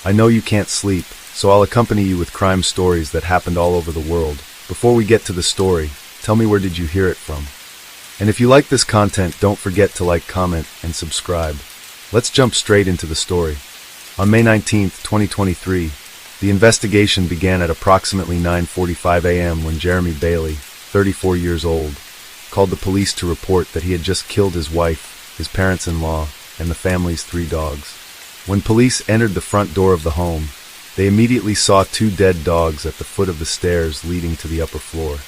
I know you can't sleep, so I'll accompany you with crime stories that happened all over the world. Before we get to the story, tell me, where did you hear it from? And if you like this content, don't forget to like, comment, and subscribe. Let's jump straight into the story. On May 19, 2023, the investigation began at approximately 9:45 a.m. when Jeremy Bailey, 34 years old, called the police to report that he had just killed his wife, his parents-in-law, and the family's 3 dogs. When police entered the front door of the home, they immediately saw 2 dead dogs at the foot of the stairs leading to the upper floor.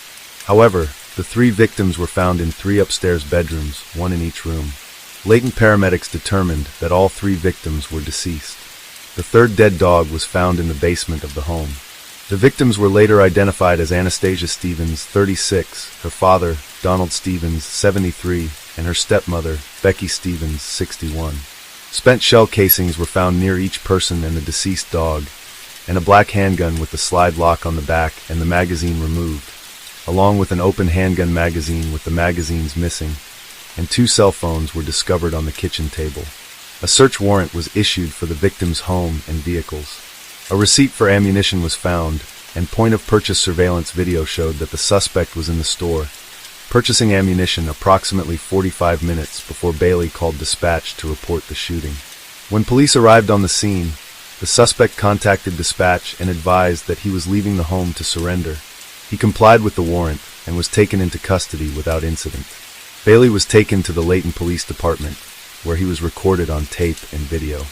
However, the 3 victims were found in 3 upstairs bedrooms, 1 in each room. Latent paramedics determined that all 3 victims were deceased. The 3rd dead dog was found in the basement of the home. The victims were later identified as Anastasia Stevens, 36, her father, Donald Stevens, 73, and her stepmother, Becky Stevens, 61. Spent shell casings were found near each person and the deceased dog, and a black handgun with the slide lock on the back and the magazine removed, along with an open handgun magazine with the magazines missing, and 2 cell phones were discovered on the kitchen table. A search warrant was issued for the victim's home and vehicles. A receipt for ammunition was found, and point-of-purchase surveillance video showed that the suspect was in the store, purchasing ammunition approximately 45 minutes before Bailey called dispatch to report the shooting. When police arrived on the scene, the suspect contacted dispatch and advised that he was leaving the home to surrender. He complied with the warrant and was taken into custody without incident. Bailey was taken to the Layton Police Department, where he was recorded on tape and video.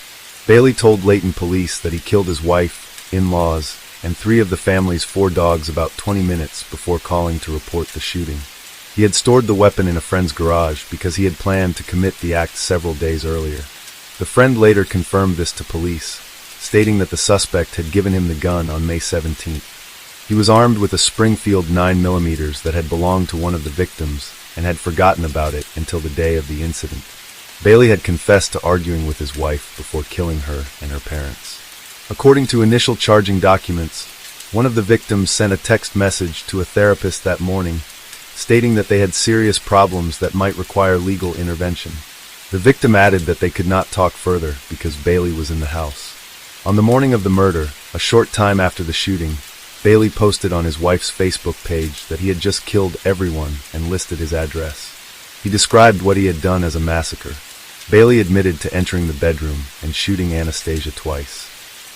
Bailey told Layton police that he killed his wife, in-laws, and 3 of the family's 4 dogs about 20 minutes before calling to report the shooting. He had stored the weapon in a friend's garage because he had planned to commit the act several days earlier. The friend later confirmed this to police, stating that the suspect had given him the gun on May 17th. He was armed with a Springfield 9mm that had belonged to one of the victims and had forgotten about it until the day of the incident. Bailey had confessed to arguing with his wife before killing her and her parents. According to initial charging documents, one of the victims sent a text message to a therapist that morning, stating that they had serious problems that might require legal intervention. The victim added that they could not talk further because Bailey was in the house. On the morning of the murder, a short time after the shooting, Bailey posted on his wife's Facebook page that he had just killed everyone and listed his address. He described what he had done as a massacre. Bailey admitted to entering the bedroom and shooting Anastasia twice.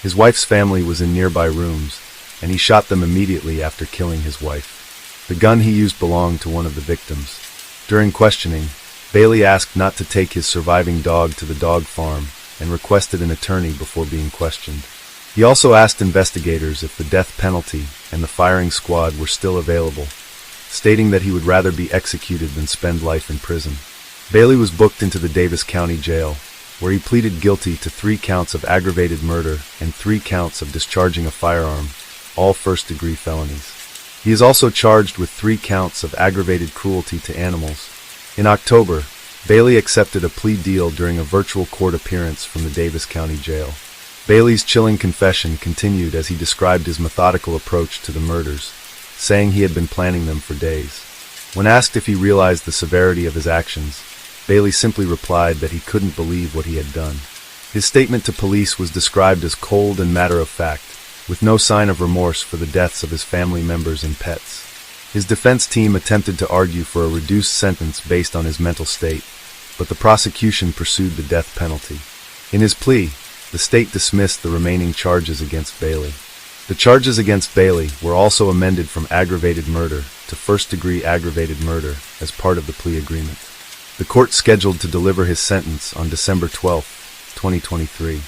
His wife's family was in nearby rooms, and he shot them immediately after killing his wife. The gun he used belonged to one of the victims. During questioning, Bailey asked not to take his surviving dog to the dog farm and requested an attorney before being questioned. He also asked investigators if the death penalty and the firing squad were still available, stating that he would rather be executed than spend life in prison. Bailey was booked into the Davis County Jail, where he pleaded guilty to 3 counts of aggravated murder and 3 counts of discharging a firearm, all first-degree felonies. He is also charged with 3 counts of aggravated cruelty to animals. In October, Bailey accepted a plea deal during a virtual court appearance from the Davis County Jail. Bailey's chilling confession continued as he described his methodical approach to the murders, saying he had been planning them for days. When asked if he realized the severity of his actions, Bailey simply replied that he couldn't believe what he had done. His statement to police was described as cold and matter-of-fact, with no sign of remorse for the deaths of his family members and pets. His defense team attempted to argue for a reduced sentence based on his mental state, but the prosecution pursued the death penalty. In his plea, the state dismissed the remaining charges against Bailey. The charges against Bailey were also amended from aggravated murder to first-degree aggravated murder as part of the plea agreement. The court scheduled to deliver his sentence on December 12, 2023.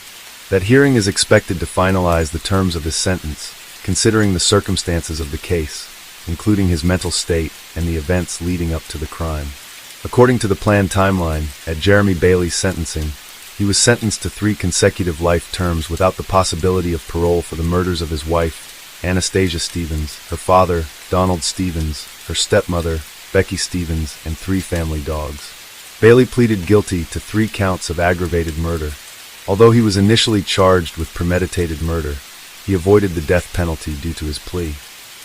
That hearing is expected to finalize the terms of his sentence, considering the circumstances of the case, including his mental state and the events leading up to the crime. According to the planned timeline, at Jeremy Bailey's sentencing, he was sentenced to 3 consecutive life terms without the possibility of parole for the murders of his wife, Anastasia Stevens, her father, Donald Stevens, her stepmother, Becky Stevens, and 3 family dogs. Bailey pleaded guilty to 3 counts of aggravated murder. Although he was initially charged with premeditated murder, he avoided the death penalty due to his plea.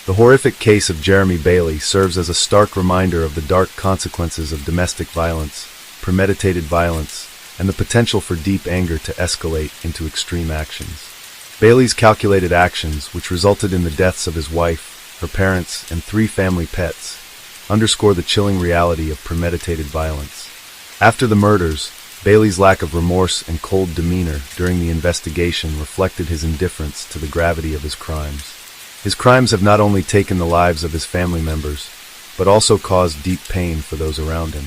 The horrific case of Jeremy Bailey serves as a stark reminder of the dark consequences of domestic violence, premeditated violence, and the potential for deep anger to escalate into extreme actions. Bailey's calculated actions, which resulted in the deaths of his wife, her parents, and 3 family pets, underscore the chilling reality of premeditated violence. After the murders, Bailey's lack of remorse and cold demeanor during the investigation reflected his indifference to the gravity of his crimes. His crimes have not only taken the lives of his family members, but also caused deep pain for those around him.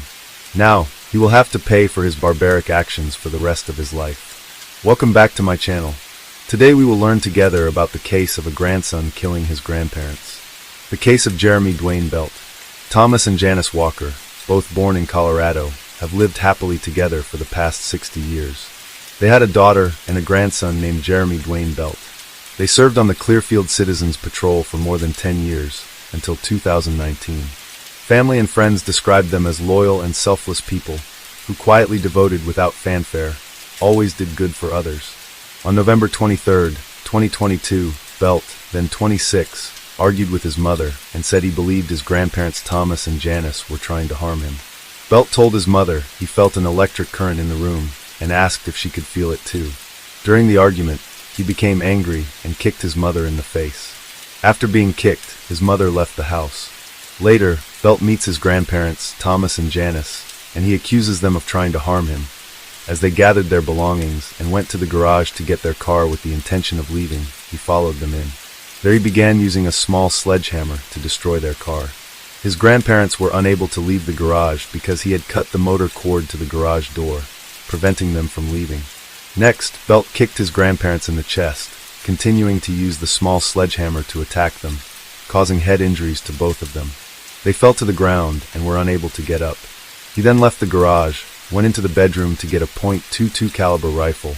Now, he will have to pay for his barbaric actions for the rest of his life. Welcome back to my channel. Today we will learn together about the case of a grandson killing his grandparents. The case of Jeremy Dwayne Belt. Thomas and Janice Walker, both born in Colorado, have lived happily together for the past 60 years. They had a daughter and a grandson named Jeremy Dwayne Belt. They served on the Clearfield Citizens Patrol for more than 10 years, until 2019. Family and friends described them as loyal and selfless people, who quietly devoted without fanfare, always did good for others. On November 23, 2022, Belt, then 26, argued with his mother and said he believed his grandparents Thomas and Janice were trying to harm him. Belt told his mother he felt an electric current in the room and asked if she could feel it too. During the argument, he became angry and kicked his mother in the face. After being kicked, his mother left the house. Later, Belt meets his grandparents, Thomas and Janice, and he accuses them of trying to harm him. As they gathered their belongings and went to the garage to get their car with the intention of leaving, he followed them in. There he began using a small sledgehammer to destroy their car. His grandparents were unable to leave the garage because he had cut the motor cord to the garage door, preventing them from leaving. Next, Belt kicked his grandparents in the chest, continuing to use the small sledgehammer to attack them, causing head injuries to both of them. They fell to the ground and were unable to get up. He then left the garage, went into the bedroom to get a .22 caliber rifle,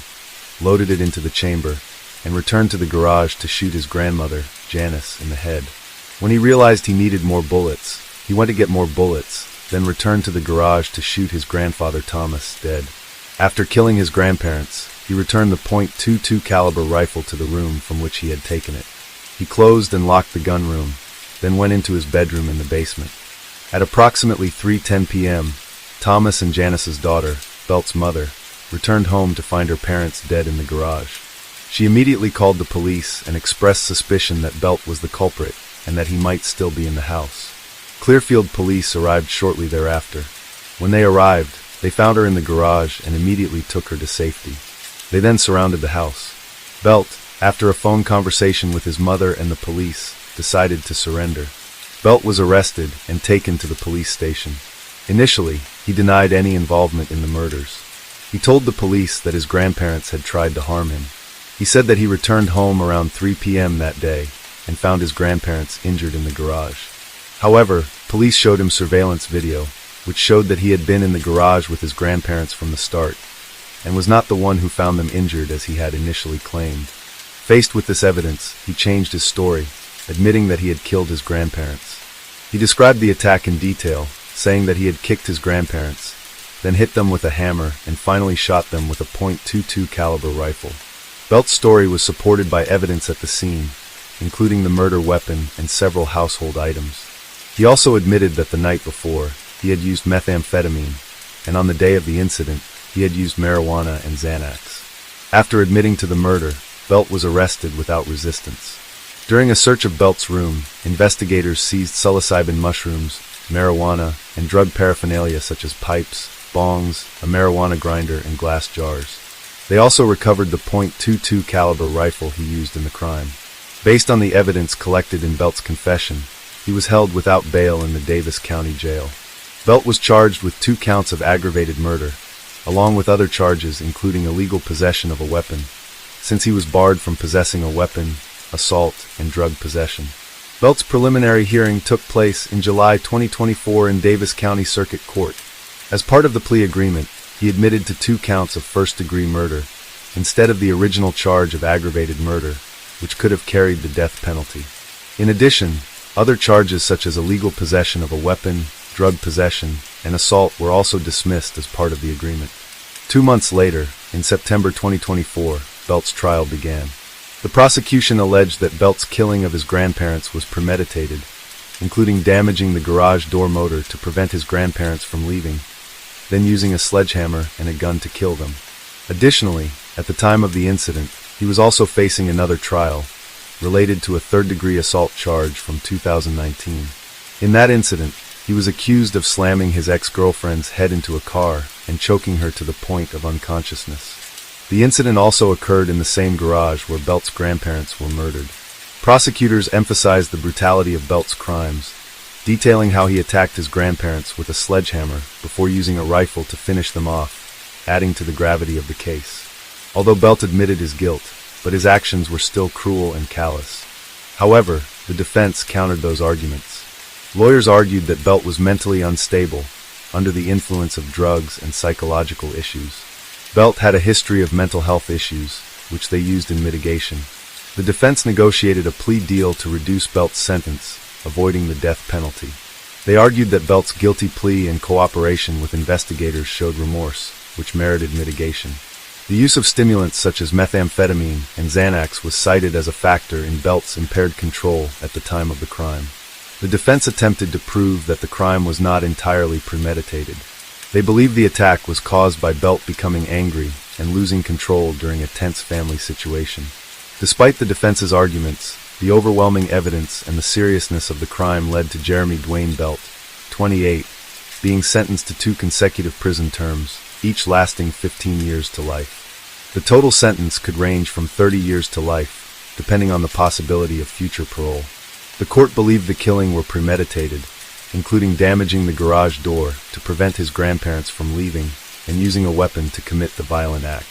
loaded it into the chamber, and returned to the garage to shoot his grandmother, Janice, in the head. When he realized he needed more bullets, he went to get more bullets, then returned to the garage to shoot his grandfather Thomas dead. After killing his grandparents, he returned the .22 caliber rifle to the room from which he had taken it. He closed and locked the gun room, then went into his bedroom in the basement. At approximately 3:10 p.m., Thomas and Janice's daughter, Belt's mother, returned home to find her parents dead in the garage. She immediately called the police and expressed suspicion that Belt was the culprit and that he might still be in the house. Clearfield police arrived shortly thereafter. When they arrived, they found her in the garage and immediately took her to safety. They then surrounded the house. Belt, after a phone conversation with his mother and the police, decided to surrender. Belt was arrested and taken to the police station. Initially, he denied any involvement in the murders. He told the police that his grandparents had tried to harm him. He said that he returned home around 3 p.m. that day and found his grandparents injured in the garage. However, police showed him surveillance video, which showed that he had been in the garage with his grandparents from the start, and was not the one who found them injured as he had initially claimed. Faced with this evidence, he changed his story, admitting that he had killed his grandparents. He described the attack in detail, saying that he had kicked his grandparents, then hit them with a hammer and finally shot them with a .22 caliber rifle. Belt's story was supported by evidence at the scene, including the murder weapon and several household items. He also admitted that the night before, he had used methamphetamine, and on the day of the incident, he had used marijuana and Xanax. After admitting to the murder, Belt was arrested without resistance. During a search of Belt's room, investigators seized psilocybin mushrooms, marijuana, and drug paraphernalia such as pipes, bongs, a marijuana grinder, and glass jars. They also recovered the .22 caliber rifle he used in the crime. Based on the evidence collected in Belt's confession, he was held without bail in the Davis County Jail. Belt was charged with 2 counts of aggravated murder, along with other charges including illegal possession of a weapon, since he was barred from possessing a weapon, assault, and drug possession. Belt's preliminary hearing took place in July 2024 in Davis County Circuit Court. As part of the plea agreement, he admitted to 2 counts of first-degree murder, instead of the original charge of aggravated murder, which could have carried the death penalty. In addition, other charges such as illegal possession of a weapon, drug possession, and assault were also dismissed as part of the agreement. 2 months later, in September 2024, Belt's trial began. The prosecution alleged that Belt's killing of his grandparents was premeditated, including damaging the garage door motor to prevent his grandparents from leaving, then using a sledgehammer and a gun to kill them. Additionally, at the time of the incident, he was also facing another trial, related to a third-degree assault charge from 2019. In that incident, he was accused of slamming his ex-girlfriend's head into a car and choking her to the point of unconsciousness. The incident also occurred in the same garage where Belt's grandparents were murdered. Prosecutors emphasized the brutality of Belt's crimes, detailing how he attacked his grandparents with a sledgehammer before using a rifle to finish them off, adding to the gravity of the case. Although Belt admitted his guilt, but his actions were still cruel and callous. However, the defense countered those arguments. Lawyers argued that Belt was mentally unstable, under the influence of drugs and psychological issues. Belt had a history of mental health issues, which they used in mitigation. The defense negotiated a plea deal to reduce Belt's sentence, avoiding the death penalty. They argued that Belt's guilty plea and cooperation with investigators showed remorse, which merited mitigation. The use of stimulants such as methamphetamine and Xanax was cited as a factor in Belt's impaired control at the time of the crime. The defense attempted to prove that the crime was not entirely premeditated. They believed the attack was caused by Belt becoming angry and losing control during a tense family situation. Despite the defense's arguments, the overwhelming evidence and the seriousness of the crime led to Jeremy Dwayne Belt, 28, being sentenced to 2 consecutive prison terms, each lasting 15 years to life. The total sentence could range from 30 years to life, depending on the possibility of future parole. The court believed the killing were premeditated, including damaging the garage door to prevent his grandparents from leaving and using a weapon to commit the violent act.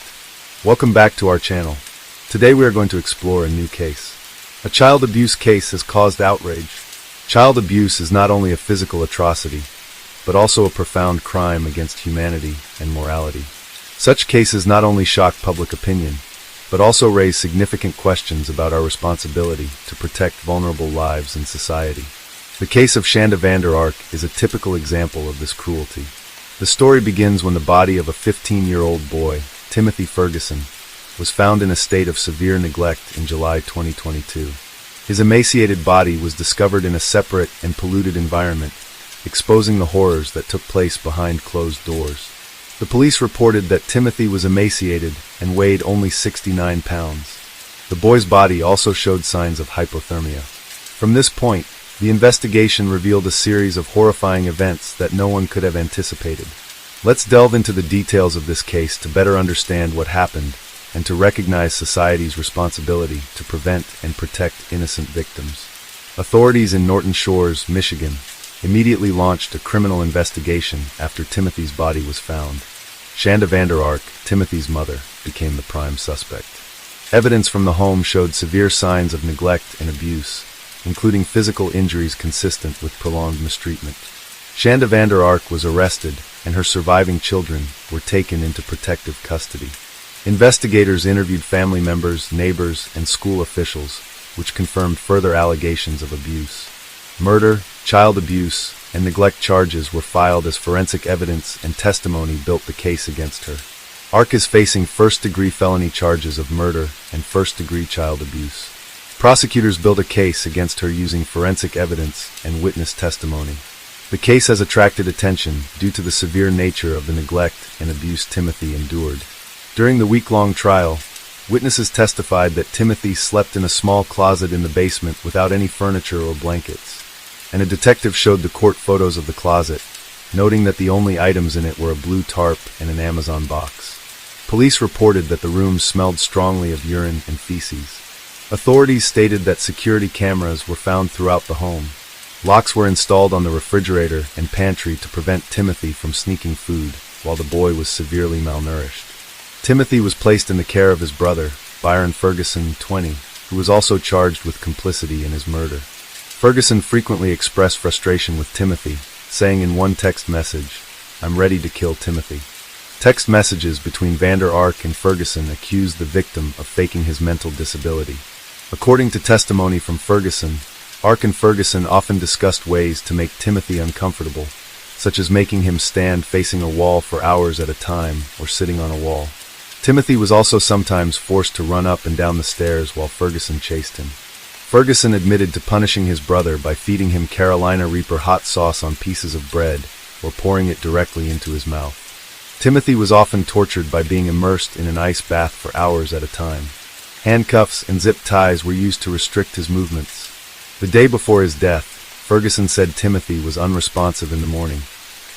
Welcome back to our channel. Today we are going to explore a new case. A child abuse case has caused outrage. Child abuse is not only a physical atrocity, but also a profound crime against humanity and morality. Such cases not only shock public opinion, but also raise significant questions about our responsibility to protect vulnerable lives in society. The case of Shanda Vander Ark is a typical example of this cruelty. The story begins when the body of a 15-year-old boy, Timothy Ferguson, was found in a state of severe neglect in July 2022. His emaciated body was discovered in a separate and polluted environment, exposing the horrors that took place behind closed doors. The police reported that Timothy was emaciated and weighed only 69 pounds. The boy's body also showed signs of hypothermia. From this point, the investigation revealed a series of horrifying events that no one could have anticipated. Let's delve into the details of this case to better understand what happened and to recognize society's responsibility to prevent and protect innocent victims. Authorities in Norton Shores, Michigan, immediately launched a criminal investigation after Timothy's body was found. Shanda Vander Ark, Timothy's mother, became the prime suspect. Evidence from the home showed severe signs of neglect and abuse, including physical injuries consistent with prolonged mistreatment. Shanda Vander Ark was arrested, and her surviving children were taken into protective custody. Investigators interviewed family members, neighbors, and school officials, which confirmed further allegations of abuse. Murder, child abuse, and neglect charges were filed as forensic evidence, and testimony built the case against her. Ark is facing first-degree felony charges of murder and first-degree child abuse. Prosecutors built a case against her using forensic evidence and witness testimony. The case has attracted attention due to the severe nature of the neglect and abuse Timothy endured. During the week-long trial, witnesses testified that Timothy slept in a small closet in the basement without any furniture or blankets, and a detective showed the court photos of the closet, noting that the only items in it were a blue tarp and an Amazon box. Police reported that the room smelled strongly of urine and feces. Authorities stated that security cameras were found throughout the home. Locks were installed on the refrigerator and pantry to prevent Timothy from sneaking food, while the boy was severely malnourished. Timothy was placed in the care of his brother, Byron Ferguson, 20, who was also charged with complicity in his murder. Ferguson frequently expressed frustration with Timothy, saying in one text message, "I'm ready to kill Timothy." Text messages between Vander Ark and Ferguson accused the victim of faking his mental disability. According to testimony from Ferguson, Ark and Ferguson often discussed ways to make Timothy uncomfortable, such as making him stand facing a wall for hours at a time or sitting on a wall. Timothy was also sometimes forced to run up and down the stairs while Ferguson chased him. Ferguson admitted to punishing his brother by feeding him Carolina Reaper hot sauce on pieces of bread or pouring it directly into his mouth. Timothy was often tortured by being immersed in an ice bath for hours at a time. Handcuffs and zip ties were used to restrict his movements. The day before his death, Ferguson said Timothy was unresponsive in the morning,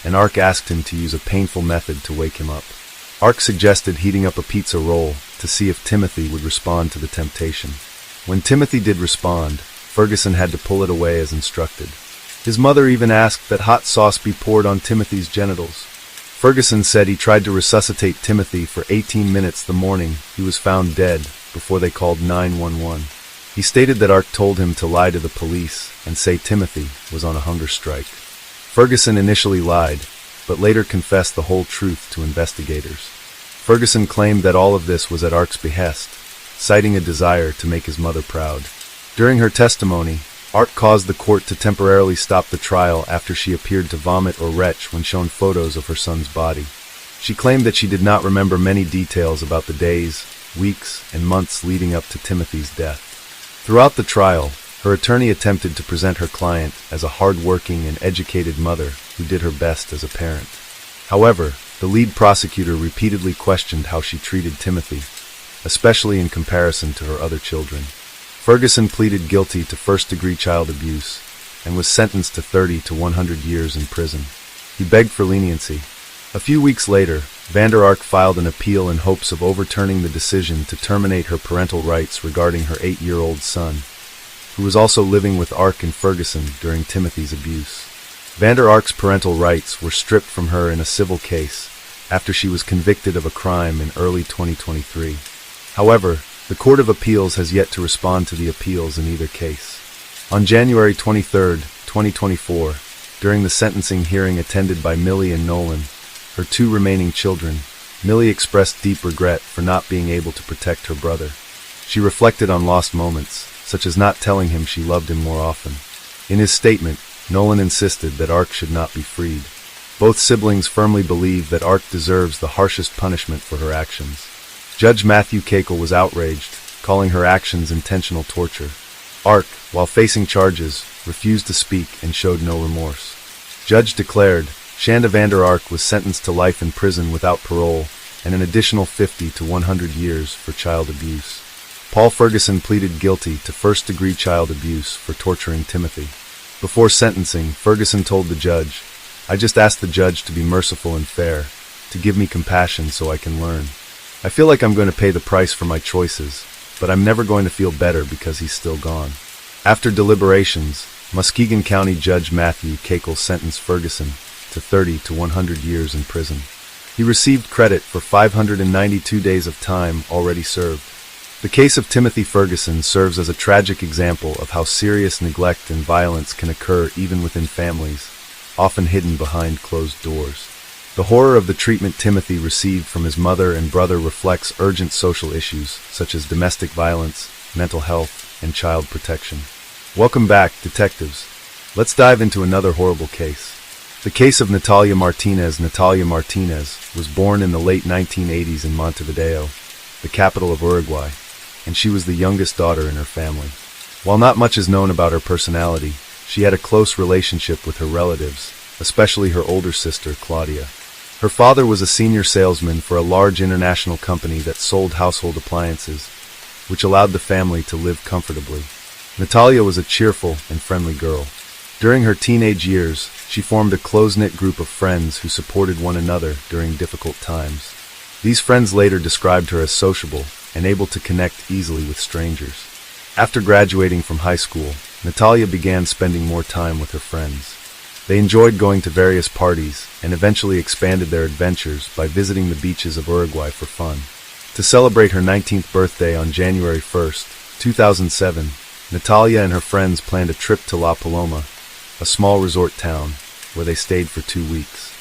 and Ark asked him to use a painful method to wake him up. Ark suggested heating up a pizza roll to see if Timothy would respond to the temptation. When Timothy did respond, Ferguson had to pull it away as instructed. His mother even asked that hot sauce be poured on Timothy's genitals. Ferguson said he tried to resuscitate Timothy for 18 minutes the morning he was found dead before they called 911. He stated that Ark told him to lie to the police and say Timothy was on a hunger strike. Ferguson initially lied, but later confessed the whole truth to investigators. Ferguson claimed that all of this was at Ark's behest, citing a desire to make his mother proud. During her testimony, Ark caused the court to temporarily stop the trial after she appeared to vomit or retch when shown photos of her son's body. She claimed that she did not remember many details about the days, weeks, and months leading up to Timothy's death. Throughout the trial, her attorney attempted to present her client as a hard-working and educated mother who did her best as a parent. However, the lead prosecutor repeatedly questioned how she treated Timothy, especially in comparison to her other children. Ferguson pleaded guilty to first-degree child abuse and was sentenced to 30 to 100 years in prison. He begged for leniency. A few weeks later, Vander Ark filed an appeal in hopes of overturning the decision to terminate her parental rights regarding her 8-year-old son, who was also living with Ark and Ferguson during Timothy's abuse. Vander Ark's parental rights were stripped from her in a civil case after she was convicted of a crime in early 2023. However, the Court of Appeals has yet to respond to the appeals in either case. On January 23, 2024, during the sentencing hearing attended by Millie and Nolan, her two remaining children, Millie expressed deep regret for not being able to protect her brother. She reflected on lost moments, such as not telling him she loved him more often. In his statement, Nolan insisted that Ark should not be freed. Both siblings firmly believe that Ark deserves the harshest punishment for her actions. Judge Matthew Kakel was outraged, calling her actions intentional torture. Ark, while facing charges, refused to speak and showed no remorse. Judge declared Shanda Vander Ark was sentenced to life in prison without parole and an additional 50 to 100 years for child abuse. Paul Ferguson pleaded guilty to first-degree child abuse for torturing Timothy. Before sentencing, Ferguson told the judge, "I just asked the judge to be merciful and fair, to give me compassion so I can learn. I feel like I'm going to pay the price for my choices, but I'm never going to feel better because he's still gone." After deliberations, Muskegon County Judge Matthew Kakel sentenced Ferguson to 30 to 100 years in prison. He received credit for 592 days of time already served. The case of Timothy Ferguson serves as a tragic example of how serious neglect and violence can occur even within families, often hidden behind closed doors. The horror of the treatment Timothy received from his mother and brother reflects urgent social issues such as domestic violence, mental health, and child protection. Welcome back, detectives. Let's dive into another horrible case. The case of Natalia Martinez. Natalia Martinez was born in the late 1980s in Montevideo, the capital of Uruguay, and she was the youngest daughter in her family. While not much is known about her personality, she had a close relationship with her relatives, especially her older sister, Claudia. Her father was a senior salesman for a large international company that sold household appliances, which allowed the family to live comfortably. Natalia was a cheerful and friendly girl. During her teenage years, she formed a close-knit group of friends who supported one another during difficult times. These friends later described her as sociable and able to connect easily with strangers. After graduating from high school, Natalia began spending more time with her friends. They enjoyed going to various parties and eventually expanded their adventures by visiting the beaches of Uruguay for fun. To celebrate her 19th birthday on January 1st, 2007, Natalia and her friends planned a trip to La Paloma, a small resort town, where they stayed for 2 weeks.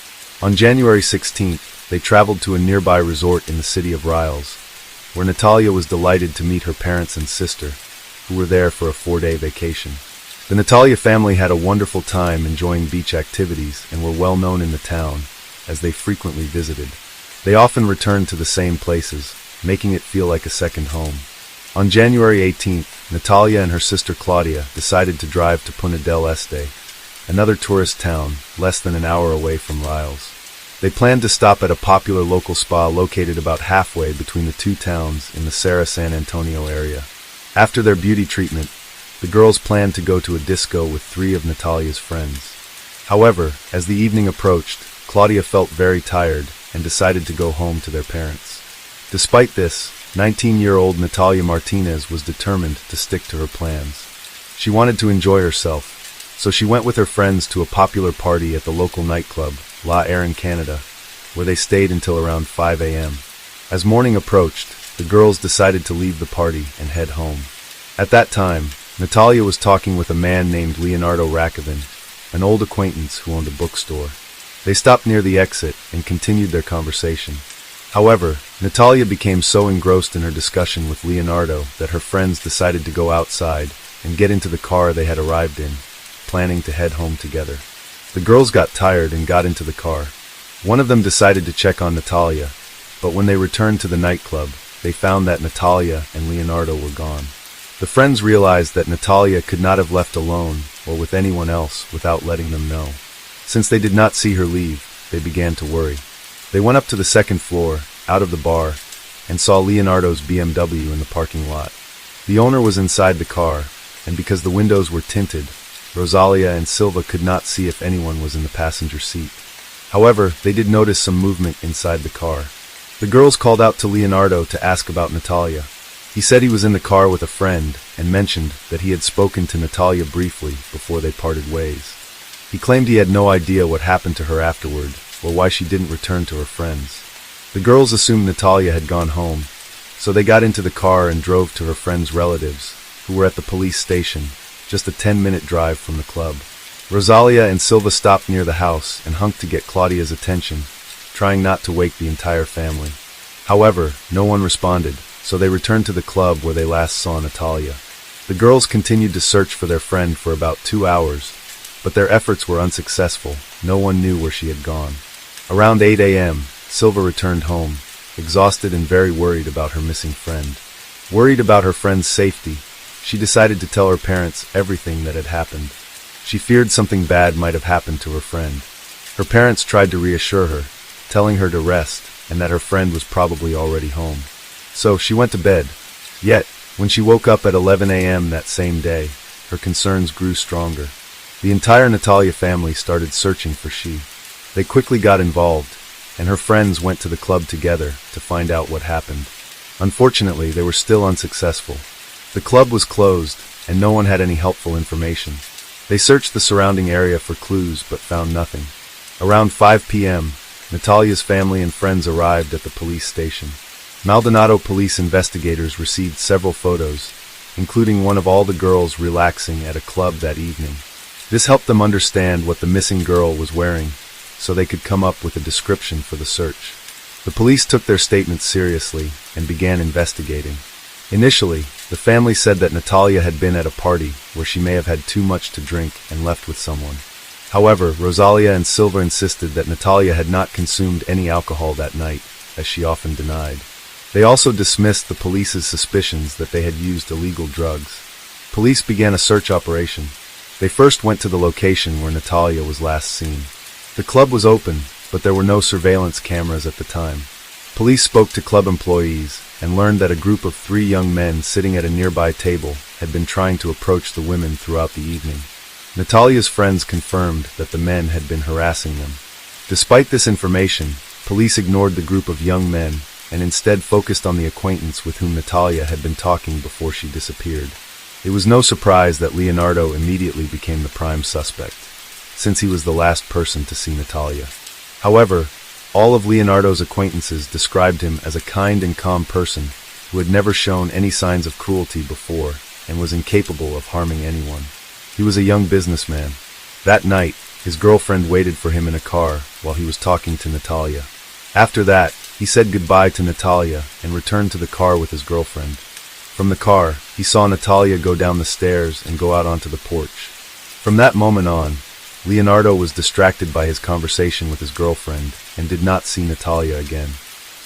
On January 16th, they traveled to a nearby resort in the city of Riles, where Natalia was delighted to meet her parents and sister, who were there for a 4-day vacation. The Natalia family had a wonderful time enjoying beach activities and were well known in the town, as they frequently visited. They often returned to the same places, making it feel like a second home. On January 18th, Natalia and her sister Claudia decided to drive to Punta del Este, another tourist town less than an hour away from Riles. They planned to stop at a popular local spa located about halfway between the two towns in the San Antonio area. After their beauty treatment, the girls planned to go to a disco with 3 of Natalia's friends. However, as the evening approached, Claudia felt very tired and decided to go home to their parents. Despite this, 19-year-old Natalia Martinez was determined to stick to her plans. She wanted to enjoy herself, so she went with her friends to a popular party at the local nightclub, La Air in Canada, where they stayed until around 5 a.m. As morning approached, the girls decided to leave the party and head home. At that time, Natalia was talking with a man named Leonardo Rakovin, an old acquaintance who owned a bookstore. They stopped near the exit and continued their conversation. However, Natalia became so engrossed in her discussion with Leonardo that her friends decided to go outside and get into the car they had arrived in, planning to head home together. The girls got tired and got into the car. One of them decided to check on Natalia, but when they returned to the nightclub, they found that Natalia and Leonardo were gone. The friends realized that Natalia could not have left alone or with anyone else without letting them know. Since they did not see her leave, they began to worry. They went up to the second floor, out of the bar, and saw Leonardo's BMW in the parking lot. The owner was inside the car, and because the windows were tinted, Rosalia and Silva could not see if anyone was in the passenger seat. However, they did notice some movement inside the car. The girls called out to Leonardo to ask about Natalia. He said he was in the car with a friend and mentioned that he had spoken to Natalia briefly before they parted ways. He claimed he had no idea what happened to her afterward or why she didn't return to her friends. The girls assumed Natalia had gone home, so they got into the car and drove to her friend's relatives, who were at the police station, just a 10-minute drive from the club. Rosalia and Silva stopped near the house and hunked to get Claudia's attention, trying not to wake the entire family. However, no one responded, so they returned to the club where they last saw Natalia. The girls continued to search for their friend for about 2 hours, but their efforts were unsuccessful. No one knew where she had gone. Around 8 a.m., Silva returned home, exhausted and very worried about her missing friend. Worried about her friend's safety, she decided to tell her parents everything that had happened. She feared something bad might have happened to her friend. Her parents tried to reassure her, telling her to rest and that her friend was probably already home. So she went to bed. Yet, when she woke up at 11 a.m. that same day, her concerns grew stronger. The entire Natalia family started searching for she. They quickly got involved, and her friends went to the club together to find out what happened. Unfortunately, they were still unsuccessful. The club was closed, and no one had any helpful information. They searched the surrounding area for clues but found nothing. Around 5 p.m., Natalia's family and friends arrived at the police station. Maldonado police investigators received several photos, including one of all the girls relaxing at a club that evening. This helped them understand what the missing girl was wearing, so they could come up with a description for the search. The police took their statements seriously and began investigating. Initially, the family said that Natalia had been at a party where she may have had too much to drink and left with someone. However, Rosalia and Silva insisted that Natalia had not consumed any alcohol that night, as she often denied. They also dismissed the police's suspicions that they had used illegal drugs. Police began a search operation. They first went to the location where Natalia was last seen. The club was open, but there were no surveillance cameras at the time. Police spoke to club employees and learned that a group of 3 young men sitting at a nearby table had been trying to approach the women throughout the evening. Natalia's friends confirmed that the men had been harassing them. Despite this information, police ignored the group of young men and instead focused on the acquaintance with whom Natalia had been talking before she disappeared. It was no surprise that Leonardo immediately became the prime suspect, since he was the last person to see Natalia. However, all of Leonardo's acquaintances described him as a kind and calm person who had never shown any signs of cruelty before and was incapable of harming anyone. He was a young businessman. That night, his girlfriend waited for him in a car while he was talking to Natalia. After that, he said goodbye to Natalia and returned to the car with his girlfriend. From the car, he saw Natalia go down the stairs and go out onto the porch. From that moment on, Leonardo was distracted by his conversation with his girlfriend and did not see Natalia again.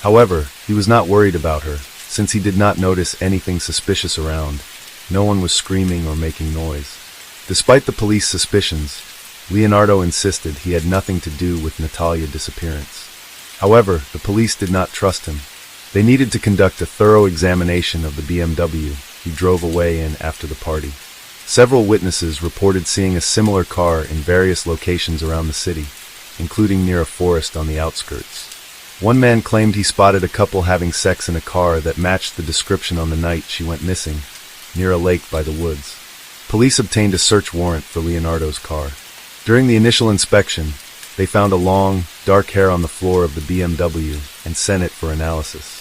However, he was not worried about her, since he did not notice anything suspicious around. No one was screaming or making noise. Despite the police suspicions, Leonardo insisted he had nothing to do with Natalia's disappearance. However, the police did not trust him. They needed to conduct a thorough examination of the BMW he drove away in after the party. Several witnesses reported seeing a similar car in various locations around the city, including near a forest on the outskirts. One man claimed he spotted a couple having sex in a car that matched the description on the night she went missing, near a lake by the woods. Police obtained a search warrant for Leonardo's car. During the initial inspection, they found a long, dark hair on the floor of the BMW and sent it for analysis.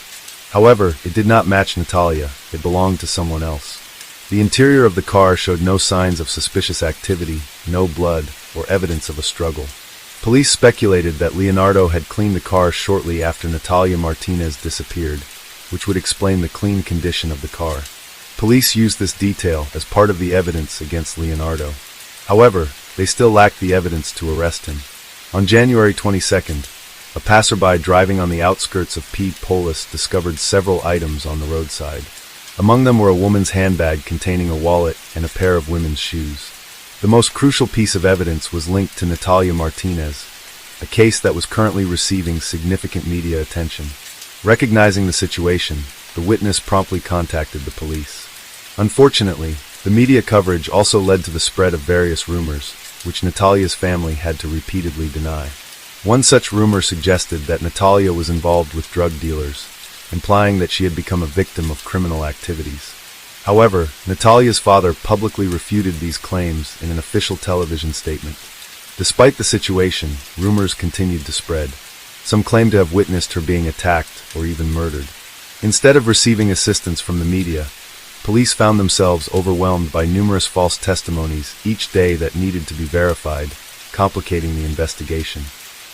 However, it did not match Natalia. It belonged to someone else. The interior of the car showed no signs of suspicious activity, no blood, or evidence of a struggle. Police speculated that Leonardo had cleaned the car shortly after Natalia Martinez disappeared, which would explain the clean condition of the car. Police used this detail as part of the evidence against Leonardo. However, they still lacked the evidence to arrest him. On January 22nd, a passerby driving on the outskirts of P. Polis discovered several items on the roadside. Among them were a woman's handbag containing a wallet and a pair of women's shoes. The most crucial piece of evidence was linked to Natalia Martinez, a case that was currently receiving significant media attention. Recognizing the situation, the witness promptly contacted the police. Unfortunately, the media coverage also led to the spread of various rumors, which Natalia's family had to repeatedly deny. One such rumor suggested that Natalia was involved with drug dealers, implying that she had become a victim of criminal activities. However, Natalia's father publicly refuted these claims in an official television statement. Despite the situation, rumors continued to spread. Some claimed to have witnessed her being attacked or even murdered. Instead of receiving assistance from the media, police found themselves overwhelmed by numerous false testimonies each day that needed to be verified, complicating the investigation.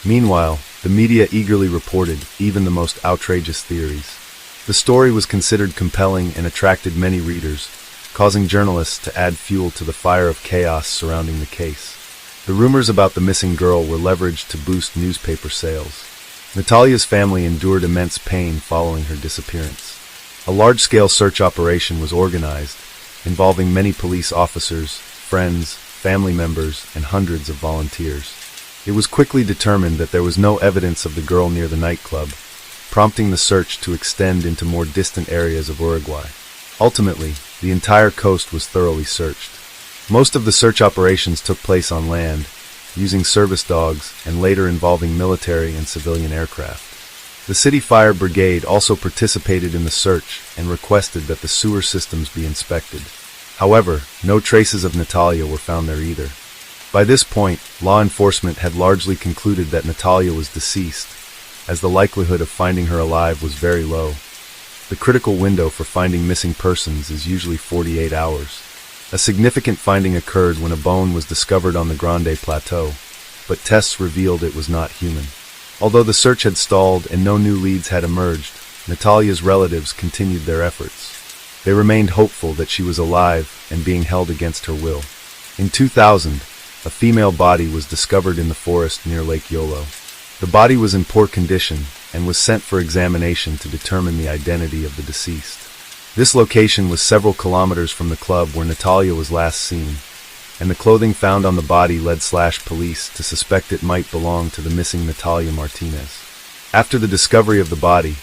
Meanwhile, the media eagerly reported even the most outrageous theories. The story was considered compelling and attracted many readers, causing journalists to add fuel to the fire of chaos surrounding the case. The rumors about the missing girl were leveraged to boost newspaper sales. Natalia's family endured immense pain following her disappearance. A large-scale search operation was organized, involving many police officers, friends, family members, and hundreds of volunteers. It was quickly determined that there was no evidence of the girl near the nightclub, prompting the search to extend into more distant areas of Uruguay. Ultimately, the entire coast was thoroughly searched. Most of the search operations took place on land, using service dogs and later involving military and civilian aircraft. The City Fire Brigade also participated in the search and requested that the sewer systems be inspected. However, no traces of Natalia were found there either. By this point, law enforcement had largely concluded that Natalia was deceased, as the likelihood of finding her alive was very low. The critical window for finding missing persons is usually 48 hours. A significant finding occurred when a bone was discovered on the Grande Plateau, but tests revealed it was not human. Although the search had stalled and no new leads had emerged, Natalia's relatives continued their efforts. They remained hopeful that she was alive and being held against her will. In 2000, a female body was discovered in the forest near Lake Yolo. The body was in poor condition and was sent for examination to determine the identity of the deceased. This location was several kilometers from the club where Natalia was last seen, and the clothing found on the body led police to suspect it might belong to the missing Natalia Martinez. After the discovery of the body,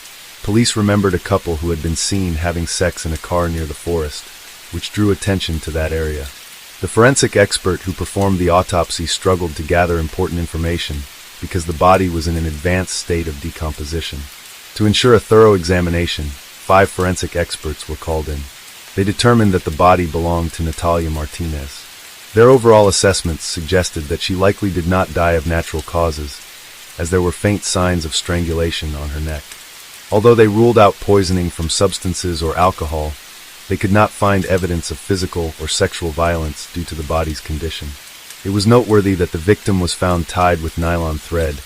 police remembered a couple who had been seen having sex in a car near the forest, which drew attention to that area. The forensic expert who performed the autopsy struggled to gather important information because the body was in an advanced state of decomposition. To ensure a thorough examination, 5 forensic experts were called in. They determined that the body belonged to Natalia Martinez. Their overall assessments suggested that she likely did not die of natural causes, as there were faint signs of strangulation on her neck. Although they ruled out poisoning from substances or alcohol, they could not find evidence of physical or sexual violence due to the body's condition. It was noteworthy that the victim was found tied with nylon thread,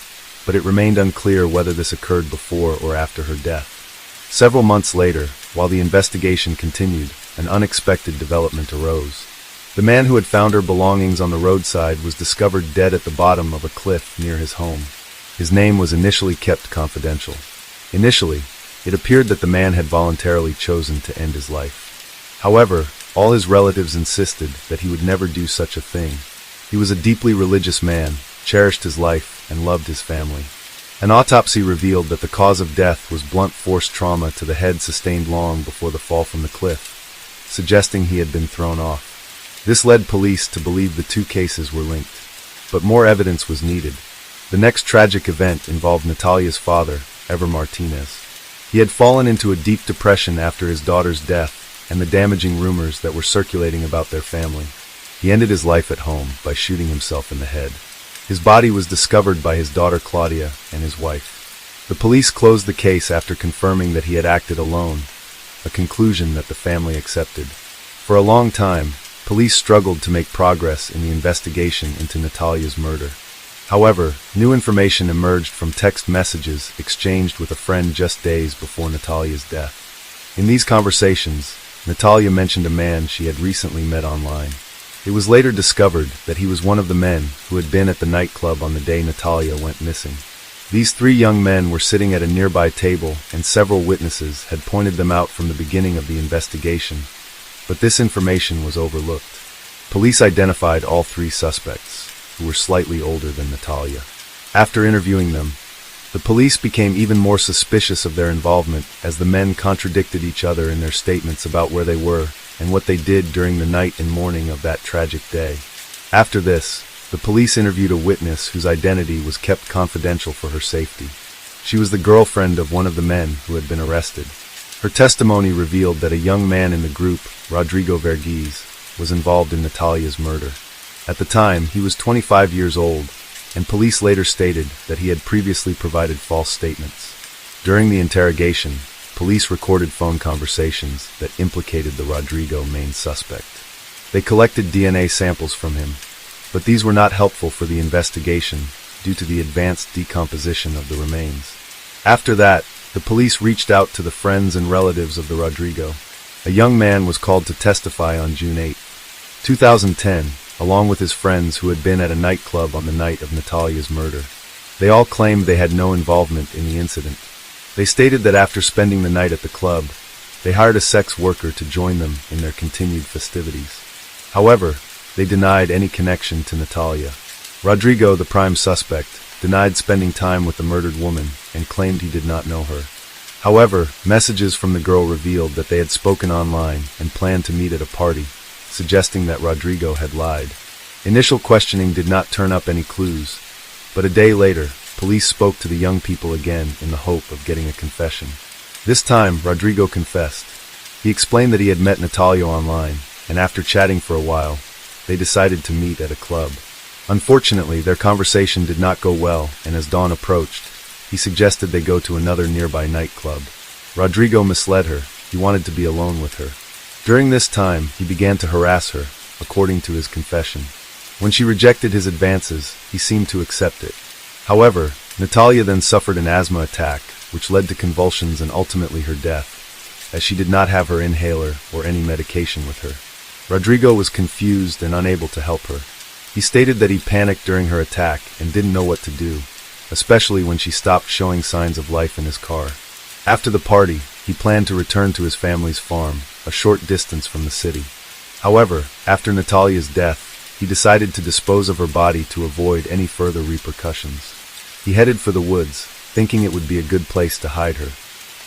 but it remained unclear whether this occurred before or after her death. Several months later, while the investigation continued, an unexpected development arose. The man who had found her belongings on the roadside was discovered dead at the bottom of a cliff near his home. His name was initially kept confidential. Initially, it appeared that the man had voluntarily chosen to end his life. However, all his relatives insisted that he would never do such a thing. He was a deeply religious man, cherished his life, and loved his family. An autopsy revealed that the cause of death was blunt force trauma to the head sustained long before the fall from the cliff, suggesting he had been thrown off. This led police to believe the two cases were linked. But more evidence was needed. The next tragic event involved Natalia's father, Ever Martinez. He had fallen into a deep depression after his daughter's death and the damaging rumors that were circulating about their family. He ended his life at home by shooting himself in the head. His body was discovered by his daughter Claudia and his wife. The police closed the case after confirming that he had acted alone, a conclusion that the family accepted. For a long time, police struggled to make progress in the investigation into Natalia's murder. However, new information emerged from text messages exchanged with a friend just days before Natalia's death. In these conversations, Natalia mentioned a man she had recently met online. It was later discovered that he was one of the men who had been at the nightclub on the day Natalia went missing. These three young men were sitting at a nearby table, and several witnesses had pointed them out from the beginning of the investigation, but this information was overlooked. Police identified all three suspects, who were slightly older than Natalia. After interviewing them, the police became even more suspicious of their involvement as the men contradicted each other in their statements about where they were and what they did during the night and morning of that tragic day. After this, the police interviewed a witness whose identity was kept confidential for her safety. She was the girlfriend of one of the men who had been arrested. Her testimony revealed that a young man in the group, Rodrigo Verghese, was involved in Natalia's murder. At the time, he was 25 years old, and police later stated that he had previously provided false statements. During the interrogation, police recorded phone conversations that implicated the Rodrigo main suspect. They collected DNA samples from him, but these were not helpful for the investigation due to the advanced decomposition of the remains. After that, the police reached out to the friends and relatives of the Rodrigo. A young man was called to testify on June 8, 2010, along with his friends who had been at a nightclub on the night of Natalia's murder. They all claimed they had no involvement in the incident. They stated that after spending the night at the club, they hired a sex worker to join them in their continued festivities. However, they denied any connection to Natalia. Rodrigo, the prime suspect, denied spending time with the murdered woman and claimed he did not know her. However, messages from the girl revealed that they had spoken online and planned to meet at a party, suggesting that Rodrigo had lied. Initial questioning did not turn up any clues, but a day later, police spoke to the young people again in the hope of getting a confession. This time, Rodrigo confessed. He explained that he had met Natalia online, and after chatting for a while, they decided to meet at a club. Unfortunately, their conversation did not go well, and as dawn approached, he suggested they go to another nearby nightclub. Rodrigo misled her. He wanted to be alone with her. During this time, he began to harass her, according to his confession. When she rejected his advances, he seemed to accept it. However, Natalia then suffered an asthma attack, which led to convulsions and ultimately her death, as she did not have her inhaler or any medication with her. Rodrigo was confused and unable to help her. He stated that he panicked during her attack and didn't know what to do, especially when she stopped showing signs of life in his car. After the party, he planned to return to his family's farm, a short distance from the city. However, after Natalia's death, he decided to dispose of her body to avoid any further repercussions. He headed for the woods, thinking it would be a good place to hide her.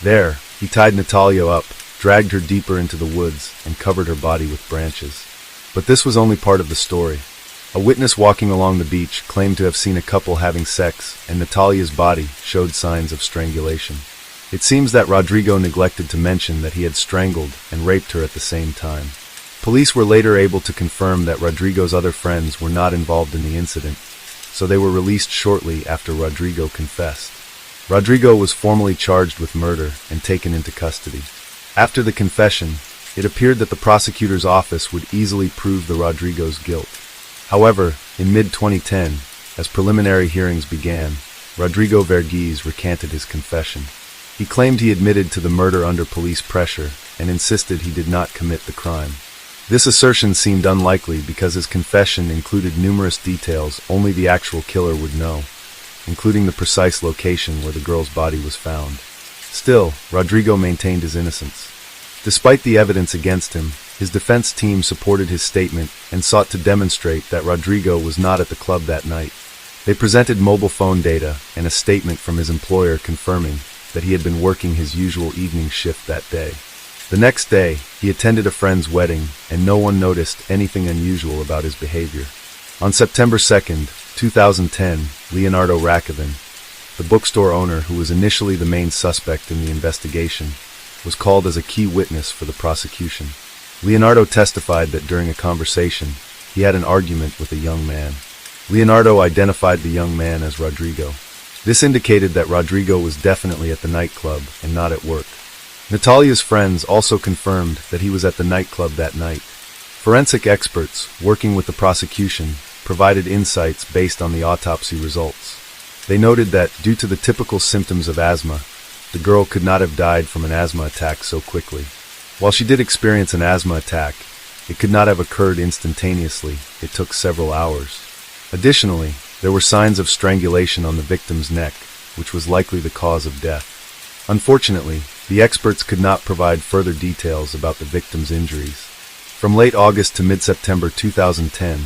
There, he tied Natalia up, dragged her deeper into the woods, and covered her body with branches. But this was only part of the story. A witness walking along the beach claimed to have seen a couple having sex, and Natalia's body showed signs of strangulation. It seems that Rodrigo neglected to mention that he had strangled and raped her at the same time. Police were later able to confirm that Rodrigo's other friends were not involved in the incident, so they were released shortly after Rodrigo confessed. Rodrigo was formally charged with murder and taken into custody. After the confession, it appeared that the prosecutor's office would easily prove the Rodrigo's guilt. However, in mid-2010, as preliminary hearings began, Rodrigo Verghese recanted his confession. He claimed he admitted to the murder under police pressure and insisted he did not commit the crime. This assertion seemed unlikely because his confession included numerous details only the actual killer would know, including the precise location where the girl's body was found. Still, Rodrigo maintained his innocence. Despite the evidence against him, his defense team supported his statement and sought to demonstrate that Rodrigo was not at the club that night. They presented mobile phone data and a statement from his employer confirming that he had been working his usual evening shift that day. The next day, he attended a friend's wedding, and no one noticed anything unusual about his behavior. On September 2nd, 2010, Leonardo Rakovin, the bookstore owner who was initially the main suspect in the investigation, was called as a key witness for the prosecution. Leonardo testified that during a conversation, he had an argument with a young man. Leonardo identified the young man as Rodrigo. This indicated that Rodrigo was definitely at the nightclub and not at work. Natalia's friends also confirmed that he was at the nightclub that night. Forensic experts, working with the prosecution, provided insights based on the autopsy results. They noted that, due to the typical symptoms of asthma, the girl could not have died from an asthma attack so quickly. While she did experience an asthma attack, it could not have occurred instantaneously. It took several hours. Additionally, there were signs of strangulation on the victim's neck, which was likely the cause of death. Unfortunately, the experts could not provide further details about the victim's injuries. From late August to mid-September 2010,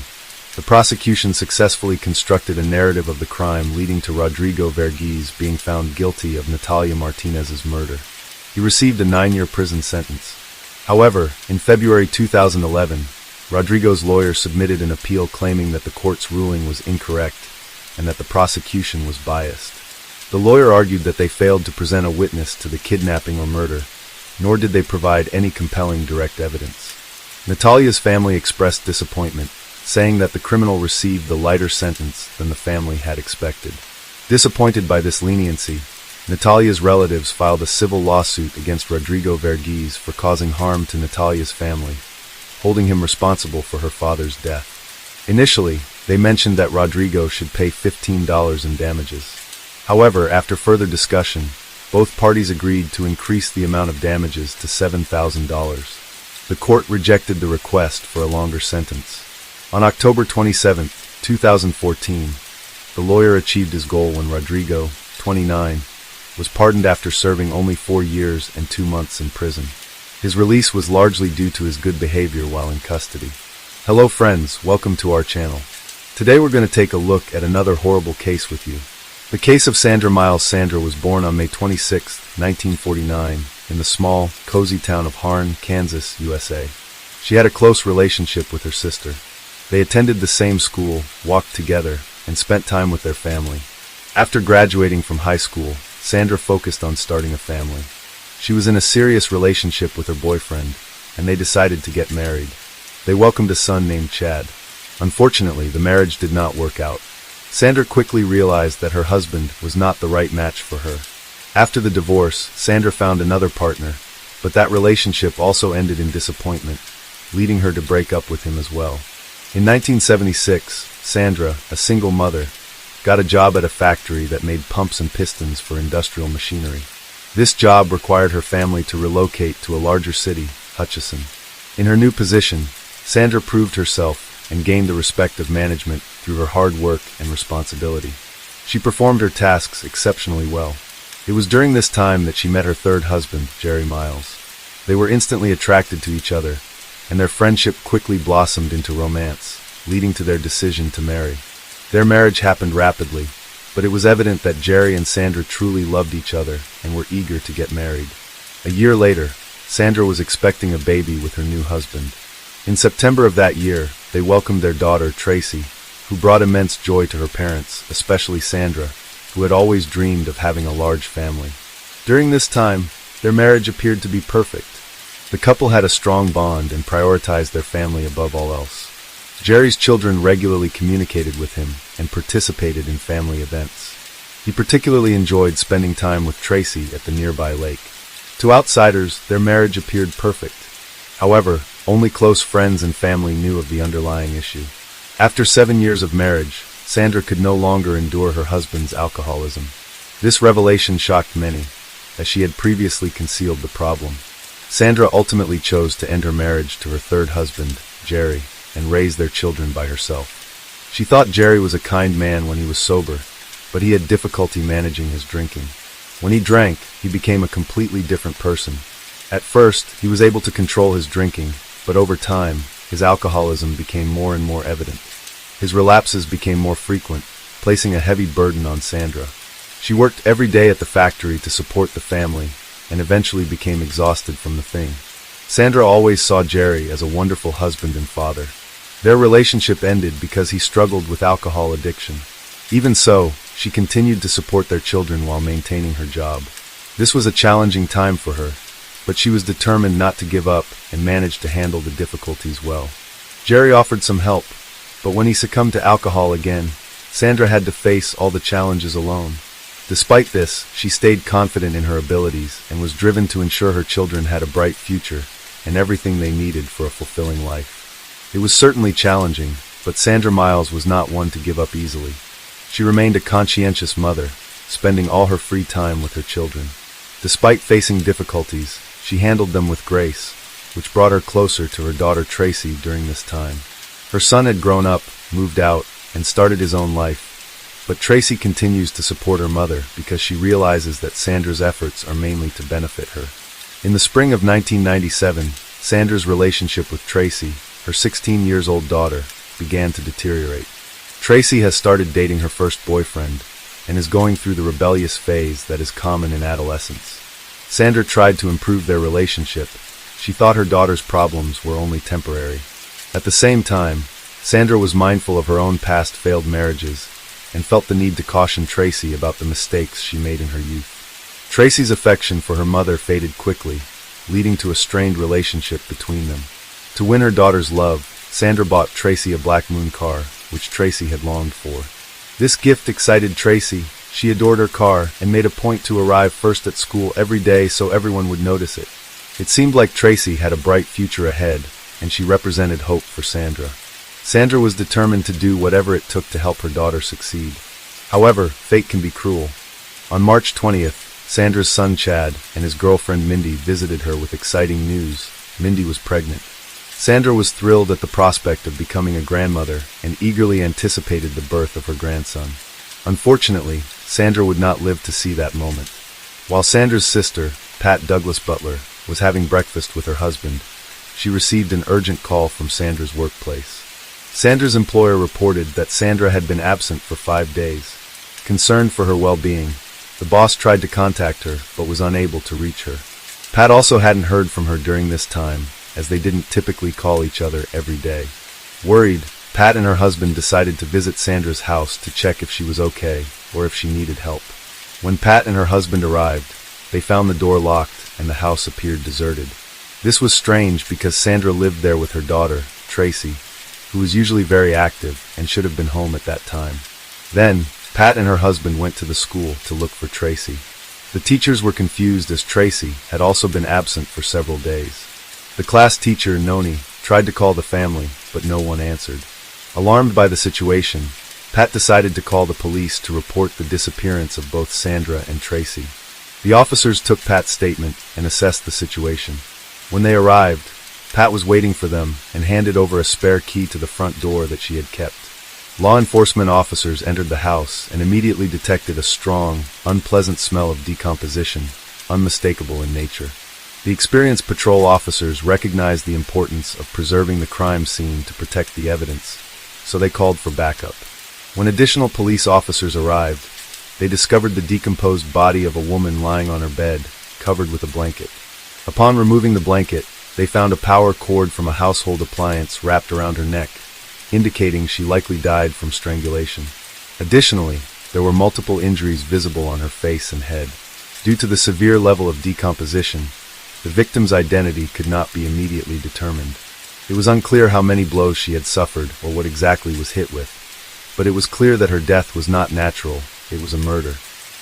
the prosecution successfully constructed a narrative of the crime leading to Rodrigo Verghese being found guilty of Natalia Martinez's murder. He received a 9-year prison sentence. However, in February 2011, Rodrigo's lawyer submitted an appeal claiming that the court's ruling was incorrect and that the prosecution was biased. The lawyer argued that they failed to present a witness to the kidnapping or murder, nor did they provide any compelling direct evidence. Natalia's family expressed disappointment, saying that the criminal received the lighter sentence than the family had expected. Disappointed by this leniency, Natalia's relatives filed a civil lawsuit against Rodrigo Verghese for causing harm to Natalia's family, holding him responsible for her father's death. Initially, they mentioned that Rodrigo should pay $15 in damages. However, after further discussion, both parties agreed to increase the amount of damages to $7,000. The court rejected the request for a longer sentence. On October 27, 2014, the lawyer achieved his goal when Rodrigo, 29, was pardoned after serving only 4 years and 2 months in prison. His release was largely due to his good behavior while in custody. Hello friends, welcome to our channel. Today we're going to take a look at another horrible case with you. The case of Sandra Miles. Sandra was born on May 26, 1949, in the small, cozy town of Harn, Kansas, USA. She had a close relationship with her sister. They attended the same school, walked together, and spent time with their family. After graduating from high school, Sandra focused on starting a family. She was in a serious relationship with her boyfriend, and they decided to get married. They welcomed a son named Chad. Unfortunately, the marriage did not work out. Sandra quickly realized that her husband was not the right match for her. After the divorce, Sandra found another partner, but that relationship also ended in disappointment, leading her to break up with him as well. In 1976, Sandra, a single mother, got a job at a factory that made pumps and pistons for industrial machinery. This job required her family to relocate to a larger city, Hutchinson. In her new position, Sandra proved herself and gained the respect of management through her hard work and responsibility. She performed her tasks exceptionally well. It was during this time that she met her third husband, Jerry Miles. They were instantly attracted to each other, and their friendship quickly blossomed into romance, leading to their decision to marry. Their marriage happened rapidly, but it was evident that Jerry and Sandra truly loved each other and were eager to get married. A year later, Sandra was expecting a baby with her new husband. In September of that year, they welcomed their daughter, Tracy, who brought immense joy to her parents, especially Sandra, who had always dreamed of having a large family. During this time, their marriage appeared to be perfect. The couple had a strong bond and prioritized their family above all else. Jerry's children regularly communicated with him and participated in family events. He particularly enjoyed spending time with Tracy at the nearby lake. To outsiders, their marriage appeared perfect. However, only close friends and family knew of the underlying issue. After 7 years of marriage, Sandra could no longer endure her husband's alcoholism. This revelation shocked many, as she had previously concealed the problem. Sandra ultimately chose to end her marriage to her third husband, Jerry, and raise their children by herself. She thought Jerry was a kind man when he was sober, but he had difficulty managing his drinking. When he drank, he became a completely different person. At first, he was able to control his drinking, but over time, his alcoholism became more and more evident. His relapses became more frequent, placing a heavy burden on Sandra. She worked every day at the factory to support the family, and eventually became exhausted from the thing. Sandra always saw Jerry as a wonderful husband and father. Their relationship ended because he struggled with alcohol addiction. Even so, she continued to support their children while maintaining her job. This was a challenging time for her, but she was determined not to give up and managed to handle the difficulties well. Jerry offered some help, but when he succumbed to alcohol again, Sandra had to face all the challenges alone. Despite this, she stayed confident in her abilities and was driven to ensure her children had a bright future and everything they needed for a fulfilling life. It was certainly challenging, but Sandra Miles was not one to give up easily. She remained a conscientious mother, spending all her free time with her children. Despite facing difficulties, she handled them with grace, which brought her closer to her daughter Tracy during this time. Her son had grown up, moved out, and started his own life, but Tracy continues to support her mother because she realizes that Sandra's efforts are mainly to benefit her. In the spring of 1997, Sandra's relationship with Tracy, her 16-year-old daughter, began to deteriorate. Tracy has started dating her first boyfriend and is going through the rebellious phase that is common in adolescence. Sandra tried to improve their relationship. She thought her daughter's problems were only temporary. At the same time, Sandra was mindful of her own past failed marriages and felt the need to caution Tracy about the mistakes she made in her youth. Tracy's affection for her mother faded quickly, leading to a strained relationship between them. To win her daughter's love, Sandra bought Tracy a Black Moon car, which Tracy had longed for. This gift excited Tracy. She adored her car and made a point to arrive first at school every day so everyone would notice it. It seemed like Tracy had a bright future ahead, and she represented hope for Sandra. Sandra was determined to do whatever it took to help her daughter succeed. However, fate can be cruel. On March 20th, Sandra's son Chad and his girlfriend Mindy visited her with exciting news. Mindy was pregnant. Sandra was thrilled at the prospect of becoming a grandmother and eagerly anticipated the birth of her grandson. Unfortunately, Sandra would not live to see that moment. While Sandra's sister, Pat Douglas Butler, was having breakfast with her husband, she received an urgent call from Sandra's workplace. Sandra's employer reported that Sandra had been absent for 5 days. Concerned for her well-being, the boss tried to contact her but was unable to reach her. Pat also hadn't heard from her during this time, as they didn't typically call each other every day. Worried, Pat and her husband decided to visit Sandra's house to check if she was okay or if she needed help. When Pat and her husband arrived, they found the door locked and the house appeared deserted. This was strange because Sandra lived there with her daughter, Tracy, who was usually very active and should have been home at that time. Then, Pat and her husband went to the school to look for Tracy. The teachers were confused as Tracy had also been absent for several days. The class teacher, Noni, tried to call the family, but no one answered. Alarmed by the situation, Pat decided to call the police to report the disappearance of both Sandra and Tracy. The officers took Pat's statement and assessed the situation. When they arrived, Pat was waiting for them and handed over a spare key to the front door that she had kept. Law enforcement officers entered the house and immediately detected a strong, unpleasant smell of decomposition, unmistakable in nature. The experienced patrol officers recognized the importance of preserving the crime scene to protect the evidence, so they called for backup. When additional police officers arrived, they discovered the decomposed body of a woman lying on her bed, covered with a blanket. Upon removing the blanket, they found a power cord from a household appliance wrapped around her neck, indicating she likely died from strangulation. Additionally, there were multiple injuries visible on her face and head. Due to the severe level of decomposition, the victim's identity could not be immediately determined. It was unclear how many blows she had suffered or what exactly was hit with, but it was clear that her death was not natural, it was a murder.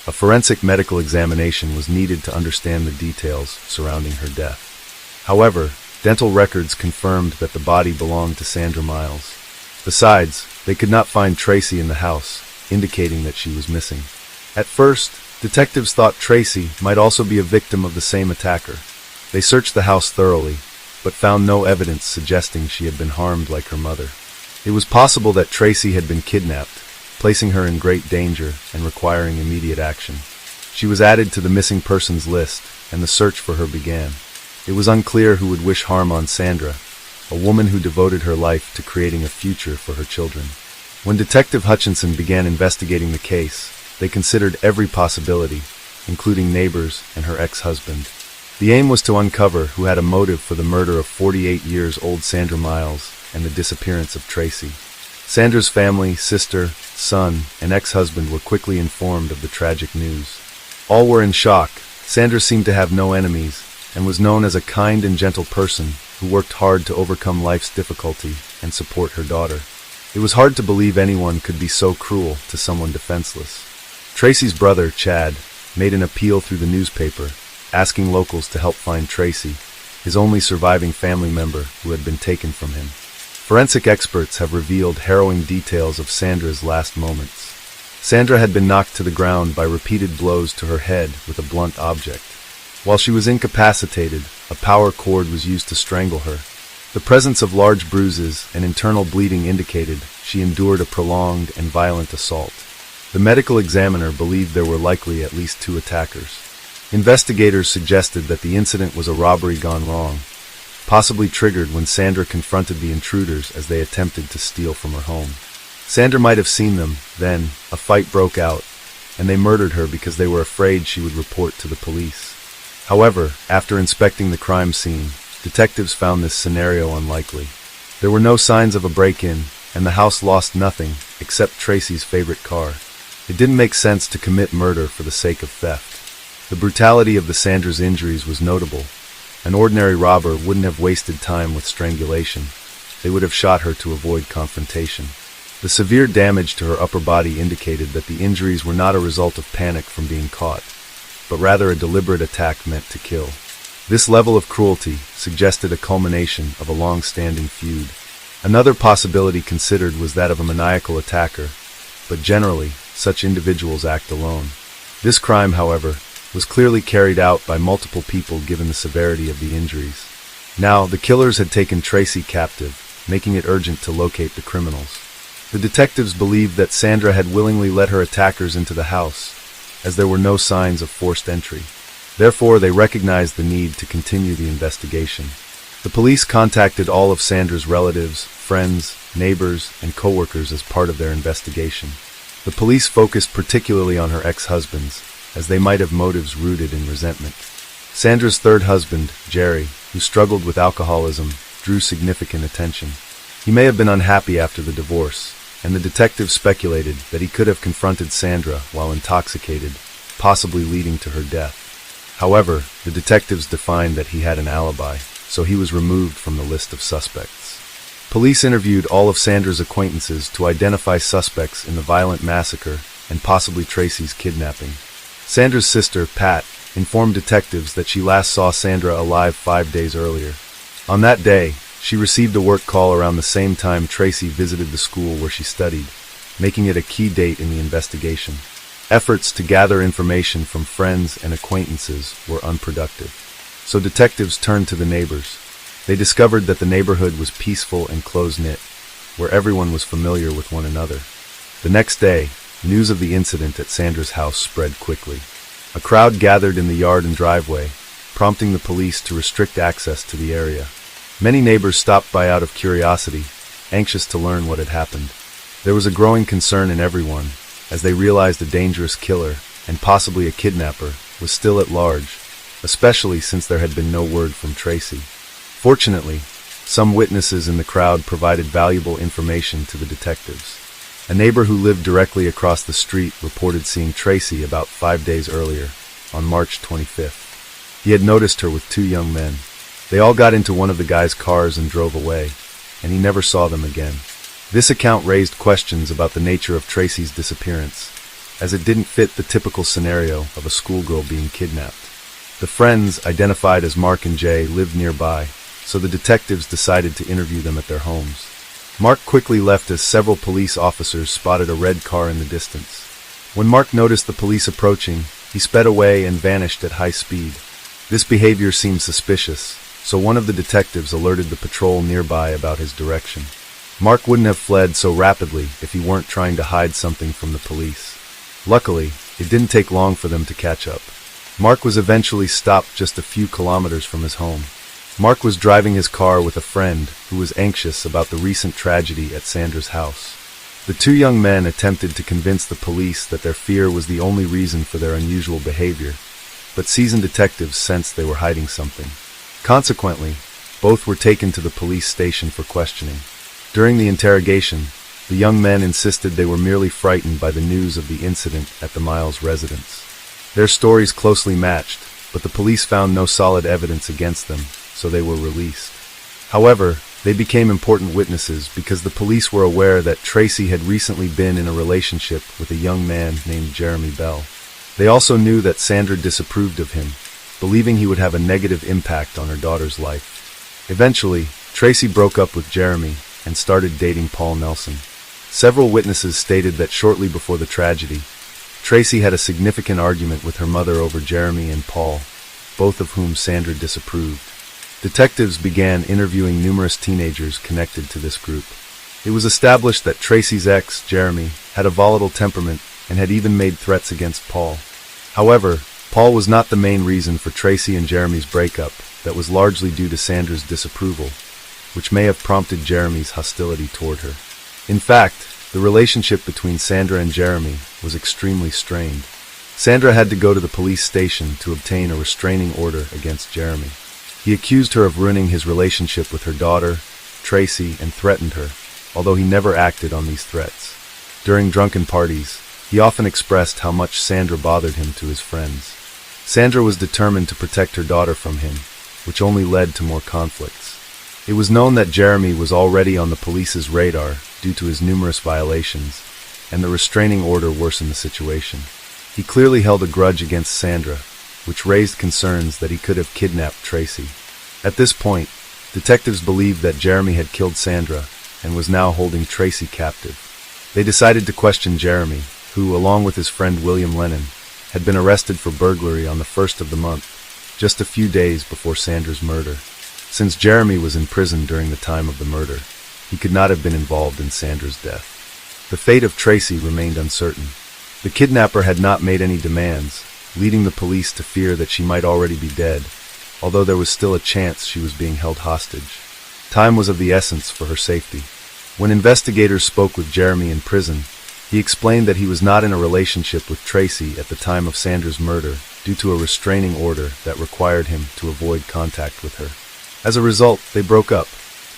A forensic medical examination was needed to understand the details surrounding her death. However, dental records confirmed that the body belonged to Sandra Miles. Besides, they could not find Tracy in the house, indicating that she was missing. At first, detectives thought Tracy might also be a victim of the same attacker. They searched the house thoroughly, but found no evidence suggesting she had been harmed like her mother. It was possible that Tracy had been kidnapped, placing her in great danger and requiring immediate action. She was added to the missing persons list, and the search for her began. It was unclear who would wish harm on Sandra, a woman who devoted her life to creating a future for her children. When Detective Hutchinson began investigating the case, they considered every possibility, including neighbors and her ex-husband. The aim was to uncover who had a motive for the murder of 48-year-old Sandra Miles and the disappearance of Tracy. Sandra's family, sister, son, and ex-husband were quickly informed of the tragic news. All were in shock. Sandra seemed to have no enemies and was known as a kind and gentle person who worked hard to overcome life's difficulty and support her daughter. It was hard to believe anyone could be so cruel to someone defenseless. Tracy's brother, Chad, made an appeal through the newspaper, asking locals to help find Tracy, his only surviving family member who had been taken from him. Forensic experts have revealed harrowing details of Sandra's last moments. Sandra had been knocked to the ground by repeated blows to her head with a blunt object. While she was incapacitated, a power cord was used to strangle her. The presence of large bruises and internal bleeding indicated she endured a prolonged and violent assault. The medical examiner believed there were likely at least 2 attackers. Investigators suggested that the incident was a robbery gone wrong, possibly triggered when Sandra confronted the intruders as they attempted to steal from her home. Sandra might have seen them, then a fight broke out, and they murdered her because they were afraid she would report to the police. However, after inspecting the crime scene, detectives found this scenario unlikely. There were no signs of a break-in, and the house lost nothing except Tracy's favorite car. It didn't make sense to commit murder for the sake of theft. The brutality of the Sandra's injuries was notable. An ordinary robber wouldn't have wasted time with strangulation. They would have shot her to avoid confrontation. The severe damage to her upper body indicated that the injuries were not a result of panic from being caught, but rather a deliberate attack meant to kill. This level of cruelty suggested a culmination of a long-standing feud. Another possibility considered was that of a maniacal attacker, but generally, such individuals act alone. This crime, however, was clearly carried out by multiple people given the severity of the injuries. Now, the killers had taken Tracy captive, making it urgent to locate the criminals. The detectives believed that Sandra had willingly let her attackers into the house, as there were no signs of forced entry. Therefore, they recognized the need to continue the investigation. The police contacted all of Sandra's relatives, friends, neighbors, and co-workers as part of their investigation. The police focused particularly on her ex-husbands, as they might have motives rooted in resentment. Sandra's third husband, Jerry, who struggled with alcoholism, drew significant attention. He may have been unhappy after the divorce, and the detectives speculated that he could have confronted Sandra while intoxicated, possibly leading to her death. However, the detectives defined that he had an alibi, so he was removed from the list of suspects. Police interviewed all of Sandra's acquaintances to identify suspects in the violent massacre and possibly Tracy's kidnapping. Sandra's sister, Pat, informed detectives that she last saw Sandra alive 5 days earlier. On that day, she received a work call around the same time Tracy visited the school where she studied, making it a key date in the investigation. Efforts to gather information from friends and acquaintances were unproductive, so detectives turned to the neighbors. They discovered that the neighborhood was peaceful and close-knit, where everyone was familiar with one another. The next day, news of the incident at Sandra's house spread quickly. A crowd gathered in the yard and driveway, prompting the police to restrict access to the area. Many neighbors stopped by out of curiosity, anxious to learn what had happened. There was a growing concern in everyone, as they realized a dangerous killer, and possibly a kidnapper, was still at large, especially since there had been no word from Tracy. Fortunately, some witnesses in the crowd provided valuable information to the detectives. A neighbor who lived directly across the street reported seeing Tracy about 5 days earlier, on March 25th. He had noticed her with 2 young men. They all got into one of the guy's cars and drove away, and he never saw them again. This account raised questions about the nature of Tracy's disappearance, as it didn't fit the typical scenario of a schoolgirl being kidnapped. The friends, identified as Mark and Jay, lived nearby, so the detectives decided to interview them at their homes. Mark quickly left as several police officers spotted a red car in the distance. When Mark noticed the police approaching, he sped away and vanished at high speed. This behavior seemed suspicious, so one of the detectives alerted the patrol nearby about his direction. Mark wouldn't have fled so rapidly if he weren't trying to hide something from the police. Luckily, it didn't take long for them to catch up. Mark was eventually stopped just a few kilometers from his home. Mark was driving his car with a friend who was anxious about the recent tragedy at Sandra's house. The two young men attempted to convince the police that their fear was the only reason for their unusual behavior, but seasoned detectives sensed they were hiding something. Consequently, both were taken to the police station for questioning. During the interrogation, the young men insisted they were merely frightened by the news of the incident at the Miles residence. Their stories closely matched, but the police found no solid evidence against them, so they were released. However, they became important witnesses because the police were aware that Tracy had recently been in a relationship with a young man named Jeremy Bell. They also knew that Sandra disapproved of him, believing he would have a negative impact on her daughter's life. Eventually, Tracy broke up with Jeremy and started dating Paul Nelson. Several witnesses stated that shortly before the tragedy, Tracy had a significant argument with her mother over Jeremy and Paul, both of whom Sandra disapproved. Detectives began interviewing numerous teenagers connected to this group. It was established that Tracy's ex, Jeremy, had a volatile temperament and had even made threats against Paul. However, Paul was not the main reason for Tracy and Jeremy's breakup. That was largely due to Sandra's disapproval, which may have prompted Jeremy's hostility toward her. In fact, the relationship between Sandra and Jeremy was extremely strained. Sandra had to go to the police station to obtain a restraining order against Jeremy. He accused her of ruining his relationship with her daughter, Tracy, and threatened her, although he never acted on these threats. During drunken parties, he often expressed how much Sandra bothered him to his friends. Sandra was determined to protect her daughter from him, which only led to more conflicts. It was known that Jeremy was already on the police's radar due to his numerous violations, and the restraining order worsened the situation. He clearly held a grudge against Sandra, which raised concerns that he could have kidnapped Tracy. At this point, detectives believed that Jeremy had killed Sandra and was now holding Tracy captive. They decided to question Jeremy, who, along with his friend William Lennon, had been arrested for burglary on the 1st of the month, just a few days before Sandra's murder. Since Jeremy was in prison during the time of the murder, he could not have been involved in Sandra's death. The fate of Tracy remained uncertain. The kidnapper had not made any demands, leading the police to fear that she might already be dead, although there was still a chance she was being held hostage. Time was of the essence for her safety. When investigators spoke with Jeremy in prison, he explained that he was not in a relationship with Tracy at the time of Sandra's murder due to a restraining order that required him to avoid contact with her. As a result, they broke up.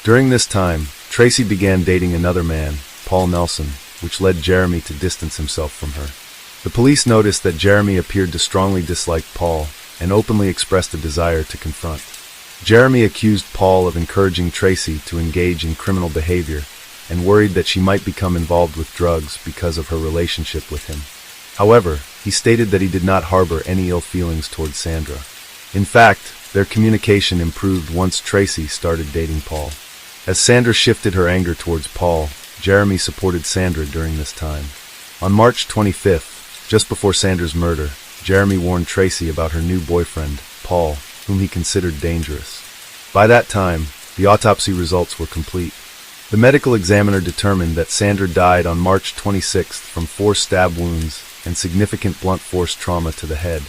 During this time, Tracy began dating another man, Paul Nelson, which led Jeremy to distance himself from her. The police noticed that Jeremy appeared to strongly dislike Paul and openly expressed a desire to confront. Jeremy accused Paul of encouraging Tracy to engage in criminal behavior and worried that she might become involved with drugs because of her relationship with him. However, he stated that he did not harbor any ill feelings toward Sandra. In fact, their communication improved once Tracy started dating Paul. As Sandra shifted her anger towards Paul, Jeremy supported Sandra during this time. On March 25th, just before Sandra's murder, Jeremy warned Tracy about her new boyfriend, Paul, whom he considered dangerous. By that time, the autopsy results were complete. The medical examiner determined that Sandra died on March 26th from 4 stab wounds and significant blunt force trauma to the head.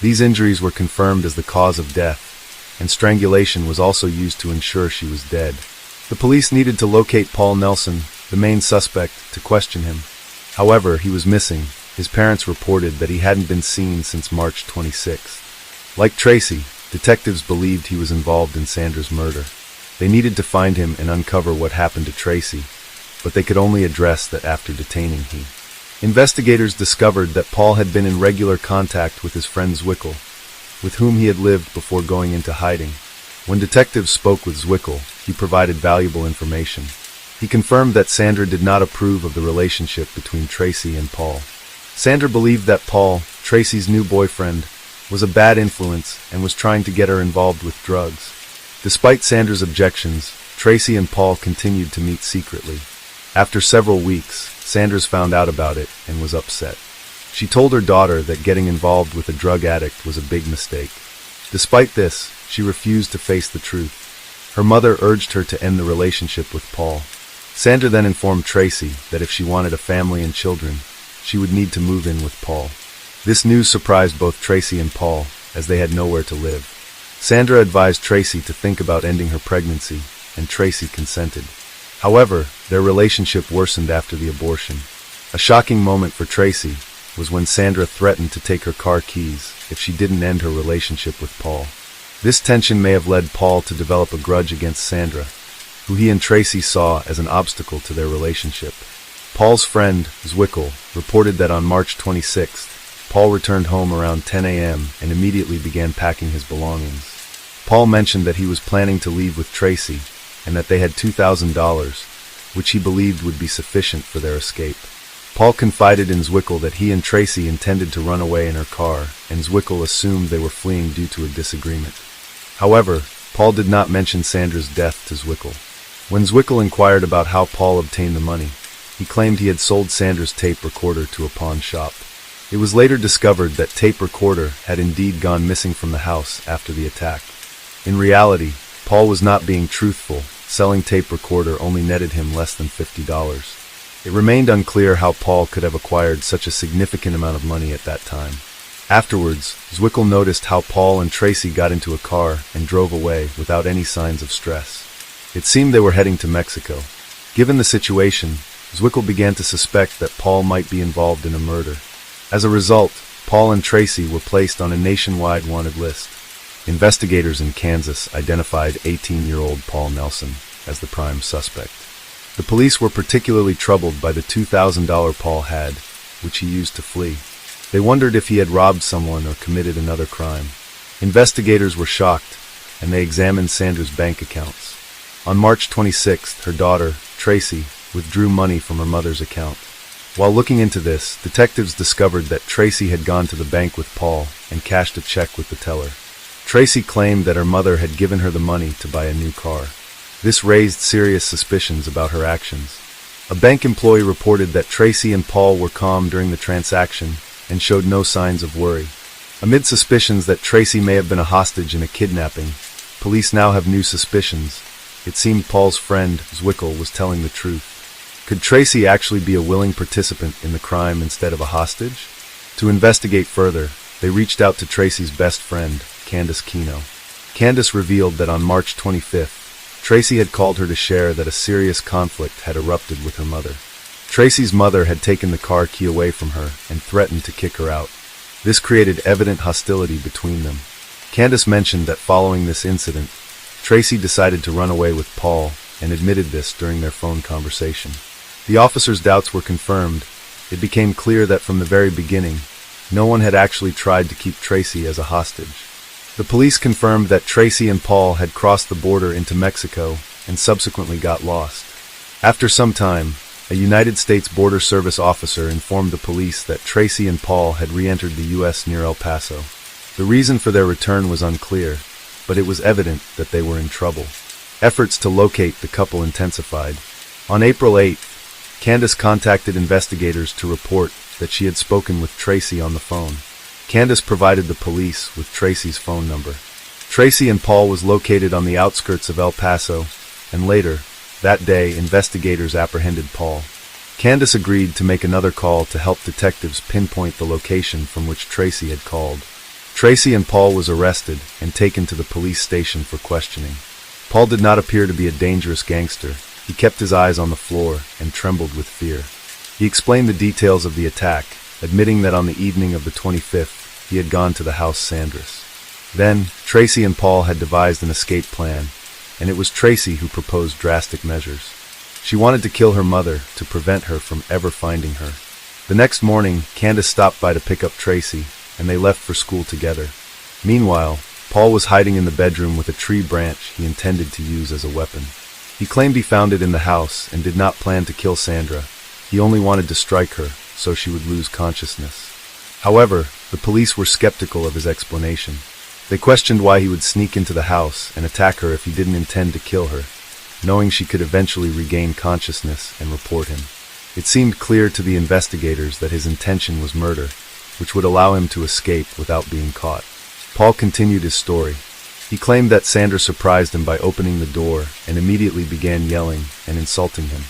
These injuries were confirmed as the cause of death, and strangulation was also used to ensure she was dead. The police needed to locate Paul Nelson, the main suspect, to question him. However, he was missing. His parents reported that he hadn't been seen since March 26th. Like Tracy, detectives believed he was involved in Sandra's murder. They needed to find him and uncover what happened to Tracy, but they could only address that after detaining him. Investigators discovered that Paul had been in regular contact with his friend Zwickel, with whom he had lived before going into hiding. When detectives spoke with Zwickel, he provided valuable information. He confirmed that Sandra did not approve of the relationship between Tracy and Paul. Sandra believed that Paul, Tracy's new boyfriend, was a bad influence and was trying to get her involved with drugs. Despite Sandra's objections, Tracy and Paul continued to meet secretly. After several weeks, Sandra found out about it and was upset. She told her daughter that getting involved with a drug addict was a big mistake. Despite this, she refused to face the truth. Her mother urged her to end the relationship with Paul. Sandra then informed Tracy that if she wanted a family and children, she would need to move in with Paul. This news surprised both Tracy and Paul, as they had nowhere to live. Sandra advised Tracy to think about ending her pregnancy, and Tracy consented. However, their relationship worsened after the abortion. A shocking moment for Tracy was when Sandra threatened to take her car keys if she didn't end her relationship with Paul. This tension may have led Paul to develop a grudge against Sandra, who he and Tracy saw as an obstacle to their relationship. Paul's friend, Zwickel, reported that on March 26th, Paul returned home around 10 a.m. and immediately began packing his belongings. Paul mentioned that he was planning to leave with Tracy and that they had $2,000, which he believed would be sufficient for their escape. Paul confided in Zwickel that he and Tracy intended to run away in her car, and Zwickel assumed they were fleeing due to a disagreement. However, Paul did not mention Sandra's death to Zwickel. When Zwickel inquired about how Paul obtained the money, he claimed he had sold Sandra's tape recorder to a pawn shop. It was later discovered that tape recorder had indeed gone missing from the house after the attack. In reality, Paul was not being truthful. Selling tape recorder only netted him less than $50. It remained unclear how Paul could have acquired such a significant amount of money at that time. Afterwards, Zwickel noticed how Paul and Tracy got into a car and drove away without any signs of stress. It seemed they were heading to Mexico. Given the situation, Zwickel began to suspect that Paul might be involved in a murder. As a result, Paul and Tracy were placed on a nationwide wanted list. Investigators in Kansas identified 18-year-old Paul Nelson as the prime suspect. The police were particularly troubled by the $2,000 Paul had, which he used to flee. They wondered if he had robbed someone or committed another crime. Investigators were shocked, and they examined Sandra's bank accounts. On March 26th, her daughter, Tracy, withdrew money from her mother's account. While looking into this, detectives discovered that Tracy had gone to the bank with Paul and cashed a check with the teller. Tracy claimed that her mother had given her the money to buy a new car. This raised serious suspicions about her actions. A bank employee reported that Tracy and Paul were calm during the transaction and showed no signs of worry. Amid suspicions that Tracy may have been a hostage in a kidnapping, police now have new suspicions. It seemed Paul's friend, Zwickel, was telling the truth. Could Tracy actually be a willing participant in the crime instead of a hostage? To investigate further, they reached out to Tracy's best friend, Candace Keno. Candace revealed that on March 25th, Tracy had called her to share that a serious conflict had erupted with her mother. Tracy's mother had taken the car key away from her and threatened to kick her out. This created evident hostility between them. Candace mentioned that following this incident, Tracy decided to run away with Paul and admitted this during their phone conversation. The officers' doubts were confirmed. It became clear that from the very beginning, no one had actually tried to keep Tracy as a hostage. The police confirmed that Tracy and Paul had crossed the border into Mexico and subsequently got lost. After some time, a United States Border Service officer informed the police that Tracy and Paul had re-entered the U.S. near El Paso. The reason for their return was unclear, but it was evident that they were in trouble. Efforts to locate the couple intensified. On April 8th, Candace contacted investigators to report that she had spoken with Tracy on the phone. Candace provided the police with Tracy's phone number. Tracy and Paul was located on the outskirts of El Paso, and later, that day, investigators apprehended Paul. Candace agreed to make another call to help detectives pinpoint the location from which Tracy had called. Tracy and Paul was arrested and taken to the police station for questioning. Paul did not appear to be a dangerous gangster. He kept his eyes on the floor and trembled with fear. He explained the details of the attack, admitting that on the evening of the 25th, he had gone to the house Sandra's. Then, Tracy and Paul had devised an escape plan, and it was Tracy who proposed drastic measures. She wanted to kill her mother to prevent her from ever finding her. The next morning, Candace stopped by to pick up Tracy, and they left for school together. Meanwhile, Paul was hiding in the bedroom with a tree branch he intended to use as a weapon. He claimed he found it in the house and did not plan to kill Sandra. He only wanted to strike her so she would lose consciousness. However, the police were skeptical of his explanation. They questioned why he would sneak into the house and attack her if he didn't intend to kill her, knowing she could eventually regain consciousness and report him. It seemed clear to the investigators that his intention was murder, which would allow him to escape without being caught. Paul continued his story. He claimed that Sandra surprised him by opening the door and immediately began yelling and insulting him.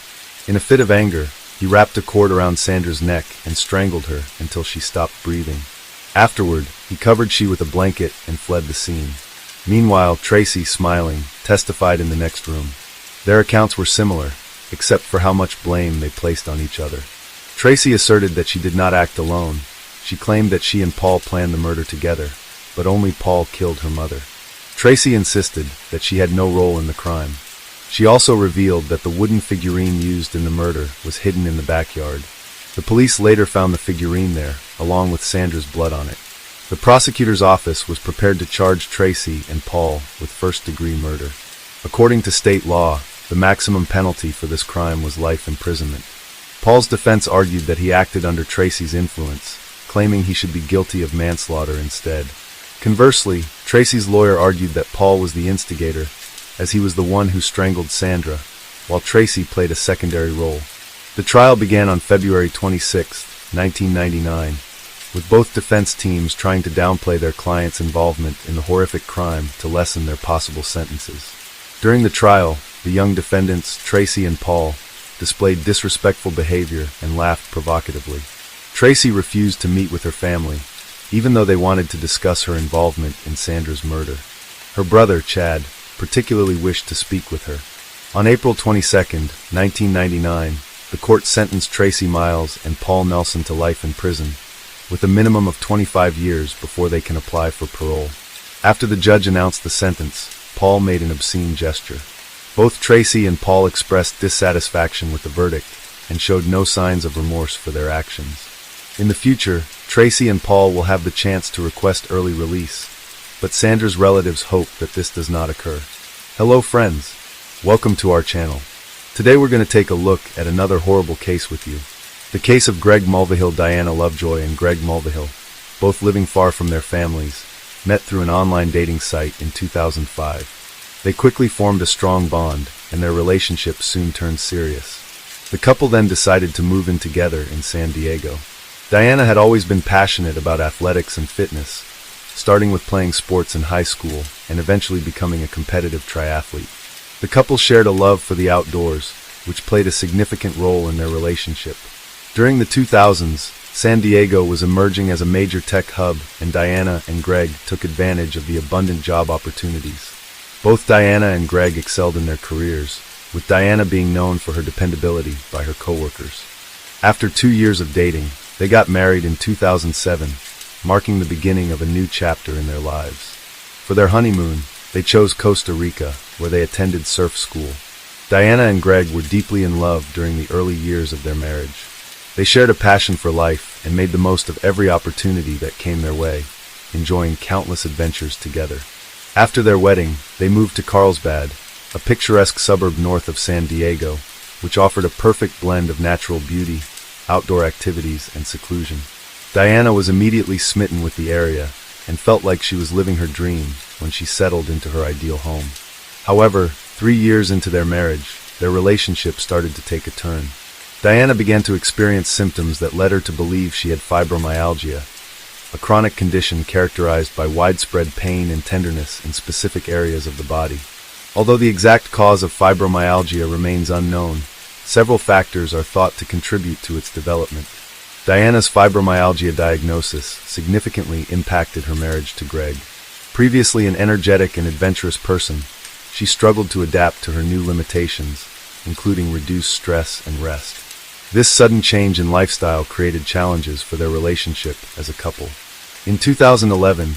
In a fit of anger, he wrapped a cord around Sandra's neck and strangled her until she stopped breathing. Afterward, he covered she with a blanket and fled the scene. Meanwhile, Tracy, smiling, testified in the next room. Their accounts were similar. except for how much blame they placed on each other. Tracy asserted that she did not act alone. She claimed that she and Paul planned the murder together, but only Paul killed her mother. Tracy insisted that she had no role in the crime. She also revealed that the wooden figurine used in the murder was hidden in the backyard. The police later found the figurine there, along with Sandra's blood on it. The prosecutor's office was prepared to charge Tracy and Paul with first-degree murder. According to state law, the maximum penalty for this crime was life imprisonment. Paul's defense argued that he acted under Tracy's influence, claiming he should be guilty of manslaughter instead. Conversely, Tracy's lawyer argued that Paul was the instigator, as he was the one who strangled Sandra, while Tracy played a secondary role. The trial began on February 26, 1999, with both defense teams trying to downplay their clients' involvement in the horrific crime to lessen their possible sentences. During the trial, the young defendants, Tracy and Paul, displayed disrespectful behavior and laughed provocatively. Tracy refused to meet with her family, even though they wanted to discuss her involvement in Sandra's murder. Her brother, Chad, particularly wished to speak with her. On April 22, 1999, the court sentenced Tracy Miles and Paul Nelson to life in prison, with a minimum of 25 years before they can apply for parole. After the judge announced the sentence, Paul made an obscene gesture. Both Tracy and Paul expressed dissatisfaction with the verdict and showed no signs of remorse for their actions. In the future, Tracy and Paul will have the chance to request early release, but Sandra's relatives hope that this does not occur. Hello friends, welcome to our channel. Today we're going to take a look at another horrible case with you. The case of Greg Mulvihill, Diana Lovejoy, and Greg Mulvihill, both living far from their families, met through an online dating site in 2005. They quickly formed a strong bond, and their relationship soon turned serious. The couple then decided to move in together in San Diego. Diana had always been passionate about athletics and fitness, starting with playing sports in high school and eventually becoming a competitive triathlete. The couple shared a love for the outdoors, which played a significant role in their relationship. During the 2000s, San Diego was emerging as a major tech hub, and Diana and Greg took advantage of the abundant job opportunities. Both Diana and Greg excelled in their careers, with Diana being known for her dependability by her coworkers. After 2 years of dating, they got married in 2007, marking the beginning of a new chapter in their lives. For their honeymoon, they chose Costa Rica, where they attended surf school. Diana and Greg were deeply in love during the early years of their marriage. They shared a passion for life and made the most of every opportunity that came their way, enjoying countless adventures together. After their wedding, they moved to Carlsbad, a picturesque suburb north of San Diego, which offered a perfect blend of natural beauty, outdoor activities, and seclusion. Diana was immediately smitten with the area and felt like she was living her dream when she settled into her ideal home. However, 3 years into their marriage, their relationship started to take a turn. Diana began to experience symptoms that led her to believe she had fibromyalgia, a chronic condition characterized by widespread pain and tenderness in specific areas of the body. Although the exact cause of fibromyalgia remains unknown, several factors are thought to contribute to its development. Diana's fibromyalgia diagnosis significantly impacted her marriage to Greg. Previously an energetic and adventurous person, she struggled to adapt to her new limitations, including reduced stress and rest. This sudden change in lifestyle created challenges for their relationship as a couple. In 2011,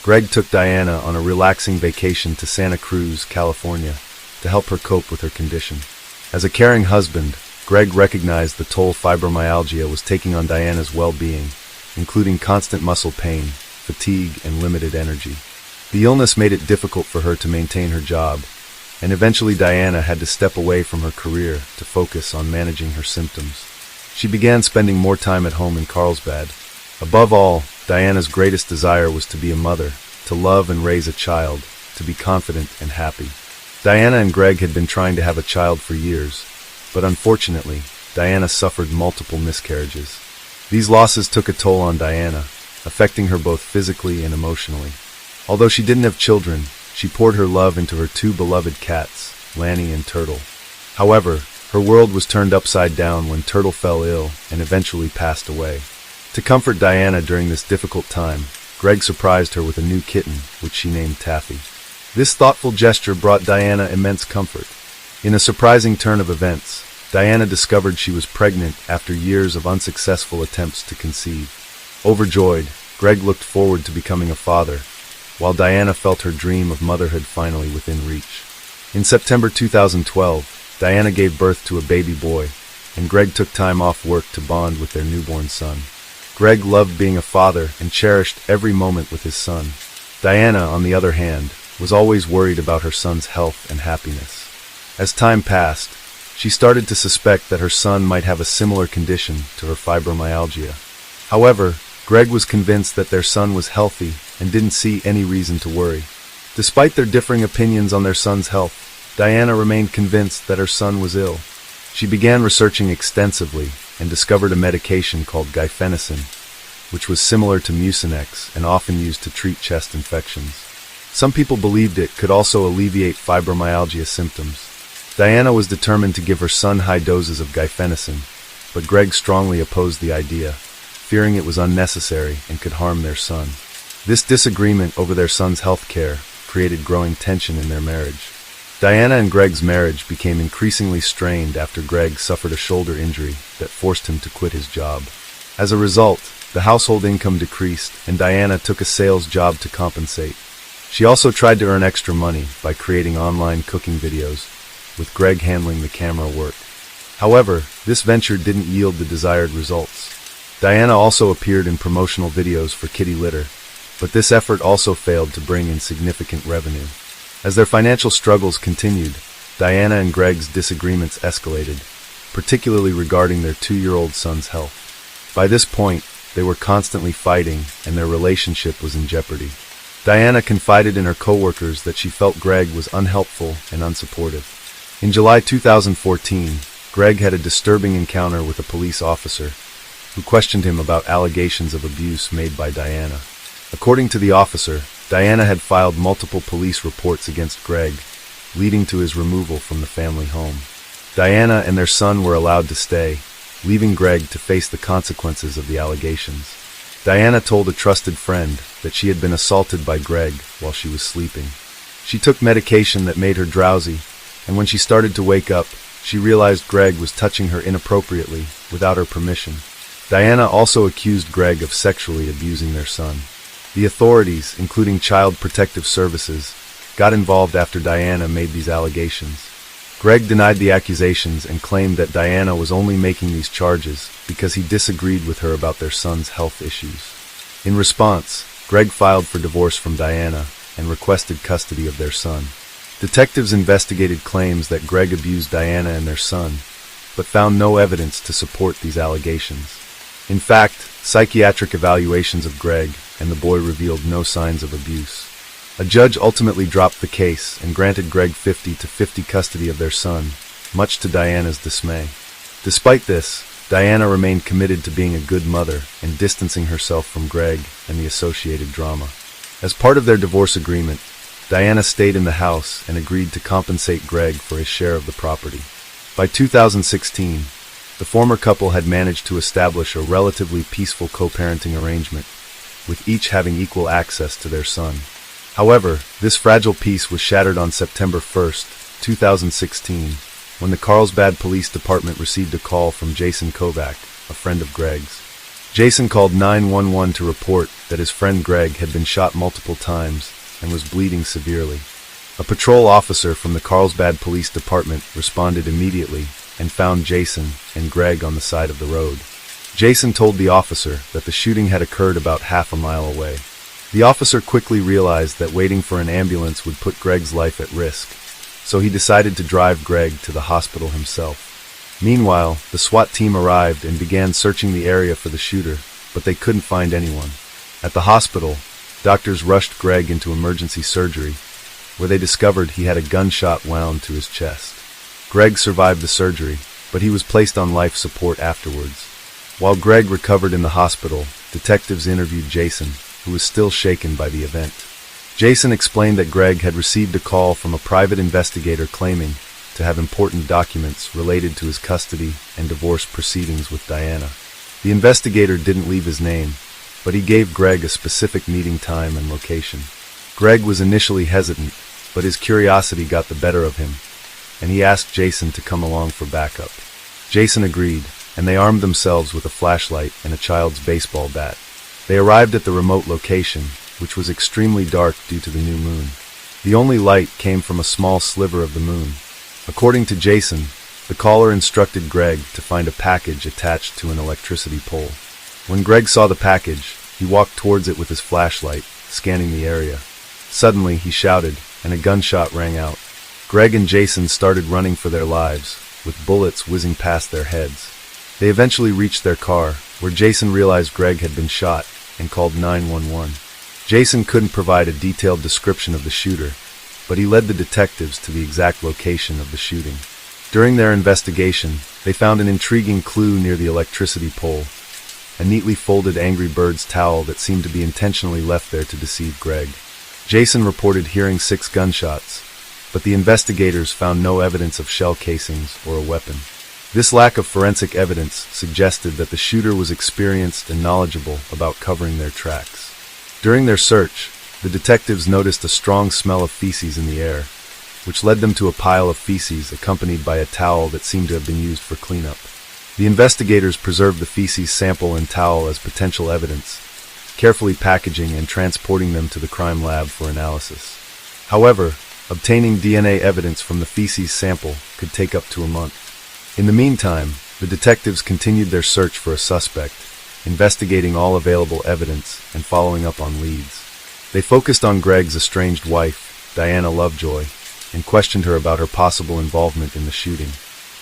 Greg took Diana on a relaxing vacation to Santa Cruz, California, to help her cope with her condition. As a caring husband, Greg recognized the toll fibromyalgia was taking on Diana's well-being, including constant muscle pain, fatigue, and limited energy. The illness made it difficult for her to maintain her job, and eventually Diana had to step away from her career to focus on managing her symptoms. She began spending more time at home in Carlsbad. Above all, Diana's greatest desire was to be a mother, to love and raise a child, to be confident and happy. Diana and Greg had been trying to have a child for years, but unfortunately, Diana suffered multiple miscarriages. These losses took a toll on Diana, affecting her both physically and emotionally. Although she didn't have children, she poured her love into her 2 beloved cats, Lanny and Turtle. However, her world was turned upside down when Turtle fell ill and eventually passed away. To comfort Diana during this difficult time, Greg surprised her with a new kitten, which she named Taffy. This thoughtful gesture brought Diana immense comfort. In a surprising turn of events, Diana discovered she was pregnant after years of unsuccessful attempts to conceive. Overjoyed, Greg looked forward to becoming a father, while Diana felt her dream of motherhood finally within reach. In September 2012, Diana gave birth to a baby boy, and Greg took time off work to bond with their newborn son. Greg loved being a father and cherished every moment with his son. Diana, on the other hand, was always worried about her son's health and happiness. As time passed, she started to suspect that her son might have a similar condition to her fibromyalgia. However, Greg was convinced that their son was healthy and didn't see any reason to worry. Despite their differing opinions on their son's health, Diana remained convinced that her son was ill. She began researching extensively and discovered a medication called guaifenesin, which was similar to Mucinex and often used to treat chest infections. Some people believed it could also alleviate fibromyalgia symptoms. Diana was determined to give her son high doses of guaifenesin, but Greg strongly opposed the idea, fearing it was unnecessary and could harm their son. This disagreement over their son's health care created growing tension in their marriage. Diana and Greg's marriage became increasingly strained after Greg suffered a shoulder injury that forced him to quit his job. As a result, the household income decreased, and Diana took a sales job to compensate. She also tried to earn extra money by creating online cooking videos, with Greg handling the camera work. However, this venture didn't yield the desired results. Diana also appeared in promotional videos for kitty litter, but this effort also failed to bring in significant revenue. As their financial struggles continued, Diana and Greg's disagreements escalated, particularly regarding their 2-year-old son's health. By this point, they were constantly fighting, and their relationship was in jeopardy. Diana confided in her coworkers that she felt Greg was unhelpful and unsupportive. In July 2014, Greg had a disturbing encounter with a police officer, who questioned him about allegations of abuse made by Diana. According to the officer, Diana had filed multiple police reports against Greg, leading to his removal from the family home. Diana and their son were allowed to stay, leaving Greg to face the consequences of the allegations. Diana told a trusted friend that she had been assaulted by Greg while she was sleeping. She took medication that made her drowsy, and when she started to wake up, she realized Greg was touching her inappropriately without her permission. Diana also accused Greg of sexually abusing their son. The authorities, including Child Protective Services, got involved after Diana made these allegations. Greg denied the accusations and claimed that Diana was only making these charges because he disagreed with her about their son's health issues. In response, Greg filed for divorce from Diana and requested custody of their son. Detectives investigated claims that Greg abused Diana and their son, but found no evidence to support these allegations. In fact, psychiatric evaluations of Greg and the boy revealed no signs of abuse. A judge ultimately dropped the case and granted Greg 50-50 custody of their son, much to Diana's dismay. Despite this, Diana remained committed to being a good mother and distancing herself from Greg and the associated drama. As part of their divorce agreement, Diana stayed in the house and agreed to compensate Greg for his share of the property. By 2016, the former couple had managed to establish a relatively peaceful co-parenting arrangement, with each having equal access to their son. However, this fragile peace was shattered on September 1, 2016, when the Carlsbad Police Department received a call from Jason Kovac, a friend of Greg's. Jason called 911 to report that his friend Greg had been shot multiple times and was bleeding severely. A patrol officer from the Carlsbad Police Department responded immediately and found Jason and Greg on the side of the road. Jason told the officer that the shooting had occurred about half a mile away. The officer quickly realized that waiting for an ambulance would put Greg's life at risk, so he decided to drive Greg to the hospital himself. Meanwhile, the SWAT team arrived and began searching the area for the shooter, but they couldn't find anyone. At the hospital, doctors rushed Greg into emergency surgery, where they discovered he had a gunshot wound to his chest. Greg survived the surgery, but he was placed on life support afterwards. While Greg recovered in the hospital, detectives interviewed Jason, who was still shaken by the event. Jason explained that Greg had received a call from a private investigator claiming to have important documents related to his custody and divorce proceedings with Diana. The investigator didn't leave his name, but he gave Greg a specific meeting time and location. Greg was initially hesitant, but his curiosity got the better of him, and he asked Jason to come along for backup. Jason agreed, and they armed themselves with a flashlight and a child's baseball bat. They arrived at the remote location, which was extremely dark due to the new moon. The only light came from a small sliver of the moon. According to Jason, the caller instructed Greg to find a package attached to an electricity pole. When Greg saw the package, he walked towards it with his flashlight, scanning the area. Suddenly, he shouted, and a gunshot rang out. Greg and Jason started running for their lives, with bullets whizzing past their heads. They eventually reached their car, where Jason realized Greg had been shot, and called 911. Jason couldn't provide a detailed description of the shooter, but he led the detectives to the exact location of the shooting. During their investigation, they found an intriguing clue near the electricity pole, a neatly folded Angry Birds towel that seemed to be intentionally left there to deceive Greg. Jason reported hearing 6 gunshots, but the investigators found no evidence of shell casings or a weapon. This lack of forensic evidence suggested that the shooter was experienced and knowledgeable about covering their tracks. During their search, the detectives noticed a strong smell of feces in the air, which led them to a pile of feces accompanied by a towel that seemed to have been used for cleanup. The investigators preserved the feces sample and towel as potential evidence, carefully packaging and transporting them to the crime lab for analysis. However, obtaining DNA evidence from the feces sample could take up to a month. In the meantime, the detectives continued their search for a suspect, investigating all available evidence and following up on leads. They focused on Greg's estranged wife, Diana Lovejoy, and questioned her about her possible involvement in the shooting.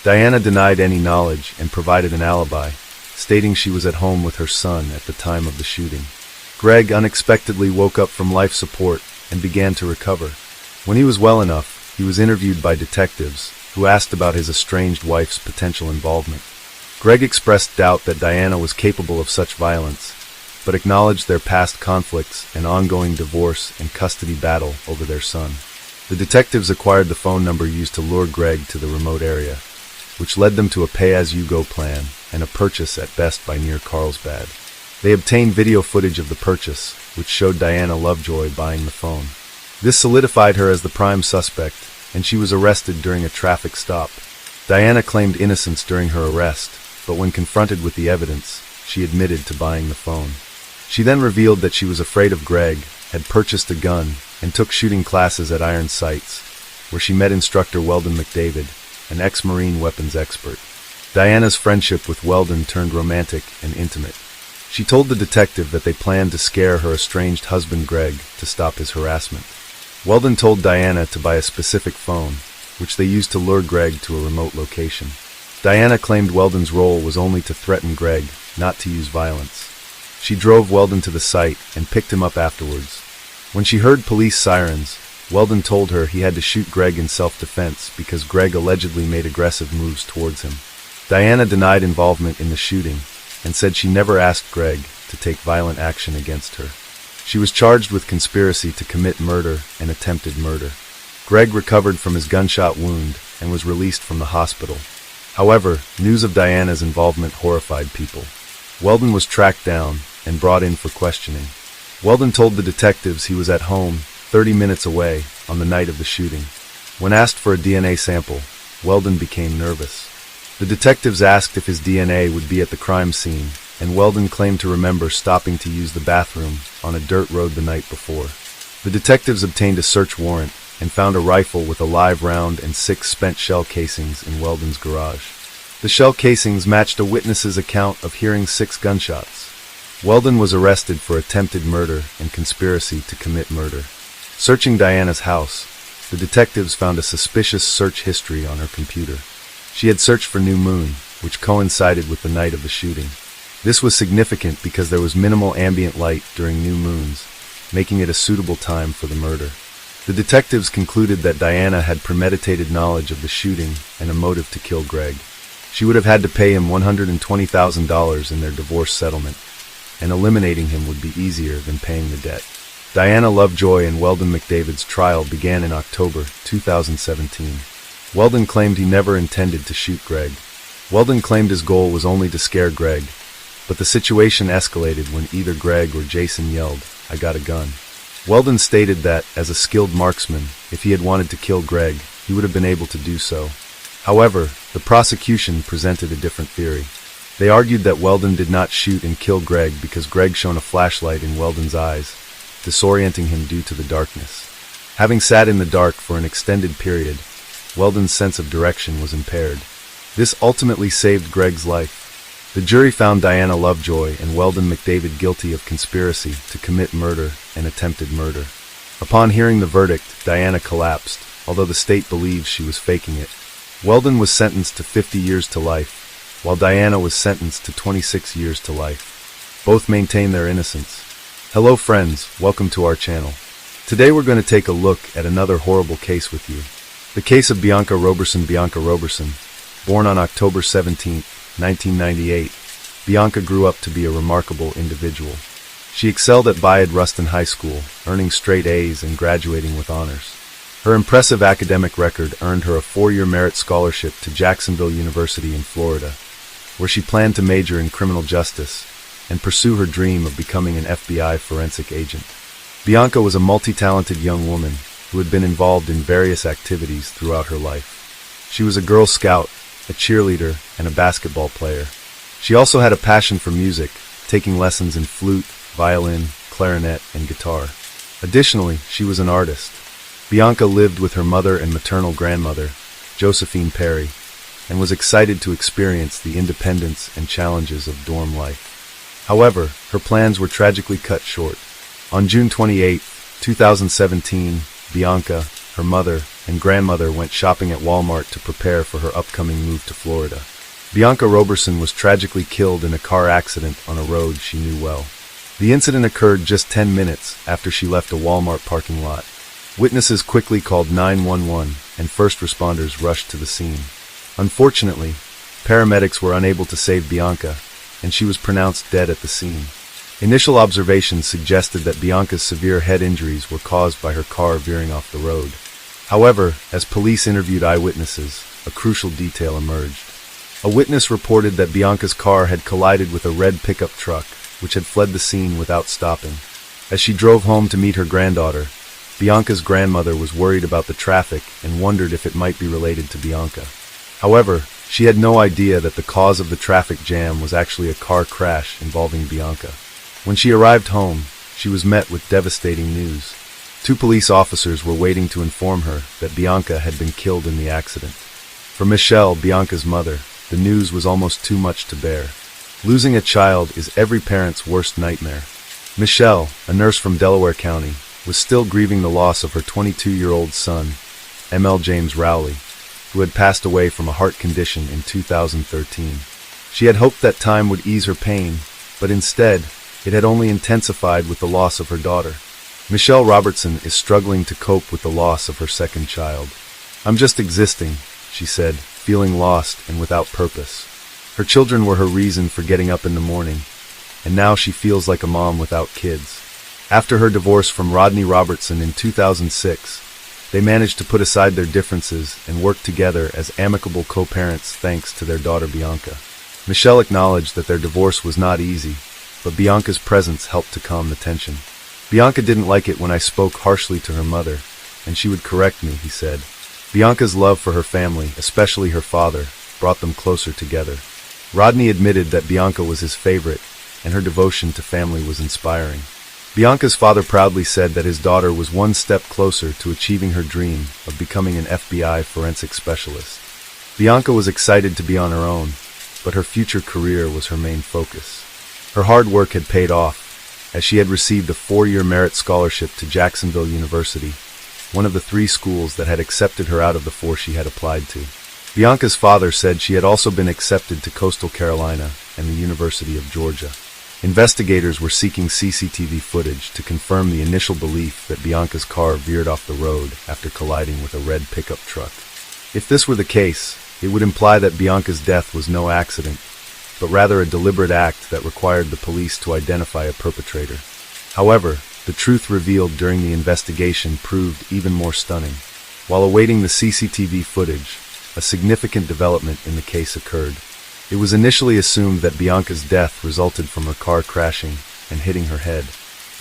Diana denied any knowledge and provided an alibi, stating she was at home with her son at the time of the shooting. Greg unexpectedly woke up from life support and began to recover. When he was well enough, he was interviewed by detectives, who asked about his estranged wife's potential involvement. Greg expressed doubt that Diana was capable of such violence, but acknowledged their past conflicts and ongoing divorce and custody battle over their son. The detectives acquired the phone number used to lure Greg to the remote area, which led them to a pay-as-you-go plan and a purchase at Best Buy near Carlsbad. They obtained video footage of the purchase, which showed Diana Lovejoy buying the phone. This solidified her as the prime suspect, and she was arrested during a traffic stop. Diana claimed innocence during her arrest, but when confronted with the evidence, she admitted to buying the phone. She then revealed that she was afraid of Greg, had purchased a gun, and took shooting classes at Iron Sights, where she met instructor Weldon McDavid, an ex-Marine weapons expert. Diana's friendship with Weldon turned romantic and intimate. She told the detective that they planned to scare her estranged husband Greg to stop his harassment. Weldon told Diana to buy a specific phone, which they used to lure Greg to a remote location. Diana claimed Weldon's role was only to threaten Greg, not to use violence. She drove Weldon to the site and picked him up afterwards. When she heard police sirens, Weldon told her he had to shoot Greg in self-defense because Greg allegedly made aggressive moves towards him. Diana denied involvement in the shooting and said she never asked Greg to take violent action against her. She was charged with conspiracy to commit murder and attempted murder. Greg recovered from his gunshot wound and was released from the hospital. However, news of Diana's involvement horrified people. Weldon was tracked down and brought in for questioning. Weldon told the detectives he was at home 30 minutes away on the night of the shooting. When asked for a DNA sample, Weldon became nervous. The detectives asked if his DNA would be at the crime scene, and Weldon claimed to remember stopping to use the bathroom on a dirt road the night before. The detectives obtained a search warrant and found a rifle with a live round and 6 spent shell casings in Weldon's garage. The shell casings matched a witness's account of hearing 6 gunshots. Weldon was arrested for attempted murder and conspiracy to commit murder. Searching Diana's house, the detectives found a suspicious search history on her computer. She had searched for new moon, which coincided with the night of the shooting. This was significant because there was minimal ambient light during new moons, making it a suitable time for the murder. The detectives concluded that Diana had premeditated knowledge of the shooting and a motive to kill Greg. She would have had to pay him $120,000 in their divorce settlement, and eliminating him would be easier than paying the debt. Diana Lovejoy and Weldon McDavid's trial began in October 2017. Weldon claimed he never intended to shoot Greg. Weldon claimed his goal was only to scare Greg, but the situation escalated when either Greg or Jason yelled, "I got a gun." Weldon stated that, as a skilled marksman, if he had wanted to kill Greg, he would have been able to do so. However, the prosecution presented a different theory. They argued that Weldon did not shoot and kill Greg because Greg shone a flashlight in Weldon's eyes, disorienting him due to the darkness. Having sat in the dark for an extended period, Weldon's sense of direction was impaired. This ultimately saved Greg's life. The jury found Diana Lovejoy and Weldon McDavid guilty of conspiracy to commit murder and attempted murder. Upon hearing the verdict, Diana collapsed, although the state believes she was faking it. Weldon was sentenced to 50 years to life, while Diana was sentenced to 26 years to life. Both maintain their innocence. Hello friends, welcome to our channel. Today we're going to take a look at another horrible case with you. The case of Bianca Roberson. Bianca Roberson, born on October 17, 1998, Bianca grew up to be a remarkable individual. She excelled at Bayard Rustin High School, earning straight A's and graduating with honors. Her impressive academic record earned her a 4-year merit scholarship to Jacksonville University in Florida, where she planned to major in criminal justice and pursue her dream of becoming an FBI forensic agent. Bianca was a multi-talented young woman who had been involved in various activities throughout her life. She was a Girl Scout, a cheerleader, and a basketball player. She also had a passion for music, taking lessons in flute, violin, clarinet, and guitar. Additionally, she was an artist. Bianca lived with her mother and maternal grandmother, Josephine Perry, and was excited to experience the independence and challenges of dorm life. However, her plans were tragically cut short. On June 28, 2017, Bianca, her mother, and grandmother went shopping at Walmart to prepare for her upcoming move to Florida. Bianca Roberson was tragically killed in a car accident on a road she knew well. The incident occurred just 10 minutes after she left a Walmart parking lot. Witnesses quickly called 911, and first responders rushed to the scene. Unfortunately, paramedics were unable to save Bianca, and she was pronounced dead at the scene. Initial observations suggested that Bianca's severe head injuries were caused by her car veering off the road. However, as police interviewed eyewitnesses, a crucial detail emerged. A witness reported that Bianca's car had collided with a red pickup truck, which had fled the scene without stopping. As she drove home to meet her granddaughter, Bianca's grandmother was worried about the traffic and wondered if it might be related to Bianca. However, she had no idea that the cause of the traffic jam was actually a car crash involving Bianca. When she arrived home, she was met with devastating news. 2 police officers were waiting to inform her that Bianca had been killed in the accident. For Michelle, Bianca's mother, the news was almost too much to bear. Losing a child is every parent's worst nightmare. Michelle, a nurse from Delaware County, was still grieving the loss of her 22-year-old son, M.L. James Rowley, who had passed away from a heart condition in 2013. She had hoped that time would ease her pain, but instead, it had only intensified with the loss of her daughter. Michelle Robertson is struggling to cope with the loss of her second child. "I'm just existing," she said, feeling lost and without purpose. Her children were her reason for getting up in the morning, and now she feels like a mom without kids. After her divorce from Rodney Robertson in 2006, they managed to put aside their differences and work together as amicable co-parents thanks to their daughter Bianca. Michelle acknowledged that their divorce was not easy, but Bianca's presence helped to calm the tension. "Bianca didn't like it when I spoke harshly to her mother, and she would correct me," he said. Bianca's love for her family, especially her father, brought them closer together. Rodney admitted that Bianca was his favorite, and her devotion to family was inspiring. Bianca's father proudly said that his daughter was one step closer to achieving her dream of becoming an FBI forensic specialist. Bianca was excited to be on her own, but her future career was her main focus. Her hard work had paid off, as she had received a 4-year merit scholarship to Jacksonville University, one of the 3 schools that had accepted her out of the 4 she had applied to. Bianca's father said she had also been accepted to Coastal Carolina and the University of Georgia. Investigators were seeking CCTV footage to confirm the initial belief that Bianca's car veered off the road after colliding with a red pickup truck. If this were the case, it would imply that Bianca's death was no accident, but rather a deliberate act that required the police to identify a perpetrator. However, the truth revealed during the investigation proved even more stunning. While awaiting the CCTV footage, a significant development in the case occurred. It was initially assumed that Bianca's death resulted from her car crashing and hitting her head.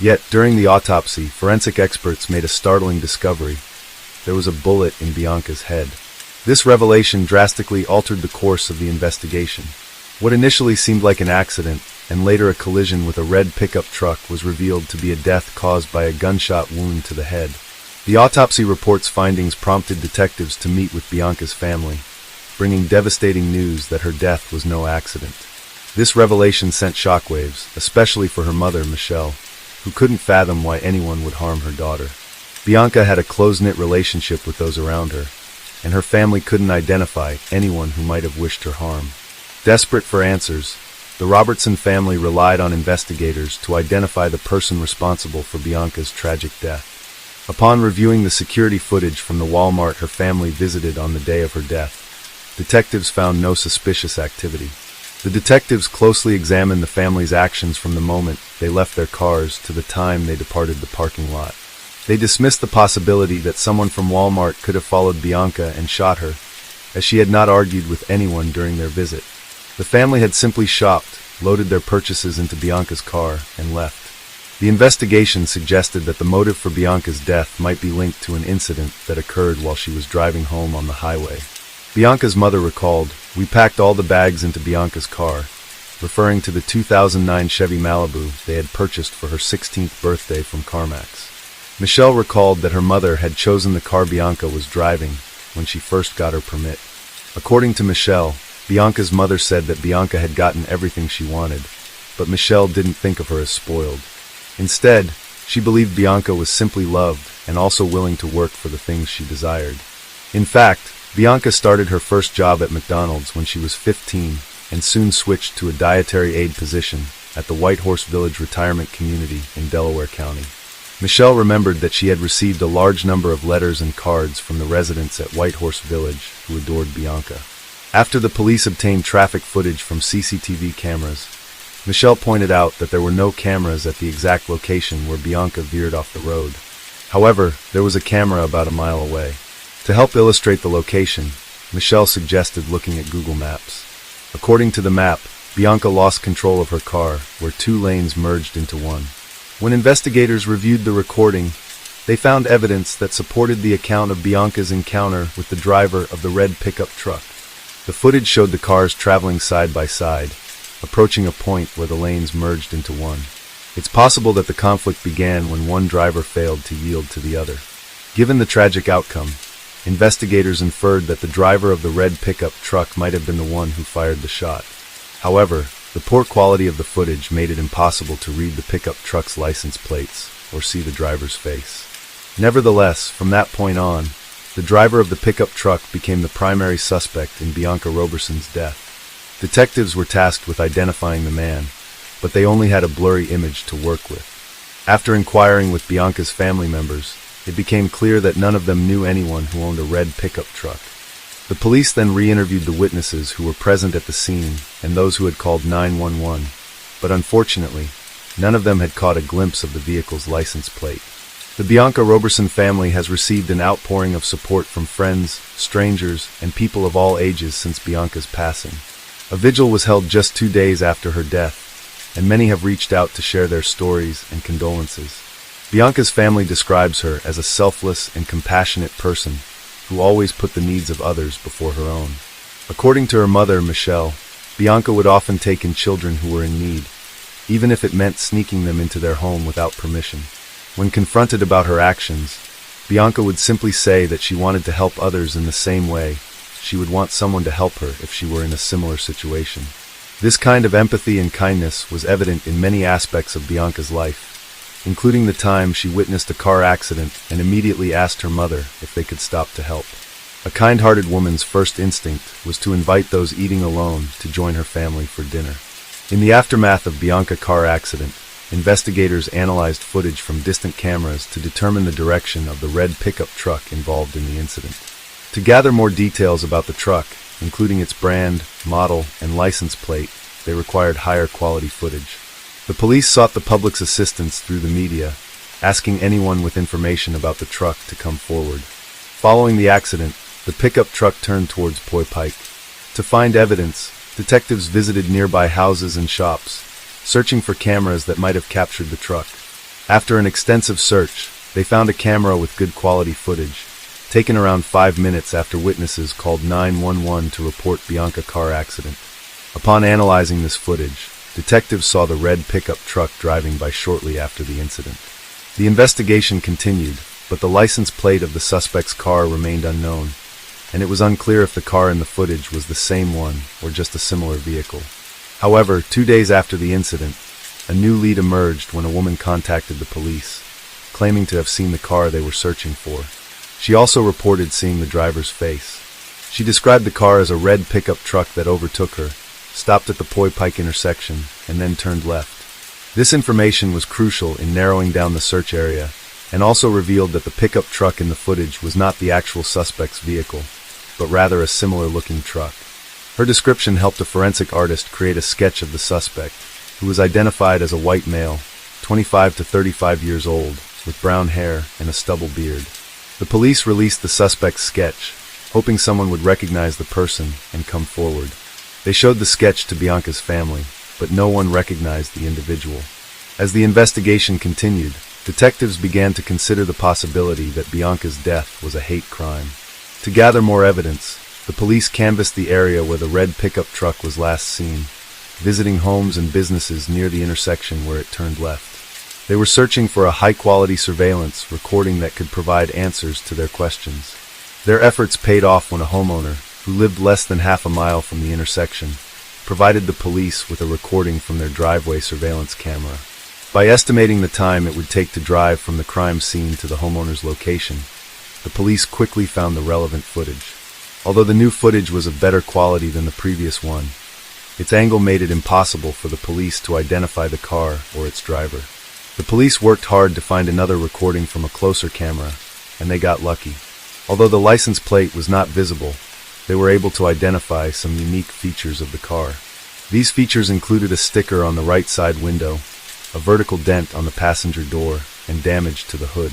Yet, during the autopsy, forensic experts made a startling discovery. There was a bullet in Bianca's head. This revelation drastically altered the course of the investigation. What initially seemed like an accident, and later a collision with a red pickup truck, was revealed to be a death caused by a gunshot wound to the head. The autopsy report's findings prompted detectives to meet with Bianca's family, bringing devastating news that her death was no accident. This revelation sent shockwaves, especially for her mother, Michelle, who couldn't fathom why anyone would harm her daughter. Bianca had a close-knit relationship with those around her, and her family couldn't identify anyone who might have wished her harm. Desperate for answers, the Robertson family relied on investigators to identify the person responsible for Bianca's tragic death. Upon reviewing the security footage from the Walmart her family visited on the day of her death, detectives found no suspicious activity. The detectives closely examined the family's actions from the moment they left their cars to the time they departed the parking lot. They dismissed the possibility that someone from Walmart could have followed Bianca and shot her, as she had not argued with anyone during their visit. The family had simply shopped, loaded their purchases into Bianca's car, and left. The investigation suggested that the motive for Bianca's death might be linked to an incident that occurred while she was driving home on the highway. Bianca's mother recalled, "We packed all the bags into Bianca's car," referring to the 2009 Chevy Malibu they had purchased for her 16th birthday from CarMax. Michelle recalled that her mother had chosen the car Bianca was driving when she first got her permit. According to Michelle, Bianca's mother said that Bianca had gotten everything she wanted, but Michelle didn't think of her as spoiled. Instead, she believed Bianca was simply loved and also willing to work for the things she desired. In fact, Bianca started her first job at McDonald's when she was 15 and soon switched to a dietary aide position at the White Horse Village retirement community in Delaware County. Michelle remembered that she had received a large number of letters and cards from the residents at White Horse Village who adored Bianca. After the police obtained traffic footage from CCTV cameras, Michelle pointed out that there were no cameras at the exact location where Bianca veered off the road. However, there was a camera about a mile away. To help illustrate the location, Michelle suggested looking at Google Maps. According to the map, Bianca lost control of her car, where two lanes merged into one. When investigators reviewed the recording, they found evidence that supported the account of Bianca's encounter with the driver of the red pickup truck. The footage showed the cars traveling side by side, approaching a point where the lanes merged into one. It's possible that the conflict began when one driver failed to yield to the other. Given the tragic outcome, investigators inferred that the driver of the red pickup truck might have been the one who fired the shot. However, the poor quality of the footage made it impossible to read the pickup truck's license plates or see the driver's face. Nevertheless, from that point on, the driver of the pickup truck became the primary suspect in Bianca Roberson's death. Detectives were tasked with identifying the man, but they only had a blurry image to work with. After inquiring with Bianca's family members, it became clear that none of them knew anyone who owned a red pickup truck. The police then re-interviewed the witnesses who were present at the scene and those who had called 911, but unfortunately, none of them had caught a glimpse of the vehicle's license plate. The Bianca Roberson family has received an outpouring of support from friends, strangers, and people of all ages since Bianca's passing. A vigil was held just 2 days after her death, and many have reached out to share their stories and condolences. Bianca's family describes her as a selfless and compassionate person who always put the needs of others before her own. According to her mother, Michelle, Bianca would often take in children who were in need, even if it meant sneaking them into their home without permission. When confronted about her actions, Bianca would simply say that she wanted to help others in the same way she would want someone to help her if she were in a similar situation. This kind of empathy and kindness was evident in many aspects of Bianca's life, including the time she witnessed a car accident and immediately asked her mother if they could stop to help. A kind-hearted woman's first instinct was to invite those eating alone to join her family for dinner. In the aftermath of Bianca's car accident, investigators analyzed footage from distant cameras to determine the direction of the red pickup truck involved in the incident. To gather more details about the truck, including its brand, model, and license plate, they required higher quality footage. The police sought the public's assistance through the media, asking anyone with information about the truck to come forward. Following the accident, the pickup truck turned towards Poi Pike. To find evidence, detectives visited nearby houses and shops, searching for cameras that might have captured the truck. After an extensive search, they found a camera with good quality footage, taken around 5 minutes after witnesses called 911 to report Bianca's car accident. Upon analyzing this footage, detectives saw the red pickup truck driving by shortly after the incident. The investigation continued, but the license plate of the suspect's car remained unknown, and it was unclear if the car in the footage was the same one or just a similar vehicle. However, 2 days after the incident, a new lead emerged when a woman contacted the police, claiming to have seen the car they were searching for. She also reported seeing the driver's face. She described the car as a red pickup truck that overtook her, stopped at the Poi Pike intersection, and then turned left. This information was crucial in narrowing down the search area, and also revealed that the pickup truck in the footage was not the actual suspect's vehicle, but rather a similar-looking truck. Her description helped a forensic artist create a sketch of the suspect, who was identified as a white male, 25 to 35 years old, with brown hair and a stubble beard. The police released the suspect's sketch, hoping someone would recognize the person and come forward. They showed the sketch to Bianca's family, but no one recognized the individual. As the investigation continued, detectives began to consider the possibility that Bianca's death was a hate crime. To gather more evidence, the police canvassed the area where the red pickup truck was last seen, visiting homes and businesses near the intersection where it turned left. They were searching for a high-quality surveillance recording that could provide answers to their questions. Their efforts paid off when a homeowner, who lived less than half a mile from the intersection, provided the police with a recording from their driveway surveillance camera. By estimating the time it would take to drive from the crime scene to the homeowner's location, the police quickly found the relevant footage. Although the new footage was of better quality than the previous one, its angle made it impossible for the police to identify the car or its driver. The police worked hard to find another recording from a closer camera, and they got lucky. Although the license plate was not visible, they were able to identify some unique features of the car. These features included a sticker on the right side window, a vertical dent on the passenger door, and damage to the hood.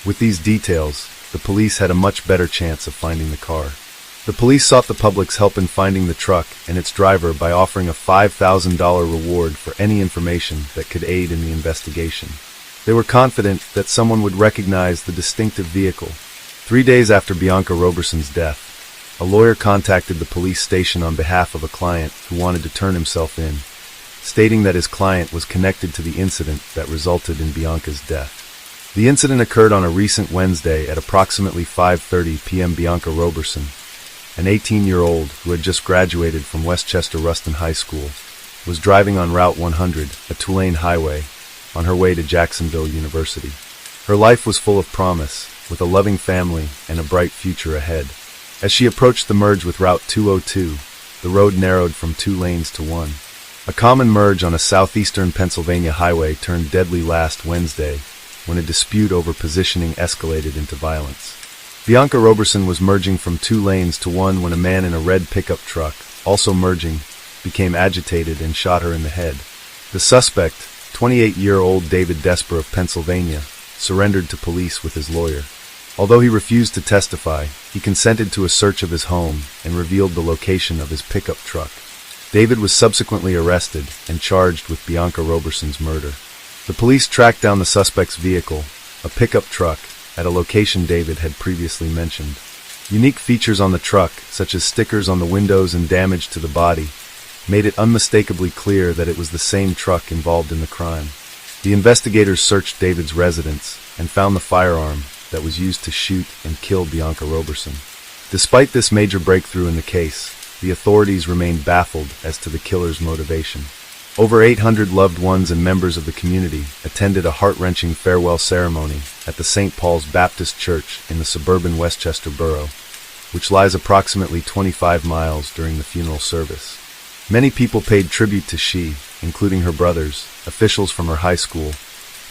With these details, the police had a much better chance of finding the car. The police sought the public's help in finding the truck and its driver by offering a $5,000 reward for any information that could aid in the investigation. They were confident that someone would recognize the distinctive vehicle. 3 days after Bianca Roberson's death, a lawyer contacted the police station on behalf of a client who wanted to turn himself in, stating that his client was connected to the incident that resulted in Bianca's death. The incident occurred on a recent Wednesday at approximately 5:30 p.m. Bianca Roberson, an 18-year-old who had just graduated from Westchester Ruston High School, was driving on Route 100, a two-lane highway, on her way to Jacksonville University. Her life was full of promise, with a loving family and a bright future ahead. As she approached the merge with Route 202, the road narrowed from 2 lanes to 1. A common merge on a southeastern Pennsylvania highway turned deadly last Wednesday when a dispute over positioning escalated into violence. Bianca Roberson was merging from 2 lanes to 1 when a man in a red pickup truck, also merging, became agitated and shot her in the head. The suspect, 28-year-old David Desper of Pennsylvania, surrendered to police with his lawyer. Although he refused to testify, he consented to a search of his home and revealed the location of his pickup truck. David was subsequently arrested and charged with Bianca Roberson's murder. The police tracked down the suspect's vehicle, a pickup truck, at a location David had previously mentioned. Unique features on the truck, such as stickers on the windows and damage to the body, made it unmistakably clear that it was the same truck involved in the crime. The investigators searched David's residence and found the firearm that was used to shoot and kill Bianca Roberson. Despite this major breakthrough in the case, the authorities remained baffled as to the killer's motivation. Over 800 loved ones and members of the community attended a heart-wrenching farewell ceremony at the St. Paul's Baptist Church in the suburban Westchester borough, which lies approximately 25 miles during the funeral service. Many people paid tribute to she, including her brothers, officials from her high school,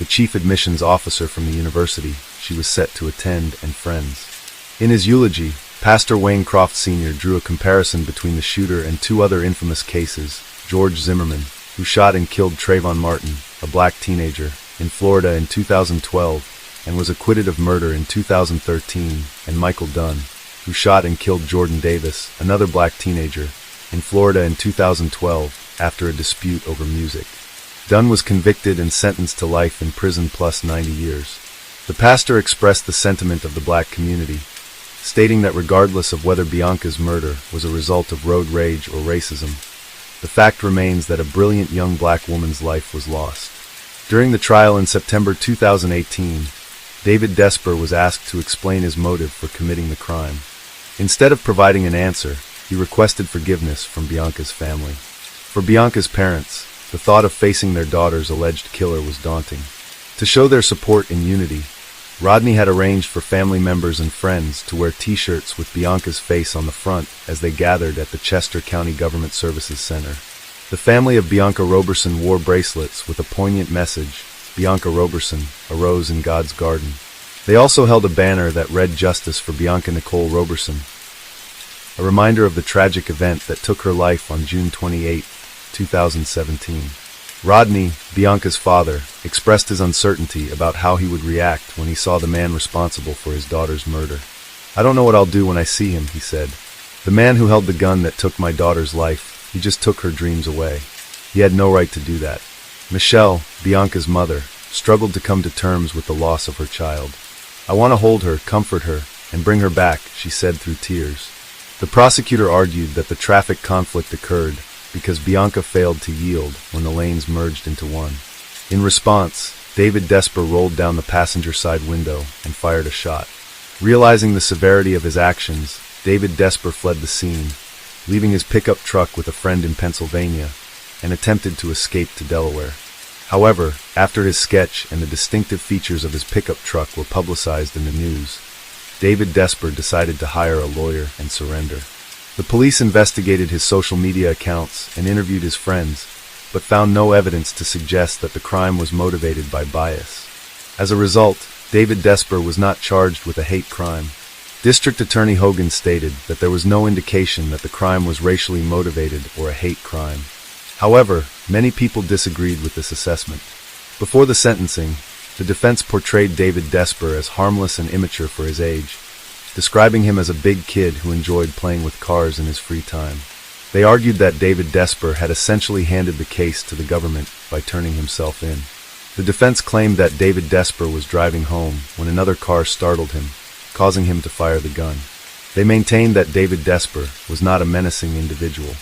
the chief admissions officer from the university she was set to attend, and friends. In his eulogy, Pastor Wayne Croft Sr. drew a comparison between the shooter and 2 other infamous cases: George Zimmerman, who shot and killed Trayvon Martin, a black teenager, in Florida in 2012 and was acquitted of murder in 2013, and Michael Dunn, who shot and killed Jordan Davis, another black teenager, in Florida in 2012 after a dispute over music. Dunn was convicted and sentenced to life in prison plus 90 years. The pastor expressed the sentiment of the black community, stating that regardless of whether Bianca's murder was a result of road rage or racism, the fact remains that a brilliant young black woman's life was lost. During the trial in September 2018, David Desper was asked to explain his motive for committing the crime. Instead of providing an answer, he requested forgiveness from Bianca's family. For Bianca's parents, the thought of facing their daughter's alleged killer was daunting. To show their support and unity, Rodney had arranged for family members and friends to wear t-shirts with Bianca's face on the front as they gathered at the Chester County Government Services Center. The family of Bianca Roberson wore bracelets with a poignant message, "Bianca Roberson, a rose in God's garden." They also held a banner that read "Justice for Bianca Nicole Roberson," a reminder of the tragic event that took her life on June 28, 2017. Rodney, Bianca's father, expressed his uncertainty about how he would react when he saw the man responsible for his daughter's murder. "I don't know what I'll do when I see him," he said. "The man who held the gun that took my daughter's life, he just took her dreams away. He had no right to do that." Michelle, Bianca's mother, struggled to come to terms with the loss of her child. "I want to hold her, comfort her, and bring her back," she said through tears. The prosecutor argued that the traffic conflict occurred because Bianca failed to yield when the lanes merged into one. In response, David Desper rolled down the passenger side window and fired a shot. Realizing the severity of his actions, David Desper fled the scene, leaving his pickup truck with a friend in Pennsylvania, and attempted to escape to Delaware. However, after his sketch and the distinctive features of his pickup truck were publicized in the news, David Desper decided to hire a lawyer and surrender. The police investigated his social media accounts and interviewed his friends, but found no evidence to suggest that the crime was motivated by bias. As a result, David Desper was not charged with a hate crime. District Attorney Hogan stated that there was no indication that the crime was racially motivated or a hate crime. However, many people disagreed with this assessment. Before the sentencing, the defense portrayed David Desper as harmless and immature for his age, describing him as a big kid who enjoyed playing with cars in his free time. They argued that David Desper had essentially handed the case to the government by turning himself in. The defense claimed that David Desper was driving home when another car startled him, causing him to fire the gun. They maintained that David Desper was not a menacing individual.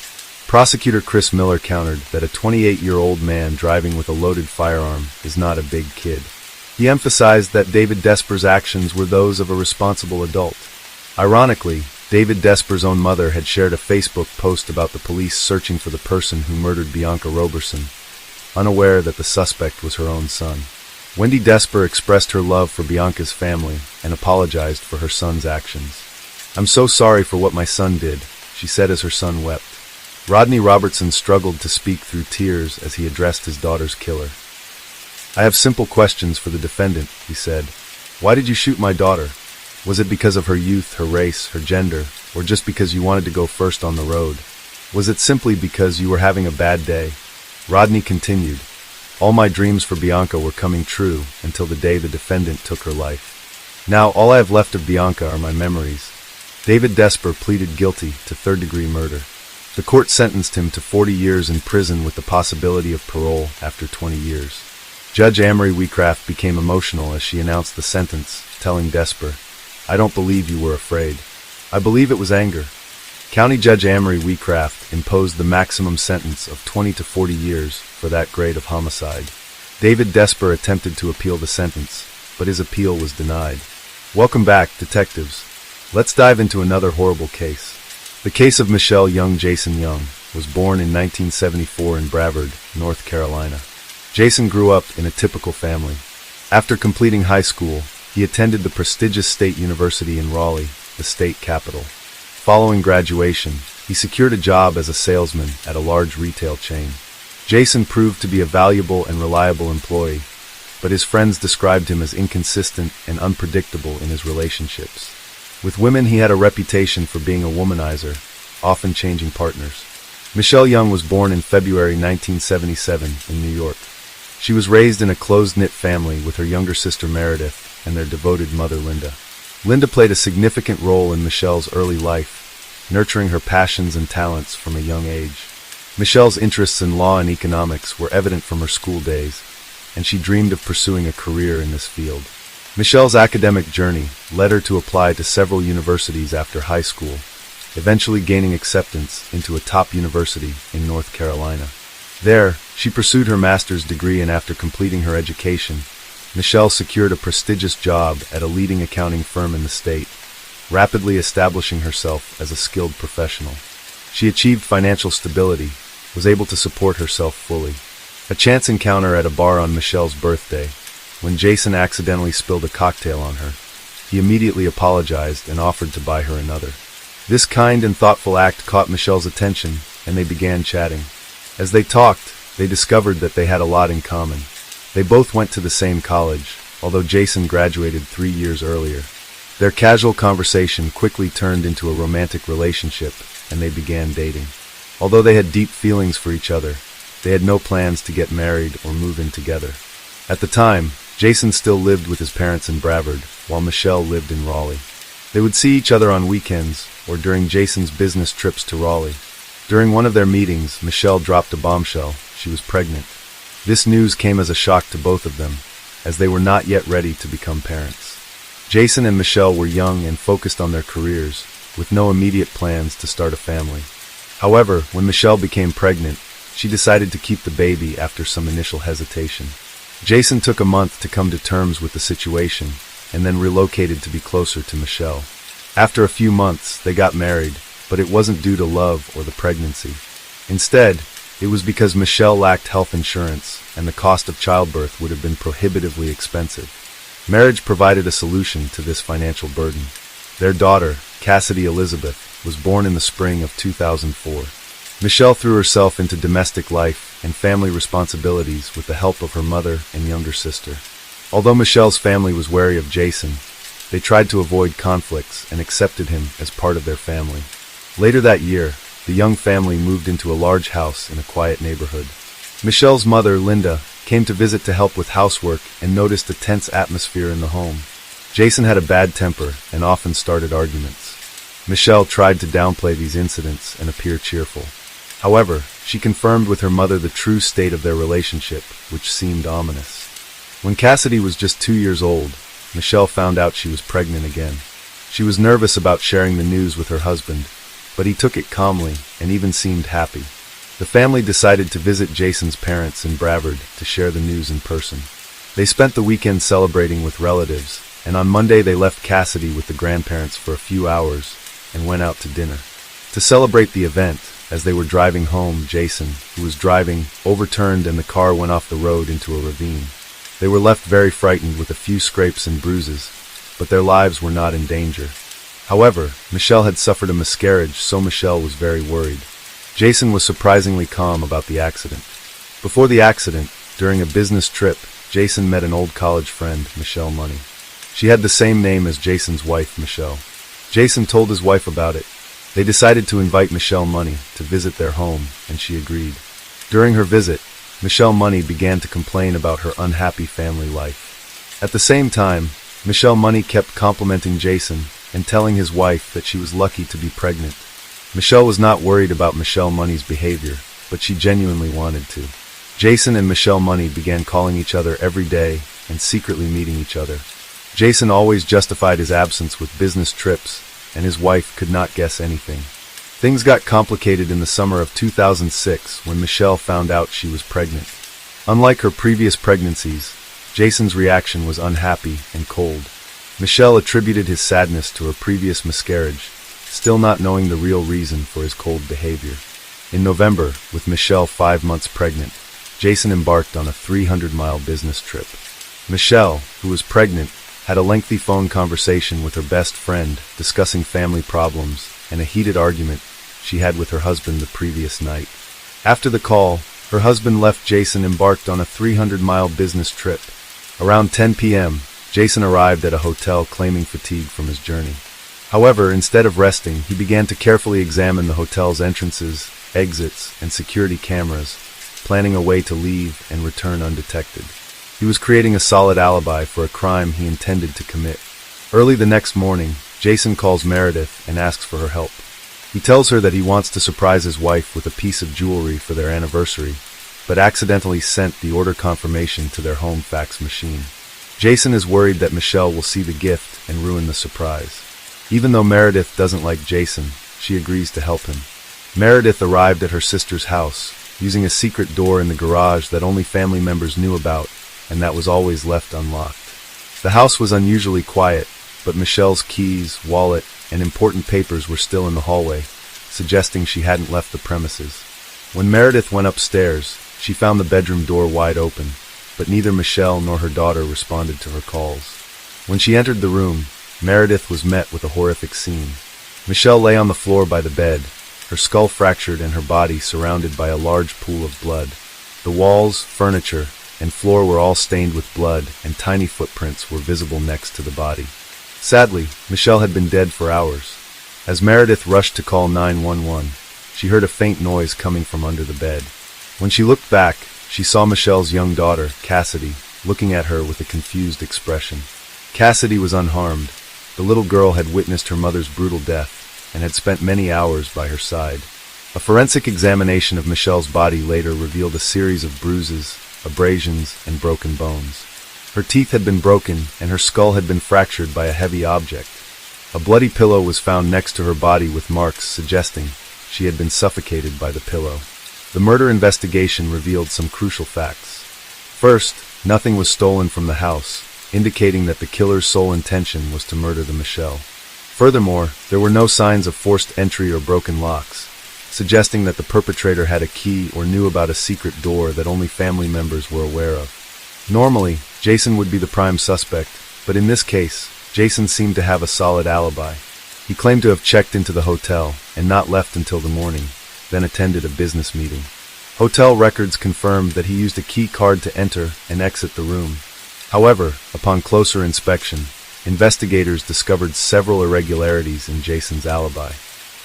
Prosecutor Chris Miller countered that a 28-year-old man driving with a loaded firearm is not a big kid. He emphasized that David Desper's actions were those of a responsible adult. Ironically, David Desper's own mother had shared a Facebook post about the police searching for the person who murdered Bianca Roberson, unaware that the suspect was her own son. Wendy Desper expressed her love for Bianca's family and apologized for her son's actions. "I'm so sorry for what my son did," she said as her son wept. Rodney Robertson struggled to speak through tears as he addressed his daughter's killer. "I have simple questions for the defendant," he said. "Why did you shoot my daughter? Was it because of her youth, her race, her gender, or just because you wanted to go first on the road? Was it simply because you were having a bad day?" Rodney continued, "All my dreams for Bianca were coming true until the day the defendant took her life. Now all I have left of Bianca are my memories." David Desper pleaded guilty to third-degree murder. The court sentenced him to 40 years in prison with the possibility of parole after 20 years. Judge Amory Wecraft became emotional as she announced the sentence, telling Desper, "I don't believe you were afraid. I believe it was anger." County Judge Amory Wecraft imposed the maximum sentence of 20 to 40 years for that grade of homicide. David Desper attempted to appeal the sentence, but his appeal was denied. Welcome back, detectives. Let's dive into another horrible case. The case of Michelle Jason Young was born in 1974 in Brevard, North Carolina. Jason grew up in a typical family. After completing high school, he attended the prestigious State University in Raleigh, the state capital. Following graduation, he secured a job as a salesman at a large retail chain. Jason proved to be a valuable and reliable employee, but his friends described him as inconsistent and unpredictable in his relationships. With women, he had a reputation for being a womanizer, often changing partners. Michelle Young was born in February 1977 in New York. She was raised in a close-knit family with her younger sister Meredith and their devoted mother Linda. Linda played a significant role in Michelle's early life, nurturing her passions and talents from a young age. Michelle's interests in law and economics were evident from her school days, and she dreamed of pursuing a career in this field. Michelle's academic journey led her to apply to several universities after high school, eventually gaining acceptance into a top university in North Carolina. There, she pursued her master's degree, and after completing her education, Michelle secured a prestigious job at a leading accounting firm in the state, rapidly establishing herself as a skilled professional. She achieved financial stability, was able to support herself fully. A chance encounter at a bar on Michelle's birthday, when Jason accidentally spilled a cocktail on her. He immediately apologized and offered to buy her another. This kind and thoughtful act caught Michelle's attention, and they began chatting. As they talked, they discovered that they had a lot in common. They both went to the same college, although Jason graduated 3 years earlier. Their casual conversation quickly turned into a romantic relationship, and they began dating. Although they had deep feelings for each other, they had no plans to get married or move in together. At the time, Jason still lived with his parents in Brevard, while Michelle lived in Raleigh. They would see each other on weekends or during Jason's business trips to Raleigh. During one of their meetings, Michelle dropped a bombshell. She was pregnant. This news came as a shock to both of them, as they were not yet ready to become parents. Jason and Michelle were young and focused on their careers, with no immediate plans to start a family. However, when Michelle became pregnant, she decided to keep the baby after some initial hesitation. Jason took a month to come to terms with the situation, and then relocated to be closer to Michelle. After a few months, they got married, but it wasn't due to love or the pregnancy. Instead, it was because Michelle lacked health insurance, and the cost of childbirth would have been prohibitively expensive. Marriage provided a solution to this financial burden. Their daughter, Cassidy Elizabeth, was born in the spring of 2004. Michelle threw herself into domestic life and family responsibilities with the help of her mother and younger sister. Although Michelle's family was wary of Jason, they tried to avoid conflicts and accepted him as part of their family. Later that year, the young family moved into a large house in a quiet neighborhood. Michelle's mother, Linda, came to visit to help with housework and noticed a tense atmosphere in the home. Jason had a bad temper and often started arguments. Michelle tried to downplay these incidents and appear cheerful. However, she confirmed with her mother the true state of their relationship, which seemed ominous. When Cassidy was just 2 years old, Michelle found out she was pregnant again. She was nervous about sharing the news with her husband, but he took it calmly and even seemed happy. The family decided to visit Jason's parents in Brevard to share the news in person. They spent the weekend celebrating with relatives, and on Monday they left Cassidy with the grandparents for a few hours and went out to dinner. To celebrate the event, as they were driving home, Jason, who was driving, overturned and the car went off the road into a ravine. They were left very frightened with a few scrapes and bruises, but their lives were not in danger. However, Michelle had suffered a miscarriage, so Michelle was very worried. Jason was surprisingly calm about the accident. Before the accident, during a business trip, Jason met an old college friend, Michelle Money. She had the same name as Jason's wife, Michelle. Jason told his wife about it. They decided to invite Michelle Money to visit their home, and she agreed. During her visit, Michelle Money began to complain about her unhappy family life. At the same time, Michelle Money kept complimenting Jason and telling his wife that she was lucky to be pregnant. Michelle was not worried about Michelle Money's behavior, but she genuinely wanted to. Jason and Michelle Money began calling each other every day and secretly meeting each other. Jason always justified his absence with business trips, and his wife could not guess anything. Things got complicated in the summer of 2006 when Michelle found out she was pregnant. Unlike her previous pregnancies, Jason's reaction was unhappy and cold. Michelle attributed his sadness to her previous miscarriage, still not knowing the real reason for his cold behavior. In November, with Michelle 5 months pregnant, Jason embarked on a 300-mile business trip. Michelle, who was pregnant, had a lengthy phone conversation with her best friend, discussing family problems and a heated argument she had with her husband the previous night. After the call, her husband left Jason embarked on a 300-mile business trip. Around 10 p.m., Jason arrived at a hotel claiming fatigue from his journey. However, instead of resting, he began to carefully examine the hotel's entrances, exits, and security cameras, planning a way to leave and return undetected. He was creating a solid alibi for a crime he intended to commit. Early the next morning, Jason calls Meredith and asks for her help. He tells her that he wants to surprise his wife with a piece of jewelry for their anniversary, but accidentally sent the order confirmation to their home fax machine. Jason is worried that Michelle will see the gift and ruin the surprise. Even though Meredith doesn't like Jason, she agrees to help him. Meredith arrived at her sister's house, using a secret door in the garage that only family members knew about, and that was always left unlocked. The house was unusually quiet, but Michelle's keys, wallet, and important papers were still in the hallway, suggesting she hadn't left the premises. When Meredith went upstairs, she found the bedroom door wide open, but neither Michelle nor her daughter responded to her calls. When she entered the room, Meredith was met with a horrific scene. Michelle lay on the floor by the bed, her skull fractured and her body surrounded by a large pool of blood. The walls, furniture, and floor were all stained with blood, and tiny footprints were visible next to the body. Sadly, Michelle had been dead for hours. As Meredith rushed to call 911, she heard a faint noise coming from under the bed. When she looked back, she saw Michelle's young daughter, Cassidy, looking at her with a confused expression. Cassidy was unharmed. The little girl had witnessed her mother's brutal death and had spent many hours by her side. A forensic examination of Michelle's body later revealed a series of bruises, abrasions, and broken bones. Her teeth had been broken and her skull had been fractured by a heavy object. A bloody pillow was found next to her body with marks suggesting she had been suffocated by the pillow. The murder investigation revealed some crucial facts. First, nothing was stolen from the house, indicating that the killer's sole intention was to murder the Michelle. Furthermore, there were no signs of forced entry or broken locks, suggesting that the perpetrator had a key or knew about a secret door that only family members were aware of. Normally, Jason would be the prime suspect, but in this case, Jason seemed to have a solid alibi. He claimed to have checked into the hotel and not left until the morning, then attended a business meeting. Hotel records confirmed that he used a key card to enter and exit the room. However, upon closer inspection, investigators discovered several irregularities in Jason's alibi.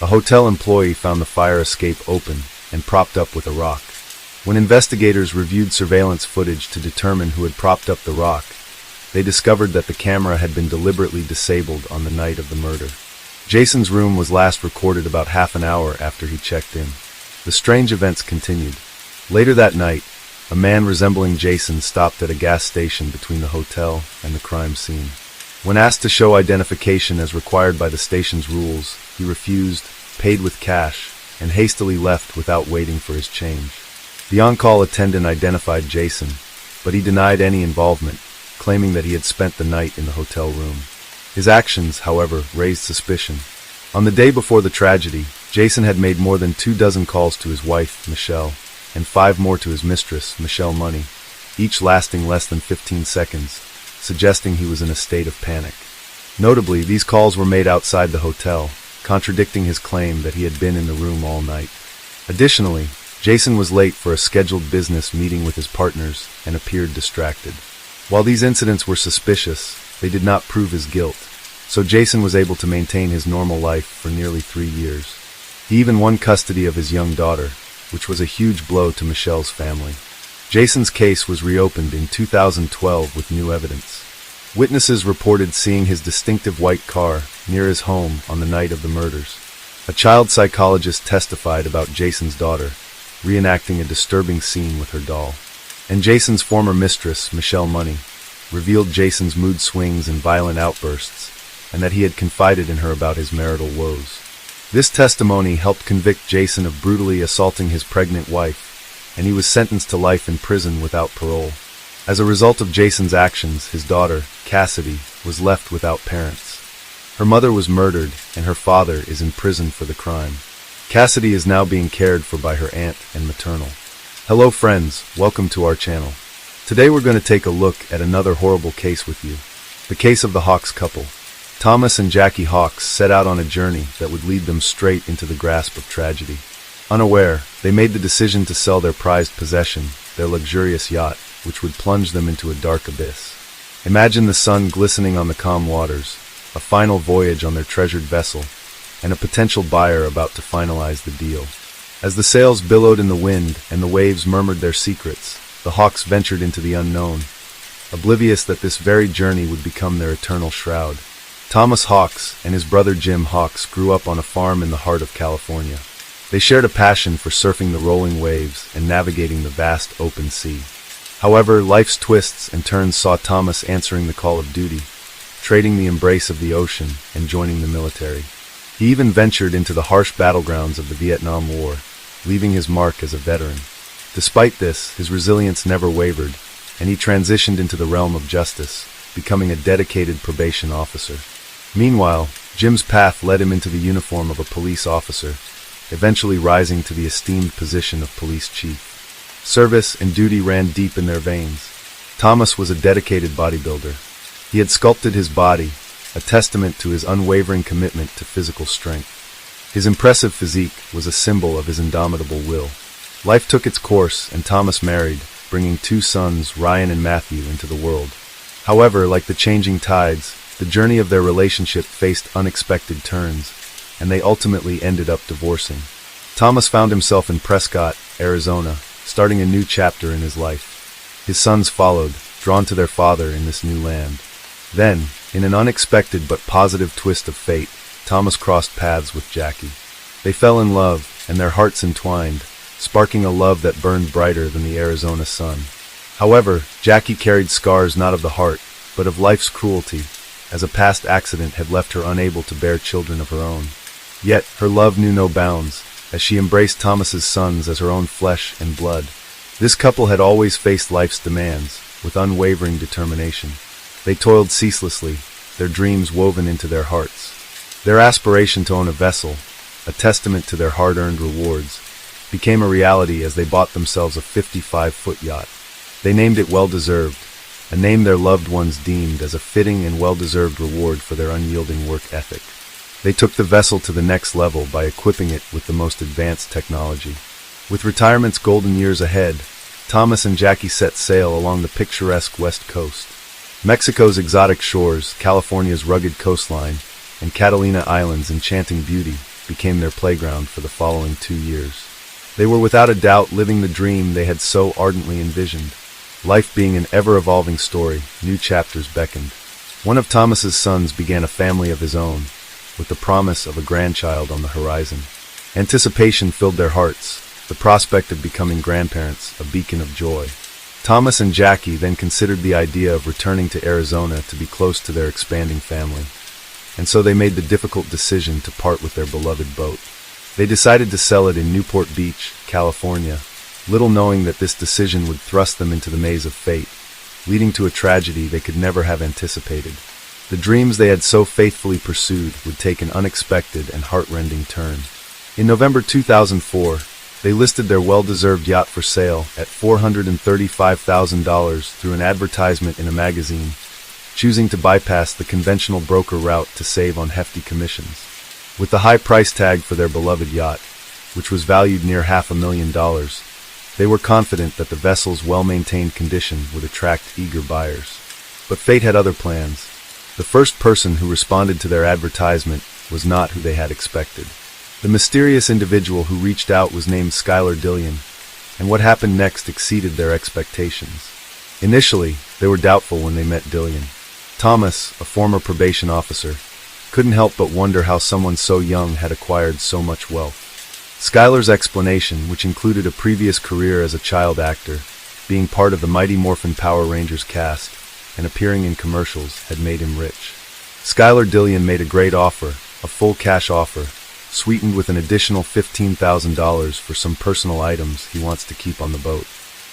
A hotel employee found the fire escape open and propped up with a rock. When investigators reviewed surveillance footage to determine who had propped up the rock, they discovered that the camera had been deliberately disabled on the night of the murder. Jason's room was last recorded about half an hour after he checked in. The strange events continued. Later that night, a man resembling Jason stopped at a gas station between the hotel and the crime scene. When asked to show identification as required by the station's rules, he refused, paid with cash, and hastily left without waiting for his change. The on-call attendant identified Jason, but he denied any involvement, claiming that he had spent the night in the hotel room. His actions, however, raised suspicion. On the day before the tragedy, Jason had made more than 24 calls to his wife, Michelle, and 5 more to his mistress, Michelle Money, each lasting less than 15 seconds, suggesting he was in a state of panic. Notably, these calls were made outside the hotel, contradicting his claim that he had been in the room all night. Additionally, Jason was late for a scheduled business meeting with his partners and appeared distracted. While these incidents were suspicious, they did not prove his guilt, so Jason was able to maintain his normal life for nearly 3 years. He even won custody of his young daughter, which was a huge blow to Michelle's family. Jason's case was reopened in 2012 with new evidence. Witnesses reported seeing his distinctive white car near his home on the night of the murders. A child psychologist testified about Jason's daughter, reenacting a disturbing scene with her doll. And Jason's former mistress, Michelle Money, revealed Jason's mood swings and violent outbursts, and that he had confided in her about his marital woes. This testimony helped convict Jason of brutally assaulting his pregnant wife, and he was sentenced to life in prison without parole. As a result of Jason's actions, his daughter, Cassidy, was left without parents. Her mother was murdered, and her father is in prison for the crime. Cassidy is now being cared for by her aunt and maternal. Hello friends, welcome to our channel. Today we're going to take a look at another horrible case with you. The case of the Hawks couple. Thomas and Jackie Hawks set out on a journey that would lead them straight into the grasp of tragedy. Unaware, they made the decision to sell their prized possession, their luxurious yacht, which would plunge them into a dark abyss. Imagine the sun glistening on the calm waters, a final voyage on their treasured vessel, and a potential buyer about to finalize the deal. As the sails billowed in the wind and the waves murmured their secrets, the Hawks ventured into the unknown, oblivious that this very journey would become their eternal shroud. Thomas Hawks and his brother Jim Hawks grew up on a farm in the heart of California. They shared a passion for surfing the rolling waves and navigating the vast open sea. However, life's twists and turns saw Thomas answering the call of duty, trading the embrace of the ocean and joining the military. He even ventured into the harsh battlegrounds of the Vietnam War, leaving his mark as a veteran. Despite this, his resilience never wavered, and he transitioned into the realm of justice, becoming a dedicated probation officer. Meanwhile, Jim's path led him into the uniform of a police officer, eventually rising to the esteemed position of police chief. Service and duty ran deep in their veins. Thomas was a dedicated bodybuilder. He had sculpted his body, a testament to his unwavering commitment to physical strength. His impressive physique was a symbol of his indomitable will. Life took its course, and Thomas married, bringing 2 sons, Ryan and Matthew, into the world. However, like the changing tides, the journey of their relationship faced unexpected turns, and they ultimately ended up divorcing. Thomas found himself in Prescott, Arizona, starting a new chapter in his life. His sons followed, drawn to their father in this new land. Then, in an unexpected but positive twist of fate, Thomas crossed paths with Jackie. They fell in love, and their hearts entwined, sparking a love that burned brighter than the Arizona sun. However, Jackie carried scars not of the heart, but of life's cruelty, as a past accident had left her unable to bear children of her own. Yet, her love knew no bounds, as she embraced Thomas's sons as her own flesh and blood. This couple had always faced life's demands, with unwavering determination. They toiled ceaselessly, their dreams woven into their hearts. Their aspiration to own a vessel, a testament to their hard-earned rewards, became a reality as they bought themselves a 55-foot yacht. They named it Well-Deserved, a name their loved ones deemed as a fitting and well-deserved reward for their unyielding work ethic. They took the vessel to the next level by equipping it with the most advanced technology. With retirement's golden years ahead, Thomas and Jackie set sail along the picturesque west coast. Mexico's exotic shores, California's rugged coastline, and Catalina Island's enchanting beauty became their playground for the following 2 years. They were without a doubt living the dream they had so ardently envisioned. Life being an ever-evolving story, new chapters beckoned. One of Thomas's sons began a family of his own, with the promise of a grandchild on the horizon. Anticipation filled their hearts, the prospect of becoming grandparents a beacon of joy. Thomas and Jackie then considered the idea of returning to Arizona to be close to their expanding family, and so they made the difficult decision to part with their beloved boat. They decided to sell it in Newport Beach, California, little knowing that this decision would thrust them into the maze of fate, leading to a tragedy they could never have anticipated. The dreams they had so faithfully pursued would take an unexpected and heart-rending turn. In November 2004, they listed their well-deserved yacht for sale at $435,000 through an advertisement in a magazine, choosing to bypass the conventional broker route to save on hefty commissions. With the high price tag for their beloved yacht, which was valued near $500,000, they were confident that the vessel's well-maintained condition would attract eager buyers. But fate had other plans. The first person who responded to their advertisement was not who they had expected. The mysterious individual who reached out was named Skylar Dillion, and what happened next exceeded their expectations. Initially, they were doubtful when they met Dillion. Thomas, a former probation officer, couldn't help but wonder how someone so young had acquired so much wealth. Skylar's explanation, which included a previous career as a child actor, being part of the Mighty Morphin Power Rangers cast, and appearing in commercials, had made him rich. Skylar Dillion made a great offer, a full cash offer, sweetened with an additional $15,000 for some personal items he wants to keep on the boat.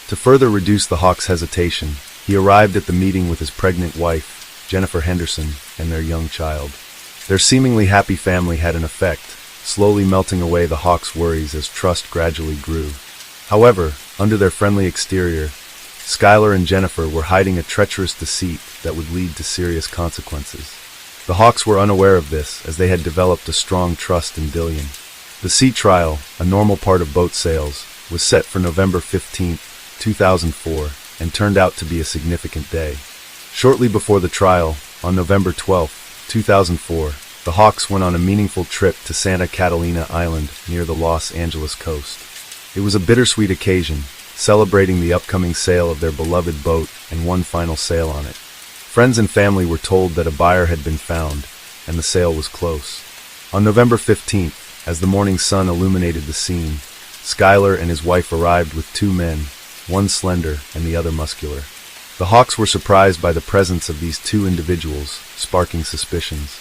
To further reduce the Hawk's hesitation, he arrived at the meeting with his pregnant wife, Jennifer Henderson, and their young child. Their seemingly happy family had an effect, slowly melting away the Hawk's worries as trust gradually grew. However, under their friendly exterior, Skylar and Jennifer were hiding a treacherous deceit that would lead to serious consequences. The Hawks were unaware of this, as they had developed a strong trust in Dillion. The sea trial, a normal part of boat sales, was set for November 15, 2004, and turned out to be a significant day. Shortly before the trial, on November 12, 2004, the Hawks went on a meaningful trip to Santa Catalina Island near the Los Angeles coast. It was a bittersweet occasion, celebrating the upcoming sale of their beloved boat and one final sail on it. Friends and family were told that a buyer had been found, and the sale was close. On November 15th, as the morning sun illuminated the scene, Skylar and his wife arrived with 2 men, one slender and the other muscular. The Hawks were surprised by the presence of these two individuals, sparking suspicions.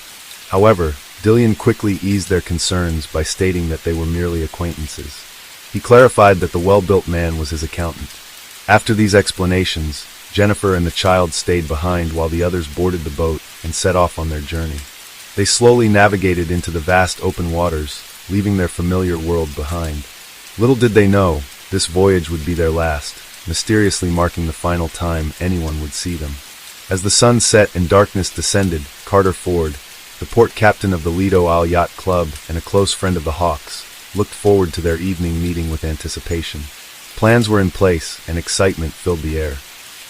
However, Dillion quickly eased their concerns by stating that they were merely acquaintances. He clarified that the well-built man was his accountant. After these explanations, Jennifer and the child stayed behind while the others boarded the boat and set off on their journey. They slowly navigated into the vast open waters, leaving their familiar world behind. Little did they know, this voyage would be their last, mysteriously marking the final time anyone would see them. As the sun set and darkness descended, Carter Ford, the port captain of the Lido Isle Yacht Club and a close friend of the Hawks, looked forward to their evening meeting with anticipation. Plans were in place, and excitement filled the air.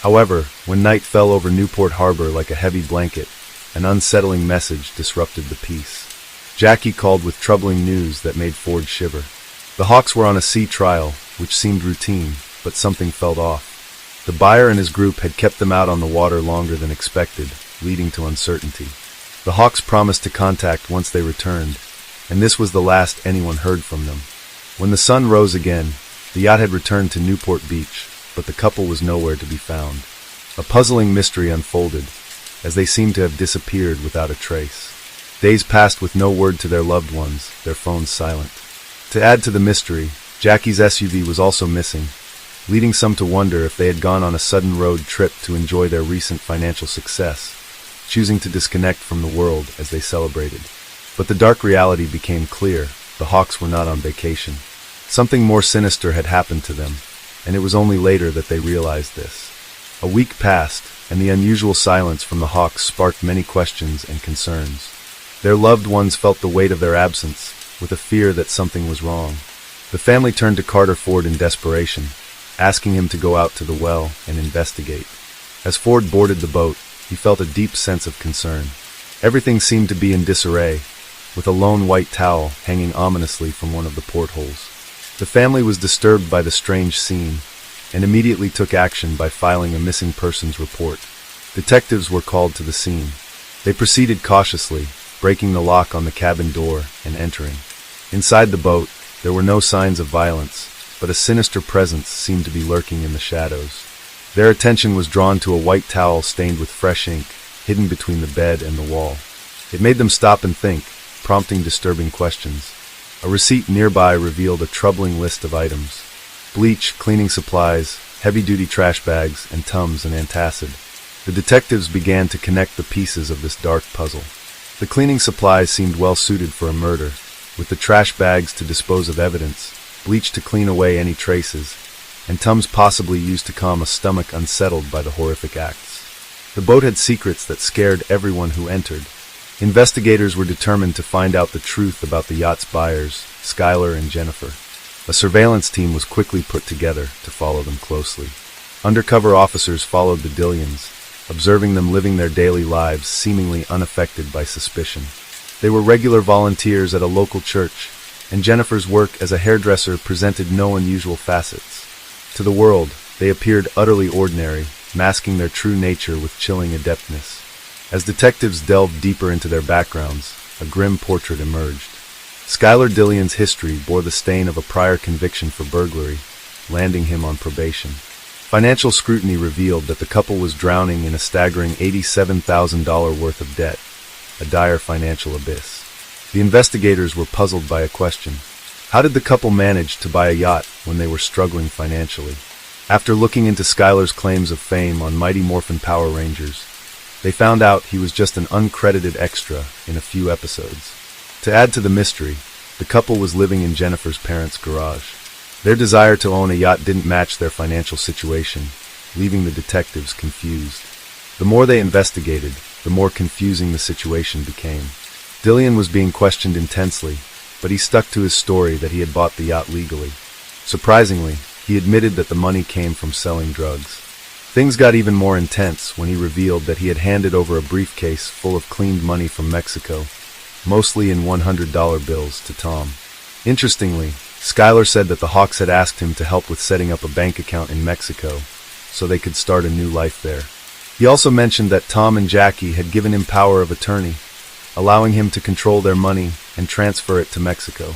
However, when night fell over Newport Harbor like a heavy blanket, an unsettling message disrupted the peace. Jackie called with troubling news that made Ford shiver. The Hawks were on a sea trial, which seemed routine, but something felt off. The buyer and his group had kept them out on the water longer than expected, leading to uncertainty. The Hawks promised to contact once they returned, and this was the last anyone heard from them. When the sun rose again, the yacht had returned to Newport Beach, but the couple was nowhere to be found. A puzzling mystery unfolded, as they seemed to have disappeared without a trace. Days passed with no word to their loved ones, their phones silent. To add to the mystery, Jackie's SUV was also missing, leading some to wonder if they had gone on a sudden road trip to enjoy their recent financial success, choosing to disconnect from the world as they celebrated. But the dark reality became clear. The Hawks were not on vacation. Something more sinister had happened to them, and it was only later that they realized this. A week passed, and the unusual silence from the Hawks sparked many questions and concerns. Their loved ones felt the weight of their absence, with a fear that something was wrong. The family turned to Carter Ford in desperation, asking him to go out to the well and investigate. As Ford boarded the boat, he felt a deep sense of concern. Everything seemed to be in disarray, with a lone white towel hanging ominously from one of the portholes. The family was disturbed by the strange scene, and immediately took action by filing a missing persons report. Detectives were called to the scene. They proceeded cautiously, breaking the lock on the cabin door and entering. Inside the boat, there were no signs of violence, but a sinister presence seemed to be lurking in the shadows. Their attention was drawn to a white towel stained with fresh ink, hidden between the bed and the wall. It made them stop and think, prompting disturbing questions. A receipt nearby revealed a troubling list of items: bleach, cleaning supplies, heavy-duty trash bags, and Tums and antacid. The detectives began to connect the pieces of this dark puzzle. The cleaning supplies seemed well suited for a murder, with the trash bags to dispose of evidence, bleach to clean away any traces, and Tums possibly used to calm a stomach unsettled by the horrific acts. The boat had secrets that scared everyone who entered. Investigators were determined to find out the truth about the yacht's buyers, Skylar and Jennifer. A surveillance team was quickly put together to follow them closely. Undercover officers followed the Dillions, observing them living their daily lives seemingly unaffected by suspicion. They were regular volunteers at a local church, and Jennifer's work as a hairdresser presented no unusual facets. To the world, they appeared utterly ordinary, masking their true nature with chilling adeptness. As detectives delved deeper into their backgrounds, a grim portrait emerged. Skylar Dillion's history bore the stain of a prior conviction for burglary, landing him on probation. Financial scrutiny revealed that the couple was drowning in a staggering $87,000 worth of debt, a dire financial abyss. The investigators were puzzled by a question. How did the couple manage to buy a yacht when they were struggling financially? After looking into Skylar's claims of fame on Mighty Morphin Power Rangers, they found out he was just an uncredited extra in a few episodes. To add to the mystery, the couple was living in Jennifer's parents' garage. Their desire to own a yacht didn't match their financial situation, leaving the detectives confused. The more they investigated, the more confusing the situation became. Dillion was being questioned intensely, but he stuck to his story that he had bought the yacht legally. Surprisingly, he admitted that the money came from selling drugs. Things got even more intense when he revealed that he had handed over a briefcase full of cleaned money from Mexico, mostly in $100 bills, to Tom. Interestingly, Skylar said that the Hawks had asked him to help with setting up a bank account in Mexico, so they could start a new life there. He also mentioned that Tom and Jackie had given him power of attorney, allowing him to control their money and transfer it to Mexico.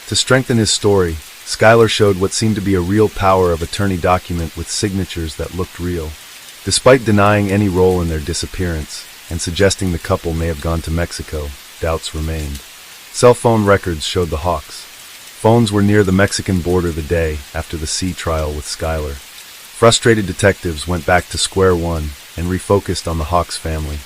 To strengthen his story, Skylar showed what seemed to be a real power of attorney document with signatures that looked real. Despite denying any role in their disappearance and suggesting the couple may have gone to Mexico, doubts remained. Cell phone records showed the Hawks. Phones were near the Mexican border the day after the sea trial with Skylar. Frustrated detectives went back to square one and refocused on the Hawks family,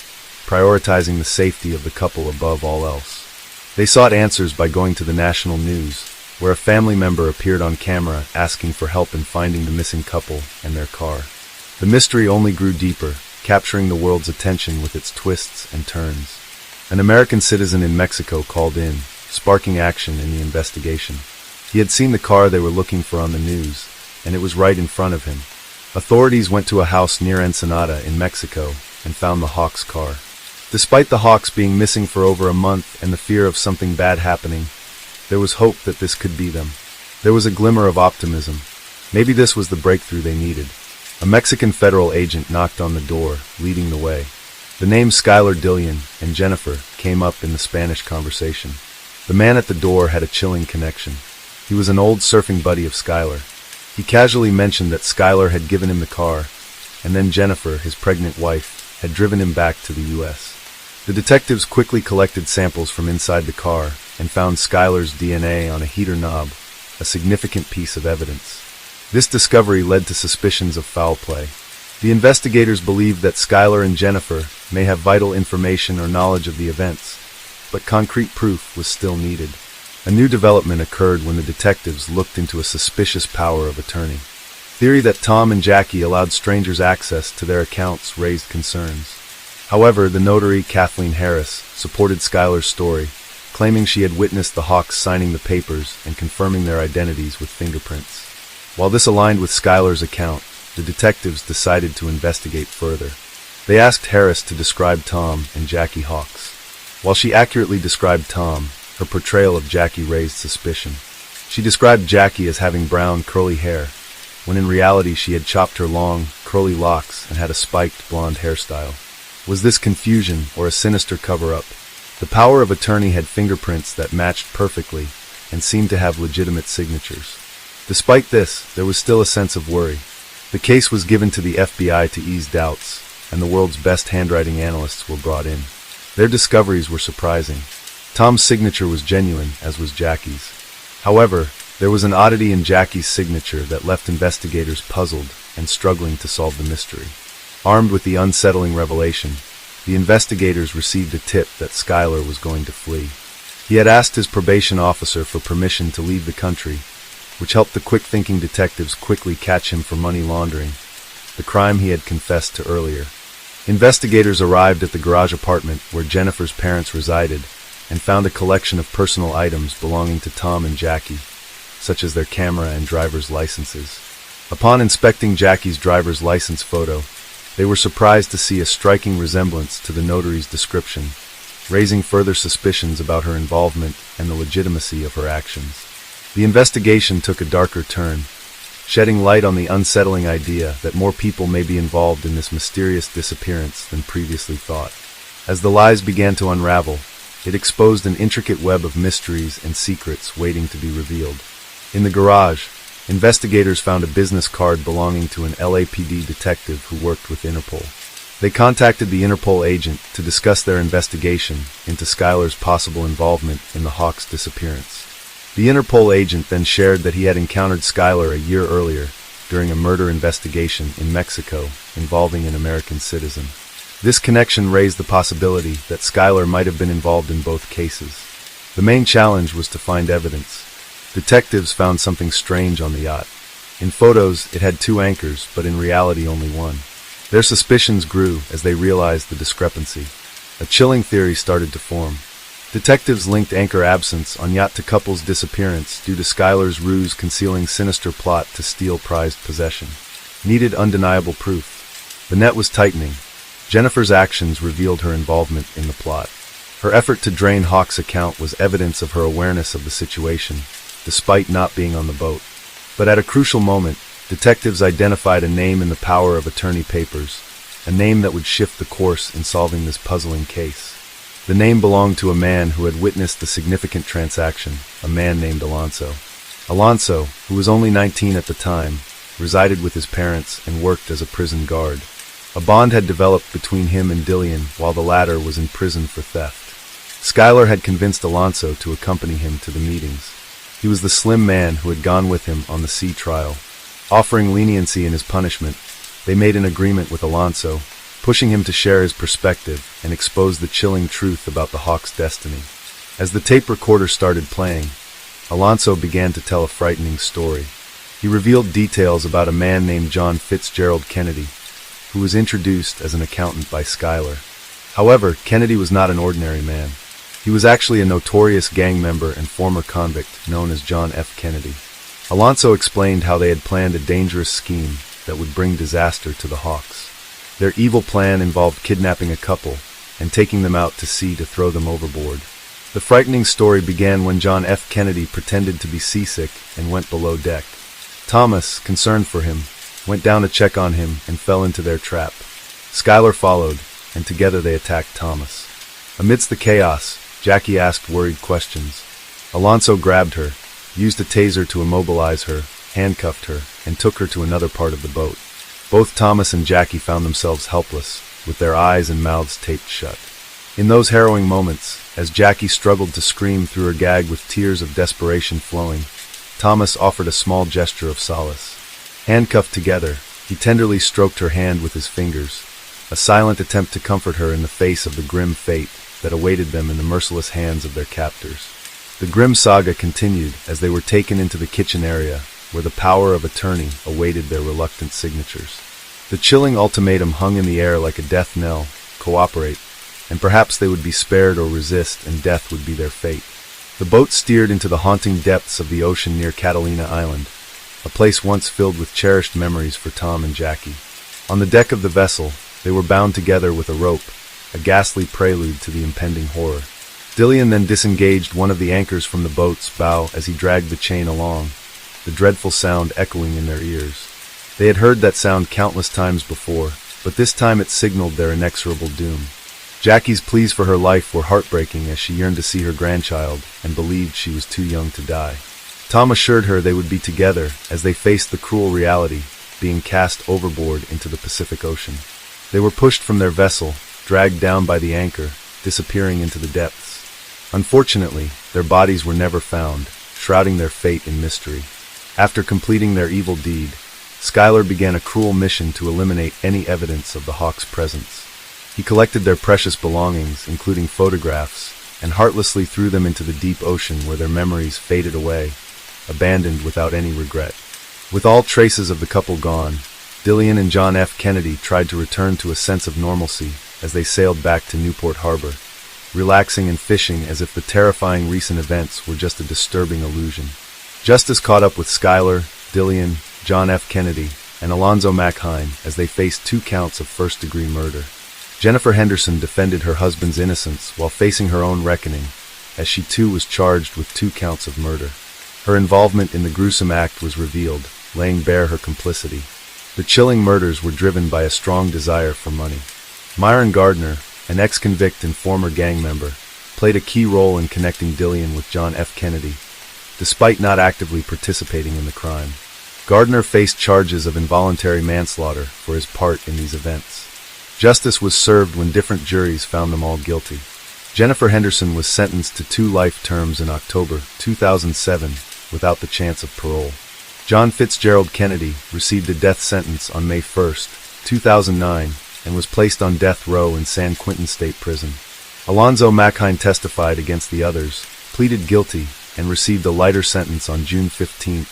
prioritizing the safety of the couple above all else. They sought answers by going to the national news, where a family member appeared on camera asking for help in finding the missing couple and their car. The mystery only grew deeper, capturing the world's attention with its twists and turns. An American citizen in Mexico called in, sparking action in the investigation. He had seen the car they were looking for on the news, and it was right in front of him. Authorities went to a house near Ensenada in Mexico and found the Hawks' car. Despite the Hawks being missing for over a month and the fear of something bad happening, there was hope that this could be them. There was a glimmer of optimism. Maybe this was the breakthrough they needed. A Mexican federal agent knocked on the door, leading the way. The names Skylar Dillion and Jennifer came up in the Spanish conversation. The man at the door had a chilling connection. He was an old surfing buddy of Skylar. He casually mentioned that Skylar had given him the car, and then Jennifer, his pregnant wife, had driven him back to the U.S. The detectives quickly collected samples from inside the car and found Skylar's DNA on a heater knob, a significant piece of evidence. This discovery led to suspicions of foul play. The investigators believed that Skylar and Jennifer may have vital information or knowledge of the events, but concrete proof was still needed. A new development occurred when the detectives looked into a suspicious power of attorney. Theory that Tom and Jackie allowed strangers access to their accounts raised concerns. However, the notary, Kathleen Harris, supported Skylar's story, claiming she had witnessed the Hawks signing the papers and confirming their identities with fingerprints. While this aligned with Skylar's account, the detectives decided to investigate further. They asked Harris to describe Tom and Jackie Hawks. While she accurately described Tom, her portrayal of Jackie raised suspicion. She described Jackie as having brown, curly hair, when in reality she had chopped her long, curly locks and had a spiked blonde hairstyle. Was this confusion or a sinister cover-up? The power of attorney had fingerprints that matched perfectly and seemed to have legitimate signatures. Despite this, there was still a sense of worry. The case was given to the FBI to ease doubts, and the world's best handwriting analysts were brought in. Their discoveries were surprising. Tom's signature was genuine, as was Jackie's. However, there was an oddity in Jackie's signature that left investigators puzzled and struggling to solve the mystery. Armed with the unsettling revelation, the investigators received a tip that Skylar was going to flee. He had asked his probation officer for permission to leave the country, which helped the quick-thinking detectives quickly catch him for money laundering, the crime he had confessed to earlier. Investigators arrived at the garage apartment where Jennifer's parents resided and found a collection of personal items belonging to Tom and Jackie, such as their camera and driver's licenses. Upon inspecting Jackie's driver's license photo, they were surprised to see a striking resemblance to the notary's description, raising further suspicions about her involvement and the legitimacy of her actions. The investigation took a darker turn, shedding light on the unsettling idea that more people may be involved in this mysterious disappearance than previously thought. As the lies began to unravel, it exposed an intricate web of mysteries and secrets waiting to be revealed. In the garage, investigators found a business card belonging to an LAPD detective who worked with Interpol. They contacted the Interpol agent to discuss their investigation into Skylar's possible involvement in the Hawks' disappearance. The Interpol agent then shared that he had encountered Skylar a year earlier during a murder investigation in Mexico involving an American citizen. This connection raised the possibility that Skylar might have been involved in both cases. The main challenge was to find evidence. Detectives found something strange on the yacht. In photos, it had 2 anchors, but in reality only 1. Their suspicions grew as they realized the discrepancy. A chilling theory started to form. Detectives linked anchor absence on yacht to couple's disappearance due to Skylar's ruse concealing sinister plot to steal prized possession. Needed undeniable proof. The net was tightening. Jennifer's actions revealed her involvement in the plot. Her effort to drain Hawk's account was evidence of her awareness of the situation, despite not being on the boat. But at a crucial moment, detectives identified a name in the power of attorney papers, a name that would shift the course in solving this puzzling case. The name belonged to a man who had witnessed the significant transaction, a man named Alonso. Alonso, who was only 19 at the time, resided with his parents and worked as a prison guard. A bond had developed between him and Dillian while the latter was in prison for theft. Skylar had convinced Alonso to accompany him to the meetings. He was the slim man who had gone with him on the sea trial. Offering leniency in his punishment, they made an agreement with Alonso, pushing him to share his perspective and expose the chilling truth about the Hawk's destiny. As the tape recorder started playing, Alonso began to tell a frightening story. He revealed details about a man named John Fitzgerald Kennedy, who was introduced as an accountant by Skylar. However, Kennedy was not an ordinary man. He was actually a notorious gang member and former convict known as John F. Kennedy. Alonso explained how they had planned a dangerous scheme that would bring disaster to the Hawks. Their evil plan involved kidnapping a couple and taking them out to sea to throw them overboard. The frightening story began when John F. Kennedy pretended to be seasick and went below deck. Thomas, concerned for him, went down to check on him and fell into their trap. Skylar followed, and together they attacked Thomas. Amidst the chaos, Jackie asked worried questions. Alonso grabbed her, used a taser to immobilize her, handcuffed her, and took her to another part of the boat. Both Thomas and Jackie found themselves helpless, with their eyes and mouths taped shut. In those harrowing moments, as Jackie struggled to scream through her gag with tears of desperation flowing, Thomas offered a small gesture of solace. Handcuffed together, he tenderly stroked her hand with his fingers, a silent attempt to comfort her in the face of the grim fate that awaited them in the merciless hands of their captors. The grim saga continued as they were taken into the kitchen area, where the power of attorney awaited their reluctant signatures. The chilling ultimatum hung in the air like a death knell: cooperate, and perhaps they would be spared, or resist, and death would be their fate. The boat steered into the haunting depths of the ocean near Catalina Island, a place once filled with cherished memories for Tom and Jackie. On the deck of the vessel, they were bound together with a rope, a ghastly prelude to the impending horror. Dillian then disengaged one of the anchors from the boat's bow as he dragged the chain along, the dreadful sound echoing in their ears. They had heard that sound countless times before, but this time it signaled their inexorable doom. Jackie's pleas for her life were heartbreaking as she yearned to see her grandchild and believed she was too young to die. Tom assured her they would be together as they faced the cruel reality, being cast overboard into the Pacific Ocean. They were pushed from their vessel, dragged down by the anchor, disappearing into the depths. Unfortunately, their bodies were never found, shrouding their fate in mystery. After completing their evil deed, Skylar began a cruel mission to eliminate any evidence of the Hawks' presence. He collected their precious belongings, including photographs, and heartlessly threw them into the deep ocean where their memories faded away, abandoned without any regret. With all traces of the couple gone, Dillian and John F. Kennedy tried to return to a sense of normalcy as they sailed back to Newport Harbor, relaxing and fishing as if the terrifying recent events were just a disturbing illusion. Justice caught up with Skylar, Dillian, John F. Kennedy, and Alonzo McHine as they faced 2 counts of first-degree murder. Jennifer Henderson defended her husband's innocence while facing her own reckoning, as she too was charged with 2 counts of murder. Her involvement in the gruesome act was revealed, laying bare her complicity. The chilling murders were driven by a strong desire for money. Myron Gardner, an ex-convict and former gang member, played a key role in connecting Dillian with John F. Kennedy, despite not actively participating in the crime. Gardner faced charges of involuntary manslaughter for his part in these events. Justice was served when different juries found them all guilty. Jennifer Henderson was sentenced to 2 life terms in October 2007 without the chance of parole. John Fitzgerald Kennedy received a death sentence on May 1, 2009, and was placed on death row in San Quentin State Prison. Alonzo McHine testified against the others, pleaded guilty, and received a lighter sentence on June 15,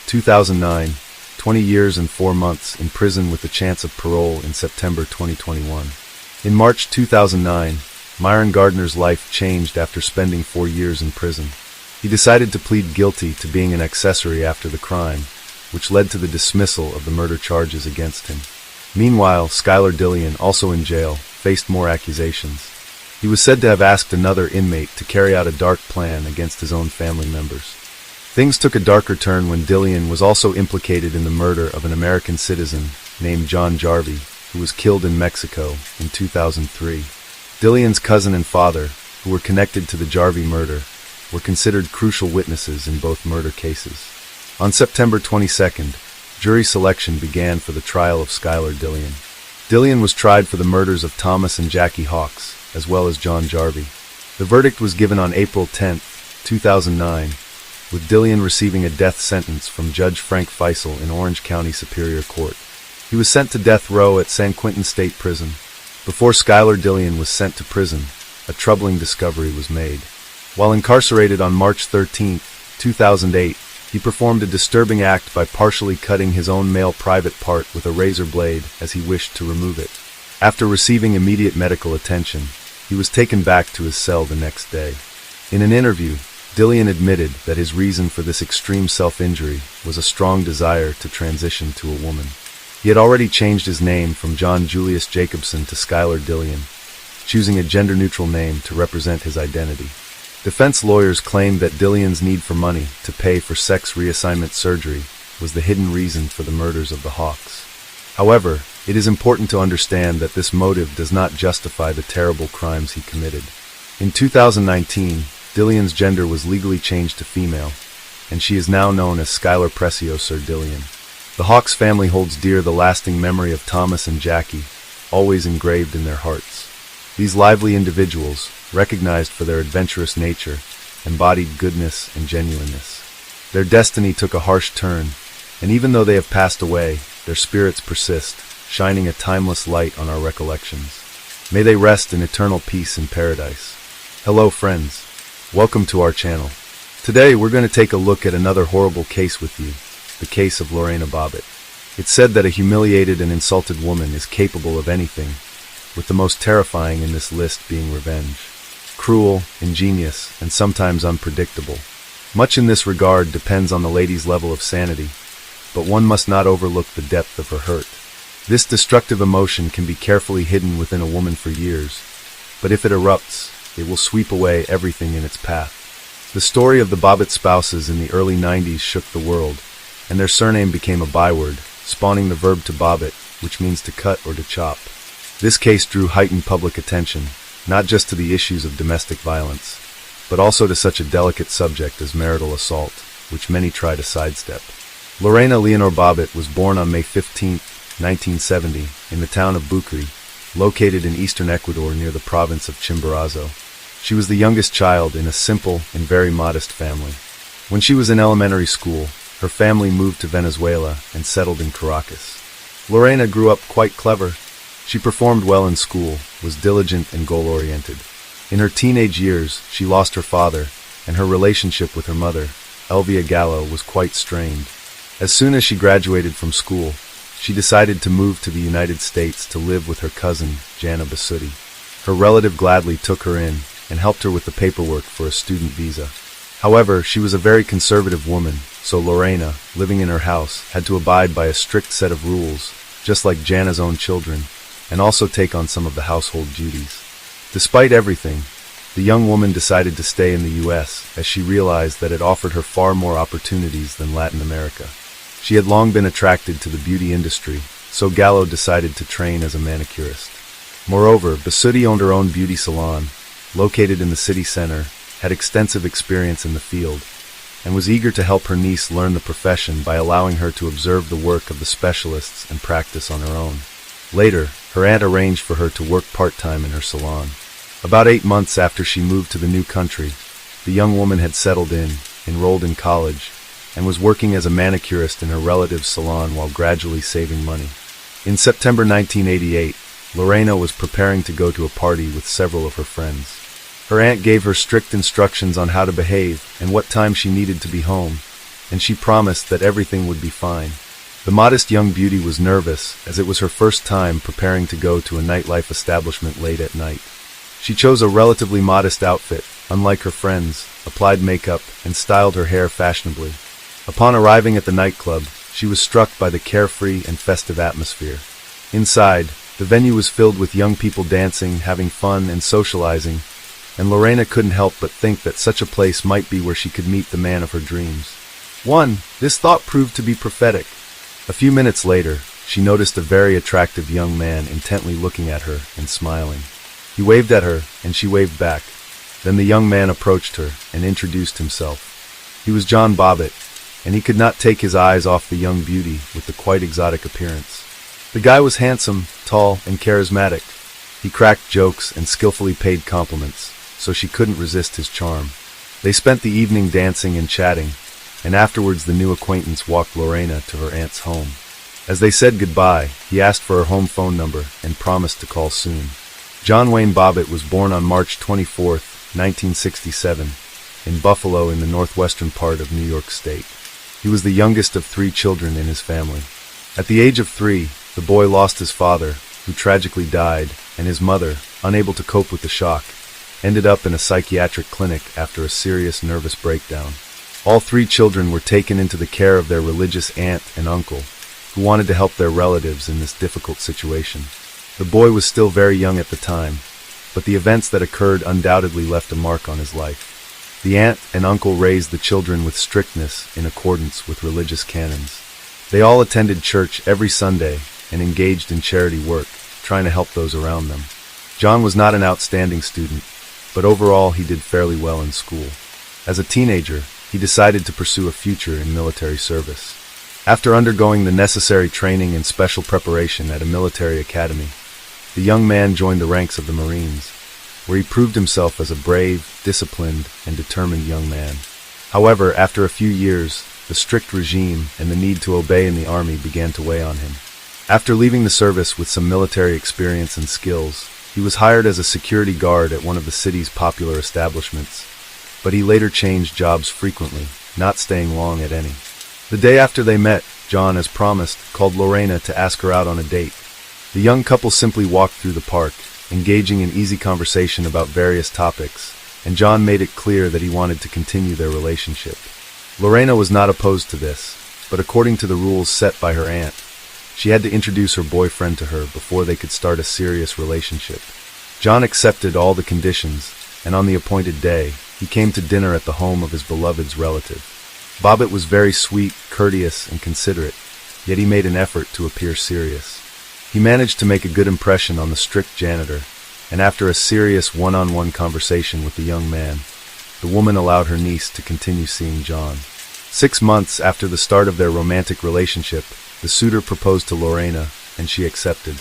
2009, 20 years and 4 months in prison with the chance of parole in September 2021. In March 2009, Myron Gardner's life changed after spending 4 years in prison. He decided to plead guilty to being an accessory after the crime, which led to the dismissal of the murder charges against him. Meanwhile, Skylar Dillian, also in jail, faced more accusations. He was said to have asked another inmate to carry out a dark plan against his own family members. Things took a darker turn when Dillian was also implicated in the murder of an American citizen named John Jarvie, who was killed in Mexico in 2003. Dillian's cousin and father, who were connected to the Jarvie murder, were considered crucial witnesses in both murder cases. On September 22nd, jury selection began for the trial of Skylar Dillian. Dillian was tried for the murders of Thomas and Jackie Hawks, as well as John Jarvie. The verdict was given on April 10, 2009, with Dillian receiving a death sentence from Judge Frank Feisel in Orange County Superior Court. He was sent to death row at San Quentin State Prison. Before Skylar Dillian was sent to prison, a troubling discovery was made. While incarcerated on March 13, 2008, he performed a disturbing act by partially cutting his own male private part with a razor blade as he wished to remove it. After receiving immediate medical attention, he was taken back to his cell the next day. In an interview, Dillian admitted that his reason for this extreme self-injury was a strong desire to transition to a woman. He had already changed his name from John Julius Jacobson to Skylar Dillian, choosing a gender-neutral name to represent his identity. Defense lawyers claimed that Dillian's need for money to pay for sex reassignment surgery was the hidden reason for the murders of the Hawks. However, it is important to understand that this motive does not justify the terrible crimes he committed. In 2019, Dillian's gender was legally changed to female, and she is now known as Skylar Precio Sir Dillian. The Hawks family holds dear the lasting memory of Thomas and Jackie, always engraved in their hearts. These lively individuals, recognized for their adventurous nature, embodied goodness and genuineness. Their destiny took a harsh turn, and even though they have passed away, their spirits persist, shining a timeless light on our recollections. May they rest in eternal peace in paradise. Hello friends, welcome to our channel. Today we're going to take a look at another horrible case with you, the case of Lorena Bobbitt. It's said that a humiliated and insulted woman is capable of anything, with the most terrifying in this list being revenge. Cruel, ingenious, and sometimes unpredictable. Much in this regard depends on the lady's level of sanity, but one must not overlook the depth of her hurt. This destructive emotion can be carefully hidden within a woman for years, but if it erupts, it will sweep away everything in its path. The story of the Bobbitt spouses in the early 90s shook the world, and their surname became a byword, spawning the verb to bobbit, which means to cut or to chop. This case drew heightened public attention, not just to the issues of domestic violence, but also to such a delicate subject as marital assault, which many try to sidestep. Lorena Leonore Bobbitt was born on May 15, 1970, in the town of Bucuri, located in eastern Ecuador near the province of Chimborazo. She was the youngest child in a simple and very modest family. When she was in elementary school, her family moved to Venezuela and settled in Caracas. Lorena grew up quite clever. She performed well in school, was diligent and goal-oriented. In her teenage years, she lost her father, and her relationship with her mother, Elvia Gallo, was quite strained. As soon as she graduated from school, she decided to move to the United States to live with her cousin, Jana Basutti. Her relative gladly took her in and helped her with the paperwork for a student visa. However, she was a very conservative woman, so Lorena, living in her house, had to abide by a strict set of rules, just like Jana's own children, and also take on some of the household duties. Despite everything, the young woman decided to stay in the U.S. as she realized that it offered her far more opportunities than Latin America. She had long been attracted to the beauty industry, so Gallo decided to train as a manicurist. Moreover, Basutti owned her own beauty salon, located in the city center, had extensive experience in the field, and was eager to help her niece learn the profession by allowing her to observe the work of the specialists and practice on her own. Later, her aunt arranged for her to work part-time in her salon. About 8 months after she moved to the new country, the young woman had settled in, enrolled in college, and was working as a manicurist in her relative's salon while gradually saving money. In September 1988, Lorena was preparing to go to a party with several of her friends. Her aunt gave her strict instructions on how to behave and what time she needed to be home, and she promised that everything would be fine. The modest young beauty was nervous, as it was her first time preparing to go to a nightlife establishment late at night. She chose a relatively modest outfit, unlike her friends, applied makeup, and styled her hair fashionably. Upon arriving at the nightclub, she was struck by the carefree and festive atmosphere. Inside, the venue was filled with young people dancing, having fun, and socializing, and Lorena couldn't help but think that such a place might be where she could meet the man of her dreams. This thought proved to be prophetic. A few minutes later, she noticed a very attractive young man intently looking at her and smiling. He waved at her, and she waved back. Then the young man approached her and introduced himself. He was John Bobbitt, and he could not take his eyes off the young beauty with the quite exotic appearance. The guy was handsome, tall, and charismatic. He cracked jokes and skillfully paid compliments, so she couldn't resist his charm. They spent the evening dancing and chatting, and afterwards the new acquaintance walked Lorena to her aunt's home. As they said goodbye, he asked for her home phone number and promised to call soon. John Wayne Bobbitt was born on March 24, 1967, in Buffalo in the northwestern part of New York State. He was the youngest of 3 children in his family. At the age of 3, the boy lost his father, who tragically died, and his mother, unable to cope with the shock, ended up in a psychiatric clinic after a serious nervous breakdown. All 3 children were taken into the care of their religious aunt and uncle, who wanted to help their relatives in this difficult situation. The boy was still very young at the time, but the events that occurred undoubtedly left a mark on his life. The aunt and uncle raised the children with strictness in accordance with religious canons. They all attended church every Sunday and engaged in charity work, trying to help those around them. John was not an outstanding student, but overall he did fairly well in school. As a teenager, he decided to pursue a future in military service. After undergoing the necessary training and special preparation at a military academy, the young man joined the ranks of the Marines, where he proved himself as a brave, disciplined, and determined young man. However, after a few years, the strict regime and the need to obey in the army began to weigh on him. After leaving the service with some military experience and skills, he was hired as a security guard at one of the city's popular establishments, but he later changed jobs frequently, not staying long at any. The day after they met, John, as promised, called Lorena to ask her out on a date. The young couple simply walked through the park, engaging in easy conversation about various topics, and John made it clear that he wanted to continue their relationship. Lorena was not opposed to this, but according to the rules set by her aunt, she had to introduce her boyfriend to her before they could start a serious relationship. John accepted all the conditions, and on the appointed day, he came to dinner at the home of his beloved's relative. Bobbitt was very sweet, courteous, and considerate, yet he made an effort to appear serious. He managed to make a good impression on the strict janitor, and after a serious one-on-one conversation with the young man, the woman allowed her niece to continue seeing John. 6 months after the start of their romantic relationship, the suitor proposed to Lorena, and she accepted.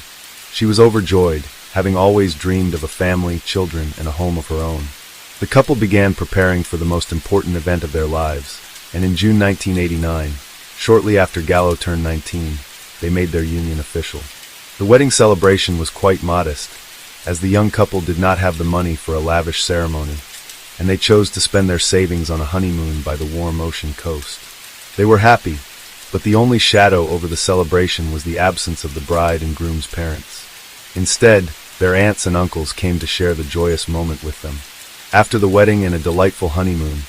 She was overjoyed, having always dreamed of a family, children, and a home of her own. The couple began preparing for the most important event of their lives, and in June 1989, shortly after Gallo turned 19, they made their union official. The wedding celebration was quite modest, as the young couple did not have the money for a lavish ceremony, and they chose to spend their savings on a honeymoon by the warm ocean coast. They were happy, but the only shadow over the celebration was the absence of the bride and groom's parents. Instead, their aunts and uncles came to share the joyous moment with them. After the wedding and a delightful honeymoon,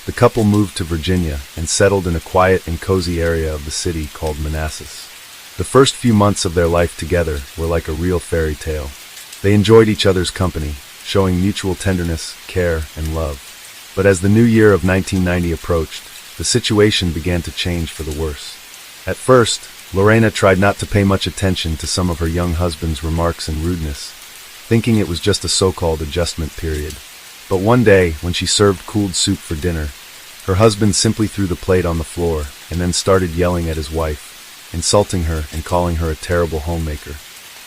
the couple moved to Virginia and settled in a quiet and cozy area of the city called Manassas. The first few months of their life together were like a real fairy tale. They enjoyed each other's company, showing mutual tenderness, care, and love. But as the new year of 1990 approached, the situation began to change for the worse. At first, Lorena tried not to pay much attention to some of her young husband's remarks and rudeness, thinking it was just a so-called adjustment period. But one day, when she served cooled soup for dinner, her husband simply threw the plate on the floor and then started yelling at his wife, insulting her and calling her a terrible homemaker.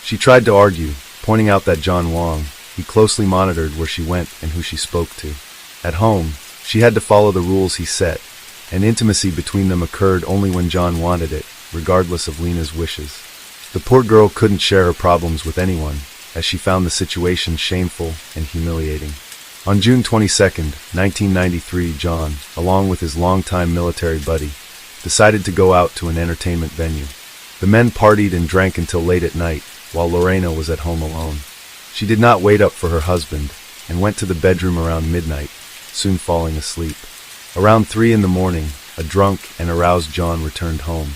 She tried to argue, pointing out that John Wong, he closely monitored where she went and who she spoke to. At home, she had to follow the rules he set, and intimacy between them occurred only when John wanted it, regardless of Lena's wishes. The poor girl couldn't share her problems with anyone, as she found the situation shameful and humiliating. On June 22, 1993, John, along with his longtime military buddy, decided to go out to an entertainment venue. The men partied and drank until late at night, while Lorena was at home alone. She did not wait up for her husband, and went to the bedroom around midnight, soon falling asleep. Around 3 in the morning, a drunk and aroused John returned home.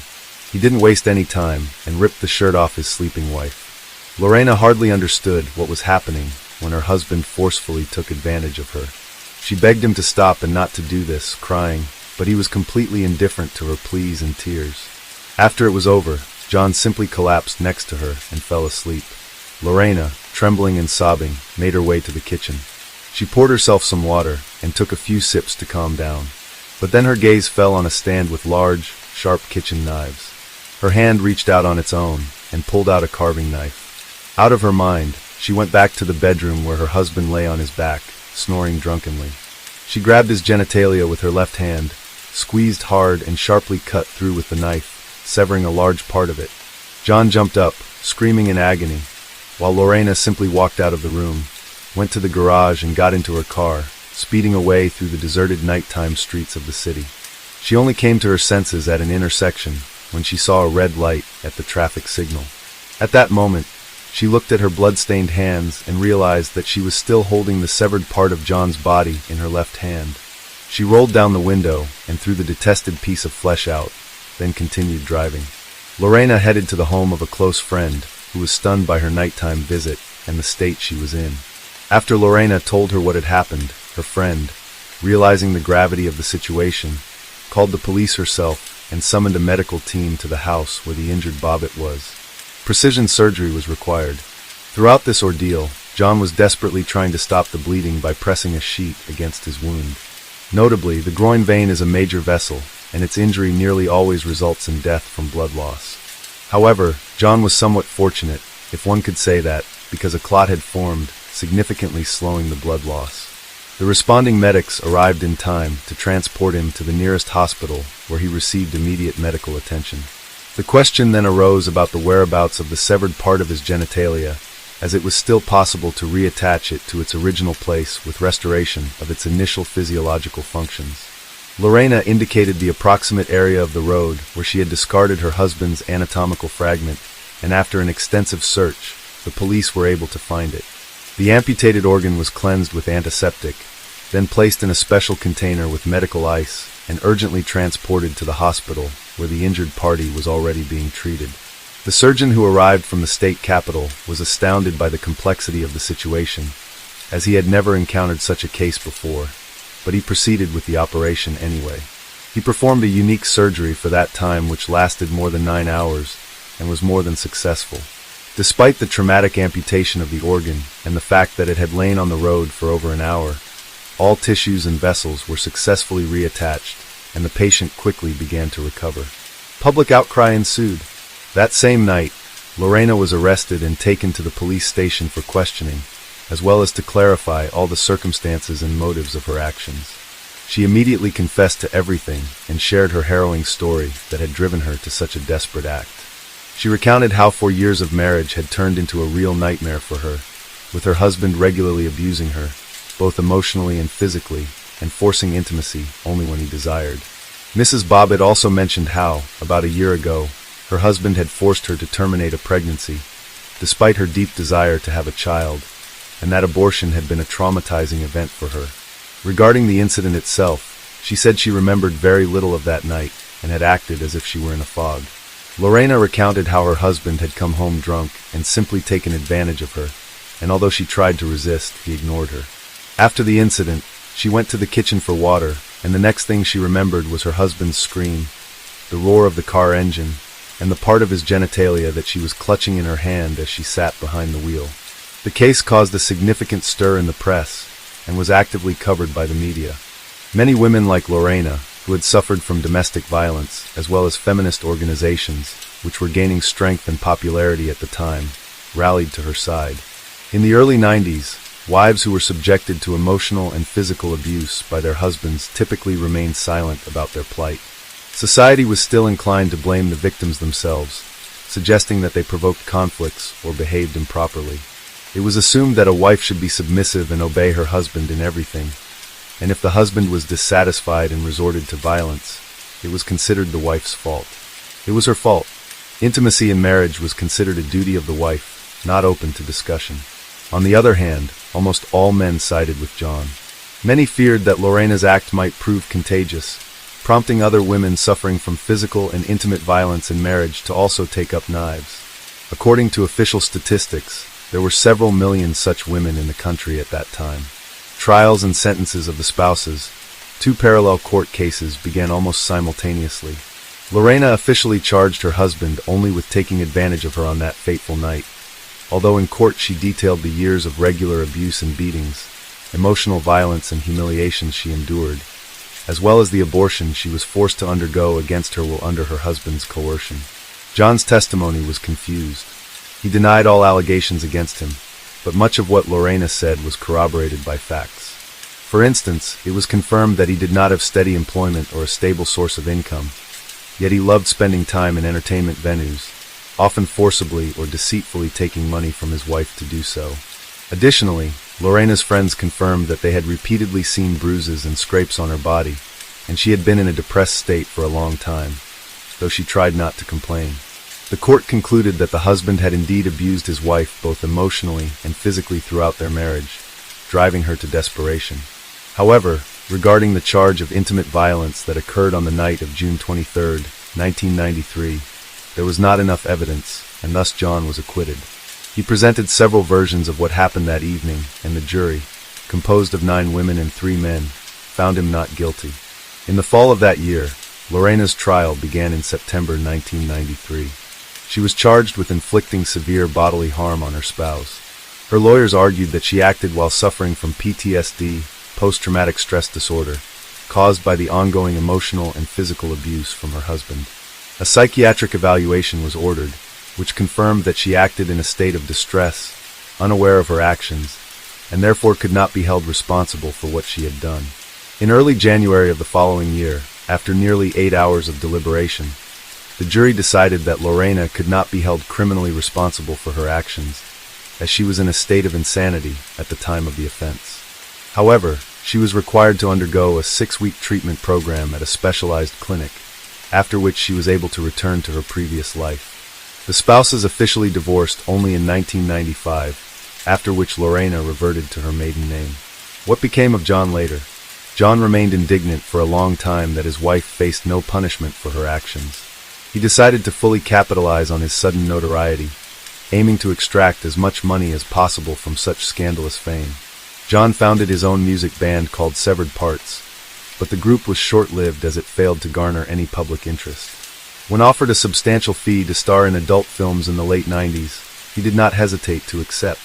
He didn't waste any time and ripped the shirt off his sleeping wife. Lorena hardly understood what was happening when her husband forcefully took advantage of her. She begged him to stop and not to do this, crying, but he was completely indifferent to her pleas and tears. After it was over, John simply collapsed next to her and fell asleep. Lorena, trembling and sobbing, made her way to the kitchen. She poured herself some water and took a few sips to calm down. But then her gaze fell on a stand with large, sharp kitchen knives. Her hand reached out on its own and pulled out a carving knife. Out of her mind, she went back to the bedroom where her husband lay on his back, snoring drunkenly. She grabbed his genitalia with her left hand, squeezed hard and sharply cut through with the knife, severing a large part of it. John jumped up, screaming in agony, while Lorena simply walked out of the room, went to the garage and got into her car, speeding away through the deserted nighttime streets of the city. She only came to her senses at an intersection when she saw a red light at the traffic signal. At that moment, she looked at her blood-stained hands and realized that she was still holding the severed part of John's body in her left hand. She rolled down the window and threw the detested piece of flesh out, then continued driving. Lorena headed to the home of a close friend who was stunned by her nighttime visit and the state she was in. After Lorena told her what had happened, her friend, realizing the gravity of the situation, called the police herself and summoned a medical team to the house where the injured Bobbitt was. Precision surgery was required. Throughout this ordeal, John was desperately trying to stop the bleeding by pressing a sheet against his wound. Notably, the groin vein is a major vessel, and its injury nearly always results in death from blood loss. However, John was somewhat fortunate, if one could say that, because a clot had formed, significantly slowing the blood loss. The responding medics arrived in time to transport him to the nearest hospital, where he received immediate medical attention. The question then arose about the whereabouts of the severed part of his genitalia, as it was still possible to reattach it to its original place with restoration of its initial physiological functions. Lorena indicated the approximate area of the road where she had discarded her husband's anatomical fragment, and after an extensive search, the police were able to find it. The amputated organ was cleansed with antiseptic, then placed in a special container with medical ice, and urgently transported to the hospital where the injured party was already being treated. The surgeon who arrived from the state capital was astounded by the complexity of the situation, as he had never encountered such a case before, but he proceeded with the operation anyway. He performed a unique surgery for that time which lasted more than 9 hours and was more than successful. Despite the traumatic amputation of the organ and the fact that it had lain on the road for over an hour, all tissues and vessels were successfully reattached, and the patient quickly began to recover. Public outcry ensued. That same night, Lorena was arrested and taken to the police station for questioning, as well as to clarify all the circumstances and motives of her actions. She immediately confessed to everything and shared her harrowing story that had driven her to such a desperate act. She recounted how 4 years of marriage had turned into a real nightmare for her, with her husband regularly abusing her, both emotionally and physically, and forcing intimacy only when he desired. Mrs. Bobbitt also mentioned how, about a year ago, her husband had forced her to terminate a pregnancy, despite her deep desire to have a child, and that abortion had been a traumatizing event for her. Regarding the incident itself, she said she remembered very little of that night and had acted as if she were in a fog. Lorena recounted how her husband had come home drunk and simply taken advantage of her, and although she tried to resist, he ignored her. After the incident, she went to the kitchen for water, and the next thing she remembered was her husband's scream, the roar of the car engine, and the part of his genitalia that she was clutching in her hand as she sat behind the wheel. The case caused a significant stir in the press and was actively covered by the media. Many women like Lorena, who had suffered from domestic violence, as well as feminist organizations, which were gaining strength and popularity at the time, rallied to her side. In the early 90s, wives who were subjected to emotional and physical abuse by their husbands typically remained silent about their plight. Society was still inclined to blame the victims themselves, suggesting that they provoked conflicts or behaved improperly. It was assumed that a wife should be submissive and obey her husband in everything, and if the husband was dissatisfied and resorted to violence, it was considered the wife's fault. It was her fault. Intimacy in marriage was considered a duty of the wife, not open to discussion. On the other hand, almost all men sided with John. Many feared that Lorena's act might prove contagious, prompting other women suffering from physical and intimate violence in marriage to also take up knives. According to official statistics, there were several million such women in the country at that time. Trials and sentences of the spouses, 2 parallel court cases, began almost simultaneously. Lorena officially charged her husband only with taking advantage of her on that fateful night, although in court she detailed the years of regular abuse and beatings, emotional violence and humiliations she endured, as well as the abortion she was forced to undergo against her will under her husband's coercion. John's testimony was confused. He denied all allegations against him, but much of what Lorena said was corroborated by facts. For instance, it was confirmed that he did not have steady employment or a stable source of income, yet he loved spending time in entertainment venues, often forcibly or deceitfully taking money from his wife to do so. Additionally, Lorena's friends confirmed that they had repeatedly seen bruises and scrapes on her body, and she had been in a depressed state for a long time, though she tried not to complain. The court concluded that the husband had indeed abused his wife both emotionally and physically throughout their marriage, driving her to desperation. However, regarding the charge of intimate violence that occurred on the night of June 23, 1993, there was not enough evidence, and thus John was acquitted. He presented several versions of what happened that evening, and the jury, composed of 9 women and 3 men, found him not guilty. In the fall of that year, Lorena's trial began in September 1993. She was charged with inflicting severe bodily harm on her spouse. Her lawyers argued that she acted while suffering from PTSD, post-traumatic stress disorder, caused by the ongoing emotional and physical abuse from her husband. A psychiatric evaluation was ordered, which confirmed that she acted in a state of distress, unaware of her actions, and therefore could not be held responsible for what she had done. In early January of the following year, after nearly 8 hours of deliberation, the jury decided that Lorena could not be held criminally responsible for her actions, as she was in a state of insanity at the time of the offense. However, she was required to undergo a 6-week treatment program at a specialized clinic, after which she was able to return to her previous life. The spouses officially divorced only in 1995, after which Lorena reverted to her maiden name. What became of John later? John remained indignant for a long time that his wife faced no punishment for her actions. He decided to fully capitalize on his sudden notoriety, aiming to extract as much money as possible from such scandalous fame. John founded his own music band called Severed Parts, but the group was short-lived as it failed to garner any public interest. When offered a substantial fee to star in adult films in the late 90s, he did not hesitate to accept.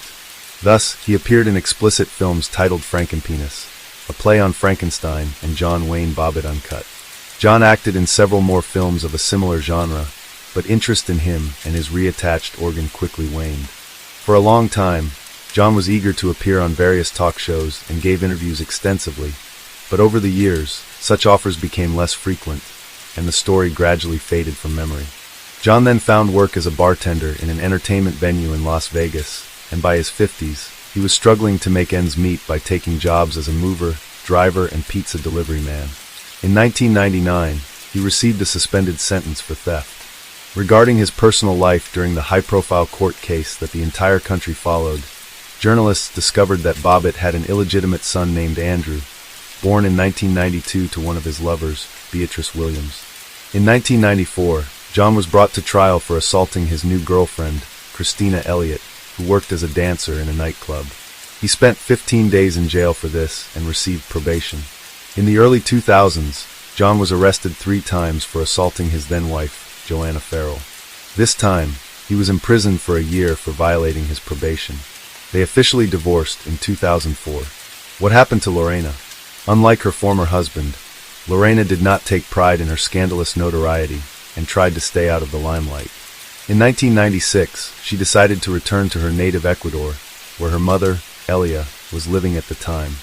Thus, he appeared in explicit films titled Frankenpenis, a play on Frankenstein, and John Wayne Bobbitt Uncut. John acted in several more films of a similar genre, but interest in him and his reattached organ quickly waned. For a long time, John was eager to appear on various talk shows and gave interviews extensively, but over the years, such offers became less frequent, and the story gradually faded from memory. John then found work as a bartender in an entertainment venue in Las Vegas, and by his 50s, he was struggling to make ends meet by taking jobs as a mover, driver, and pizza delivery man. In 1999, he received a suspended sentence for theft. Regarding his personal life during the high-profile court case that the entire country followed, journalists discovered that Bobbitt had an illegitimate son named Andrew, born in 1992 to one of his lovers, Beatrice Williams. In 1994, John was brought to trial for assaulting his new girlfriend, Christina Elliott, who worked as a dancer in a nightclub. He spent 15 days in jail for this and received probation. In the early 2000s, John was arrested 3 times for assaulting his then-wife, Joanna Farrell. This time, he was imprisoned for a year for violating his probation. They officially divorced in 2004. What happened to Lorena? Unlike her former husband, Lorena did not take pride in her scandalous notoriety and tried to stay out of the limelight. In 1996, she decided to return to her native Ecuador, where her mother, Elia, was living at the time.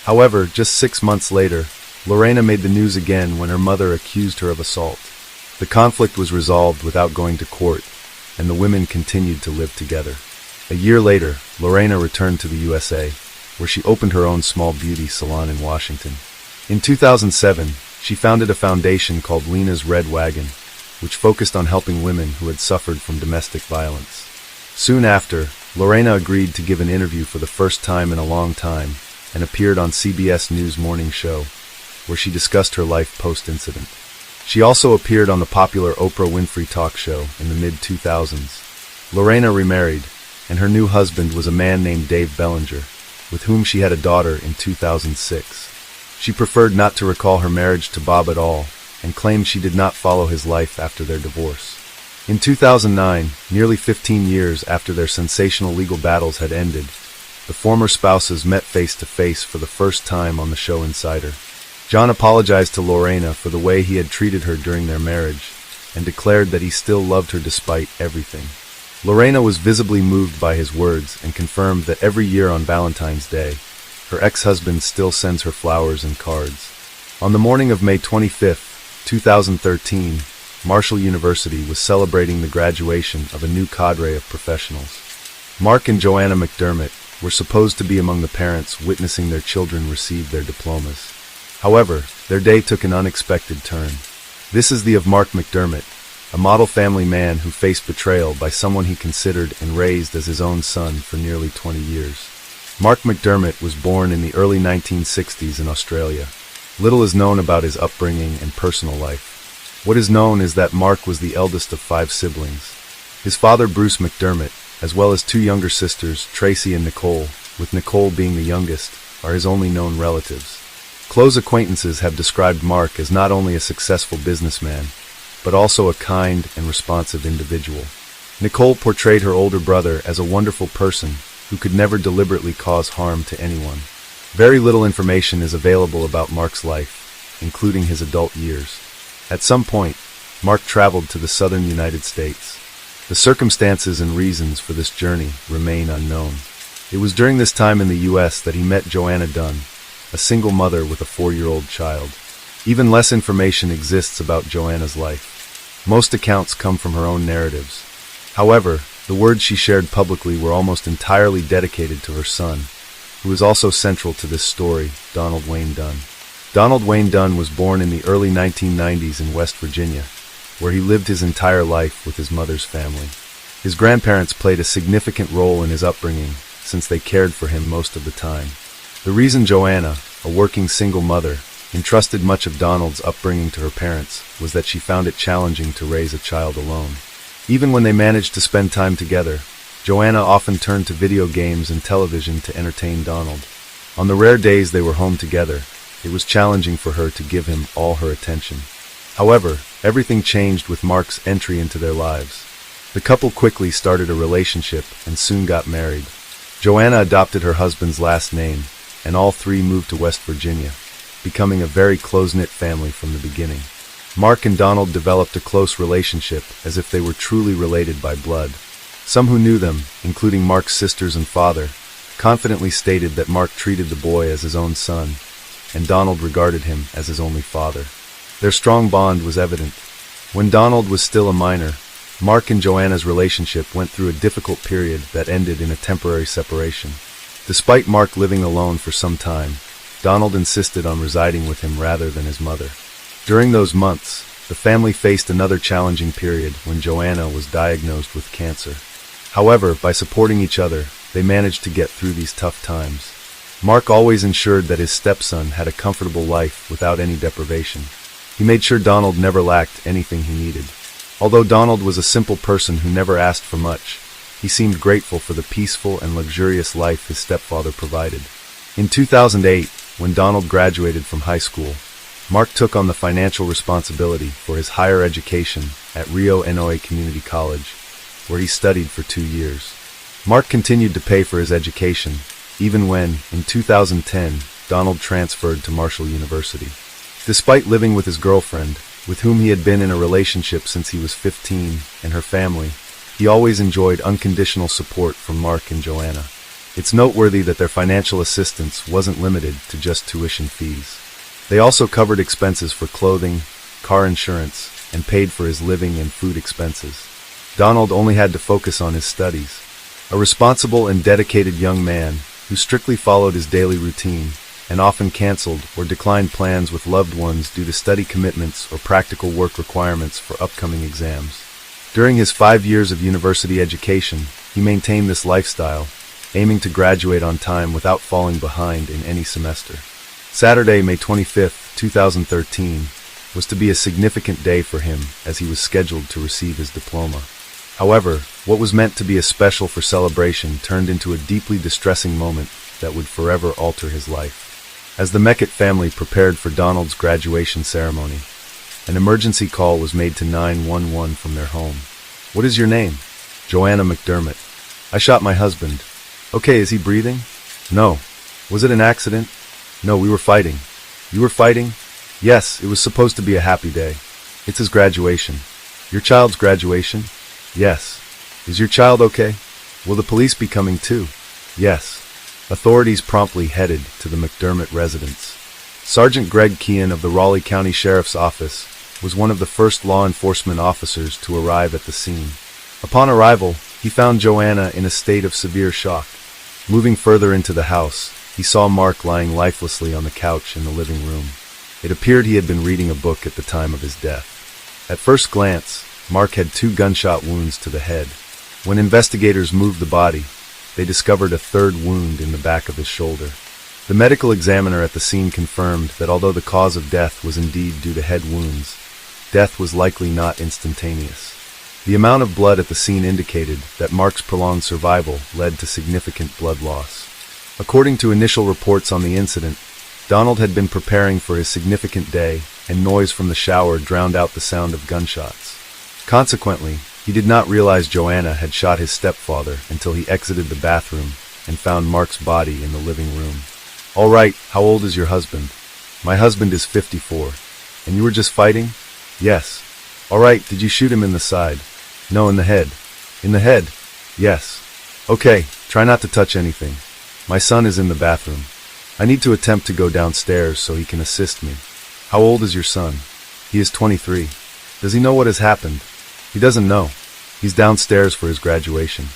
However, just 6 months later, Lorena made the news again when her mother accused her of assault. The conflict was resolved without going to court, and the women continued to live together. A year later, Lorena returned to the USA, where she opened her own small beauty salon in Washington. In 2007, she founded a foundation called Lena's Red Wagon, which focused on helping women who had suffered from domestic violence. Soon after, Lorena agreed to give an interview for the first time in a long time and appeared on CBS News Morning Show, where she discussed her life post-incident. She also appeared on the popular Oprah Winfrey talk show in the mid-2000s. Lorena remarried, and her new husband was a man named Dave Bellinger, with whom she had a daughter in 2006. She preferred not to recall her marriage to Bob at all, and claimed she did not follow his life after their divorce. In 2009, nearly 15 years after their sensational legal battles had ended, the former spouses met face-to-face for the first time on the show Insider. John apologized to Lorena for the way he had treated her during their marriage, and declared that he still loved her despite everything. Lorena was visibly moved by his words and confirmed that every year on Valentine's Day, her ex-husband still sends her flowers and cards. On the morning of May 25, 2013, Marshall University was celebrating the graduation of a new cadre of professionals. Mark and Joanna McDermott were supposed to be among the parents witnessing their children receive their diplomas. However, their day took an unexpected turn. This is the of Mark McDermott, a model family man who faced betrayal by someone he considered and raised as his own son for nearly 20 years. Mark McDermott was born in the early 1960s in Australia. Little is known about his upbringing and personal life. What is known is that Mark was the eldest of 5 siblings. His father, Bruce McDermott, as well as 2 younger sisters, Tracy and Nicole, with Nicole being the youngest, are his only known relatives. Close acquaintances have described Mark as not only a successful businessman, but also a kind and responsive individual. Nicole portrayed her older brother as a wonderful person who could never deliberately cause harm to anyone. Very little information is available about Mark's life, including his adult years. At some point, Mark traveled to the southern United States. The circumstances and reasons for this journey remain unknown. It was during this time in the U.S. that he met Joanna Dunn, a single mother with a 4-year-old child. Even less information exists about Joanna's life. Most accounts come from her own narratives. However, the words she shared publicly were almost entirely dedicated to her son, who is also central to this story, Donald Wayne Dunn. Donald Wayne Dunn was born in the early 1990s in West Virginia, where he lived his entire life with his mother's family. His grandparents played a significant role in his upbringing, since they cared for him most of the time. The reason Joanna, a working single mother, entrusted much of Donald's upbringing to her parents was that she found it challenging to raise a child alone. Even when they managed to spend time together, Joanna often turned to video games and television to entertain Donald. On the rare days they were home together, it was challenging for her to give him all her attention. However, everything changed with Mark's entry into their lives. The couple quickly started a relationship and soon got married. Joanna adopted her husband's last name, and all 3 moved to West Virginia, becoming a very close-knit family from the beginning. Mark and Donald developed a close relationship as if they were truly related by blood. Some who knew them, including Mark's sisters and father, confidently stated that Mark treated the boy as his own son, and Donald regarded him as his only father. Their strong bond was evident. When Donald was still a minor, Mark and Joanna's relationship went through a difficult period that ended in a temporary separation. Despite Mark living alone for some time, Donald insisted on residing with him rather than his mother. During those months, the family faced another challenging period when Joanna was diagnosed with cancer. However, by supporting each other, they managed to get through these tough times. Mark always ensured that his stepson had a comfortable life without any deprivation. He made sure Donald never lacked anything he needed. Although Donald was a simple person who never asked for much, he seemed grateful for the peaceful and luxurious life his stepfather provided. In 2008, when Donald graduated from high school, Mark took on the financial responsibility for his higher education at Rio Inouye Community College, where he studied for 2 years. Mark continued to pay for his education, even when, in 2010, Donald transferred to Marshall University. Despite living with his girlfriend, with whom he had been in a relationship since he was 15, and her family, he always enjoyed unconditional support from Mark and Joanna. It's noteworthy that their financial assistance wasn't limited to just tuition fees. They also covered expenses for clothing, car insurance, and paid for his living and food expenses. Donald only had to focus on his studies. A responsible and dedicated young man who strictly followed his daily routine and often canceled or declined plans with loved ones due to study commitments or practical work requirements for upcoming exams. During his 5 years of university education, he maintained this lifestyle, aiming to graduate on time without falling behind in any semester. Saturday, May 25, 2013, was to be a significant day for him as he was scheduled to receive his diploma. However, what was meant to be a special for celebration turned into a deeply distressing moment that would forever alter his life. As the Meckett family prepared for Donald's graduation ceremony, an emergency call was made to 911 from their home. "What is your name?" "Joanna McDermott." "I shot my husband." "Okay, is he breathing?" "No." "Was it an accident?" "No, we were fighting." "You were fighting?" Yes, it was supposed to be a happy day. It's his graduation. Your child's graduation? Yes. Is your child okay? Will the police be coming too? Yes. Authorities promptly headed to the McDermott residence. Sergeant Greg Kean of the Raleigh County Sheriff's Office was one of the first law enforcement officers to arrive at the scene. Upon arrival, he found Joanna in a state of severe shock. Moving further into the house, he saw Mark lying lifelessly on the couch in the living room. It appeared he had been reading a book at the time of his death. At first glance, Mark had 2 gunshot wounds to the head. When investigators moved the body, they discovered a 3rd wound in the back of his shoulder. The medical examiner at the scene confirmed that although the cause of death was indeed due to head wounds, death was likely not instantaneous. The amount of blood at the scene indicated that Mark's prolonged survival led to significant blood loss. According to initial reports on the incident, Donald had been preparing for his significant day, and noise from the shower drowned out the sound of gunshots. Consequently, he did not realize Joanna had shot his stepfather until he exited the bathroom and found Mark's body in the living room. "All right, how old is your husband?" "My husband is 54. "And you were just fighting?" "Yes." "All right, did you shoot him in the side?" "No, in the head." "In the head?" "Yes." "Okay, try not to touch anything. My son is in the bathroom. I need to attempt to go downstairs so he can assist me." "How old is your son?" "He is 23. "Does he know what has happened?" "He doesn't know. He's downstairs for his graduation."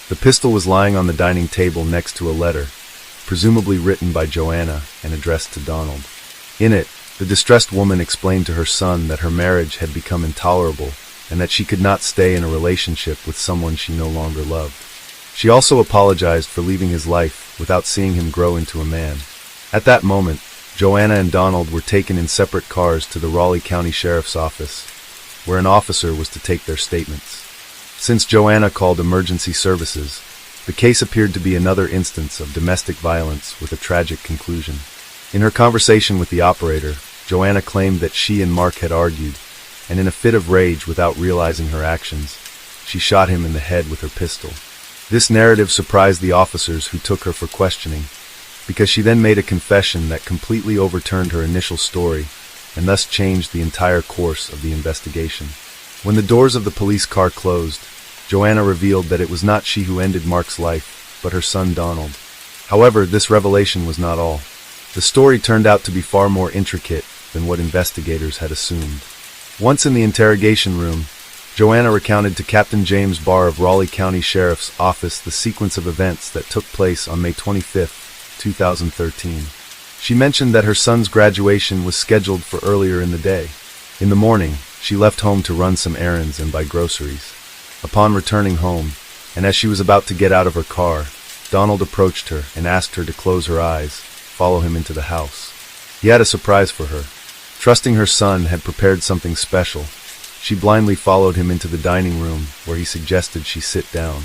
The pistol was lying on the dining table next to a letter, presumably written by Joanna and addressed to Donald. In it, the distressed woman explained to her son that her marriage had become intolerable and that she could not stay in a relationship with someone she no longer loved. She also apologized for leaving his life without seeing him grow into a man. At that moment, Joanna and Donald were taken in separate cars to the Raleigh County Sheriff's Office, where an officer was to take their statements. Since Joanna called emergency services, the case appeared to be another instance of domestic violence with a tragic conclusion. In her conversation with the operator, Joanna claimed that she and Mark had argued, and in a fit of rage without realizing her actions, she shot him in the head with her pistol. This narrative surprised the officers who took her for questioning, because she then made a confession that completely overturned her initial story and thus changed the entire course of the investigation. When the doors of the police car closed, Joanna revealed that it was not she who ended Mark's life, but her son Donald. However, this revelation was not all. The story turned out to be far more intricate than what investigators had assumed. Once in the interrogation room, Joanna recounted to Captain James Barr of Raleigh County Sheriff's Office the sequence of events that took place on May 25, 2013. She mentioned that her son's graduation was scheduled for earlier in the day. In the morning, she left home to run some errands and buy groceries. Upon returning home, and as she was about to get out of her car, Donald approached her and asked her to close her eyes, follow him into the house. He had a surprise for her. Trusting her son had prepared something special, she blindly followed him into the dining room where he suggested she sit down.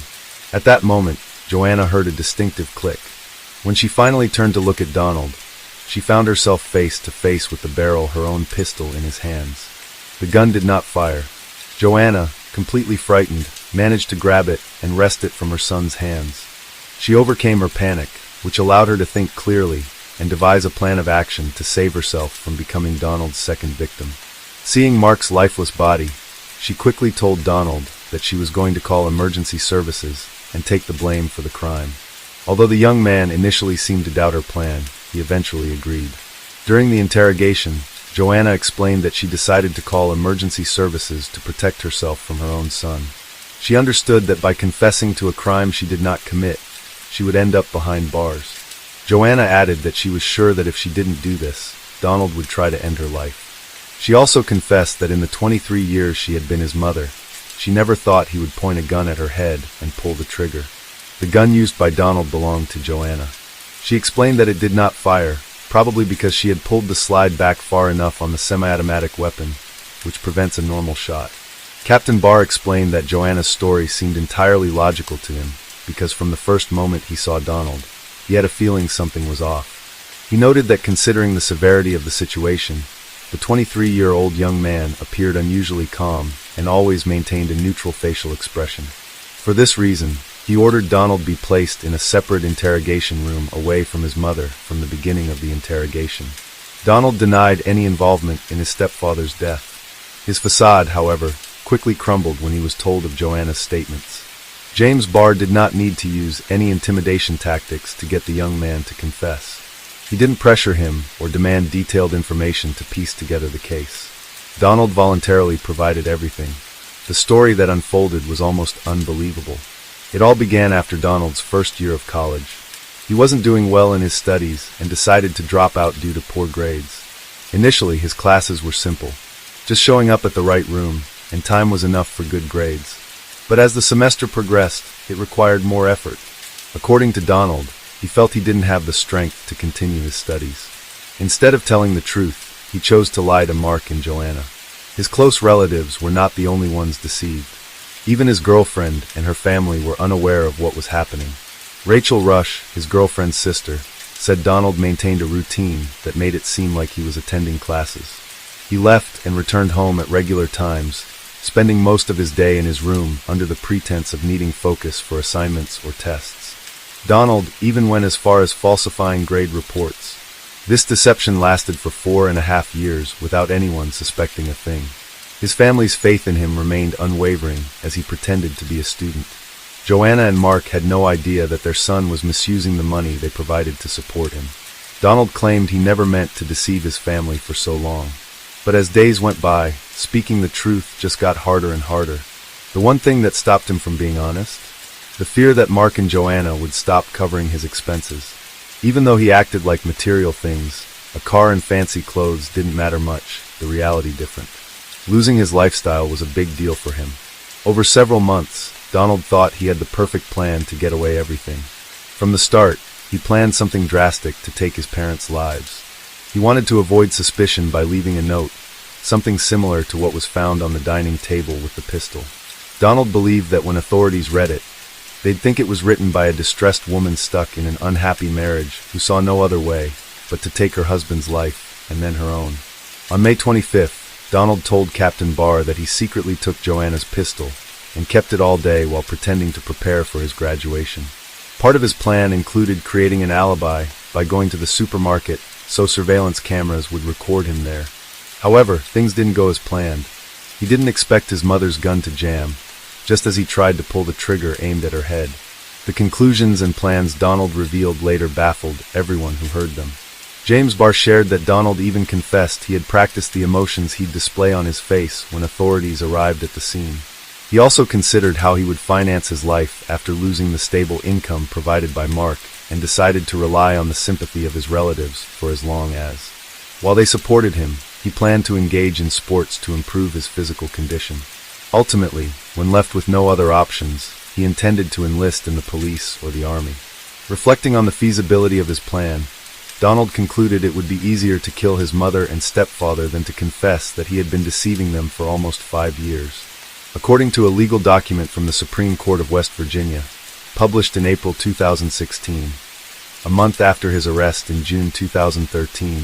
At that moment, Joanna heard a distinctive click. When she finally turned to look at Donald, she found herself face to face with the barrel her own pistol in his hands. The gun did not fire. Joanna, completely frightened, managed to grab it and wrest it from her son's hands. She overcame her panic, which allowed her to think clearly and devise a plan of action to save herself from becoming Donald's second victim. Seeing Mark's lifeless body, she quickly told Donald that she was going to call emergency services and take the blame for the crime. Although the young man initially seemed to doubt her plan, he eventually agreed. During the interrogation, Joanna explained that she decided to call emergency services to protect herself from her own son. She understood that by confessing to a crime she did not commit, she would end up behind bars. Joanna added that she was sure that if she didn't do this, Donald would try to end her life. She also confessed that in the 23 years she had been his mother, she never thought he would point a gun at her head and pull the trigger. The gun used by Donald belonged to Joanna. She explained that it did not fire, probably because she had pulled the slide back far enough on the semi-automatic weapon, which prevents a normal shot. Captain Barr explained that Joanna's story seemed entirely logical to him, because from the first moment he saw Donald, he had a feeling something was off. He noted that considering the severity of the situation, the 23-year-old young man appeared unusually calm and always maintained a neutral facial expression. For this reason, he ordered Donald be placed in a separate interrogation room away from his mother from the beginning of the interrogation. Donald denied any involvement in his stepfather's death. His facade, however, quickly crumbled when he was told of Joanna's statements. James Barr did not need to use any intimidation tactics to get the young man to confess. He didn't pressure him or demand detailed information to piece together the case. Donald voluntarily provided everything. The story that unfolded was almost unbelievable. It all began after Donald's first year of college. He wasn't doing well in his studies and decided to drop out due to poor grades. Initially, his classes were simple, just showing up at the right room, and time was enough for good grades. But as the semester progressed, it required more effort. According to Donald, he felt he didn't have the strength to continue his studies. Instead of telling the truth, he chose to lie to Mark and Joanna. His close relatives were not the only ones deceived. Even his girlfriend and her family were unaware of what was happening. Rachel Rush, his girlfriend's sister, said Donald maintained a routine that made it seem like he was attending classes. He left and returned home at regular times, spending most of his day in his room under the pretense of needing focus for assignments or tests. Donald even went as far as falsifying grade reports. This deception lasted for 4.5 years without anyone suspecting a thing. His family's faith in him remained unwavering as he pretended to be a student. Joanna and Mark had no idea that their son was misusing the money they provided to support him. Donald claimed he never meant to deceive his family for so long. But as days went by, speaking the truth just got harder and harder. The one thing that stopped him from being honest? The fear that Mark and Joanna would stop covering his expenses. Even though he acted like material things, a car and fancy clothes didn't matter much, the reality different. Losing his lifestyle was a big deal for him. Over several months, Donald thought he had the perfect plan to get away everything. From the start, he planned something drastic to take his parents' lives. He wanted to avoid suspicion by leaving a note, something similar to what was found on the dining table with the pistol. Donald believed that when authorities read it, they'd think it was written by a distressed woman stuck in an unhappy marriage who saw no other way but to take her husband's life and then her own. On May 25th, Donald told Captain Barr that he secretly took Joanna's pistol and kept it all day while pretending to prepare for his graduation. Part of his plan included creating an alibi by going to the supermarket so surveillance cameras would record him there. However, things didn't go as planned. He didn't expect his mother's gun to jam, just as he tried to pull the trigger aimed at her head. The conclusions and plans Donald revealed later baffled everyone who heard them. James Barr shared that Donald even confessed he had practiced the emotions he'd display on his face when authorities arrived at the scene. He also considered how he would finance his life after losing the stable income provided by Mark and decided to rely on the sympathy of his relatives for as long as. While they supported him, he planned to engage in sports to improve his physical condition. Ultimately, when left with no other options, he intended to enlist in the police or the army. Reflecting on the feasibility of his plan, Donald concluded it would be easier to kill his mother and stepfather than to confess that he had been deceiving them for almost 5 years. According to a legal document from the Supreme Court of West Virginia, published in April 2016, a month after his arrest in June 2013,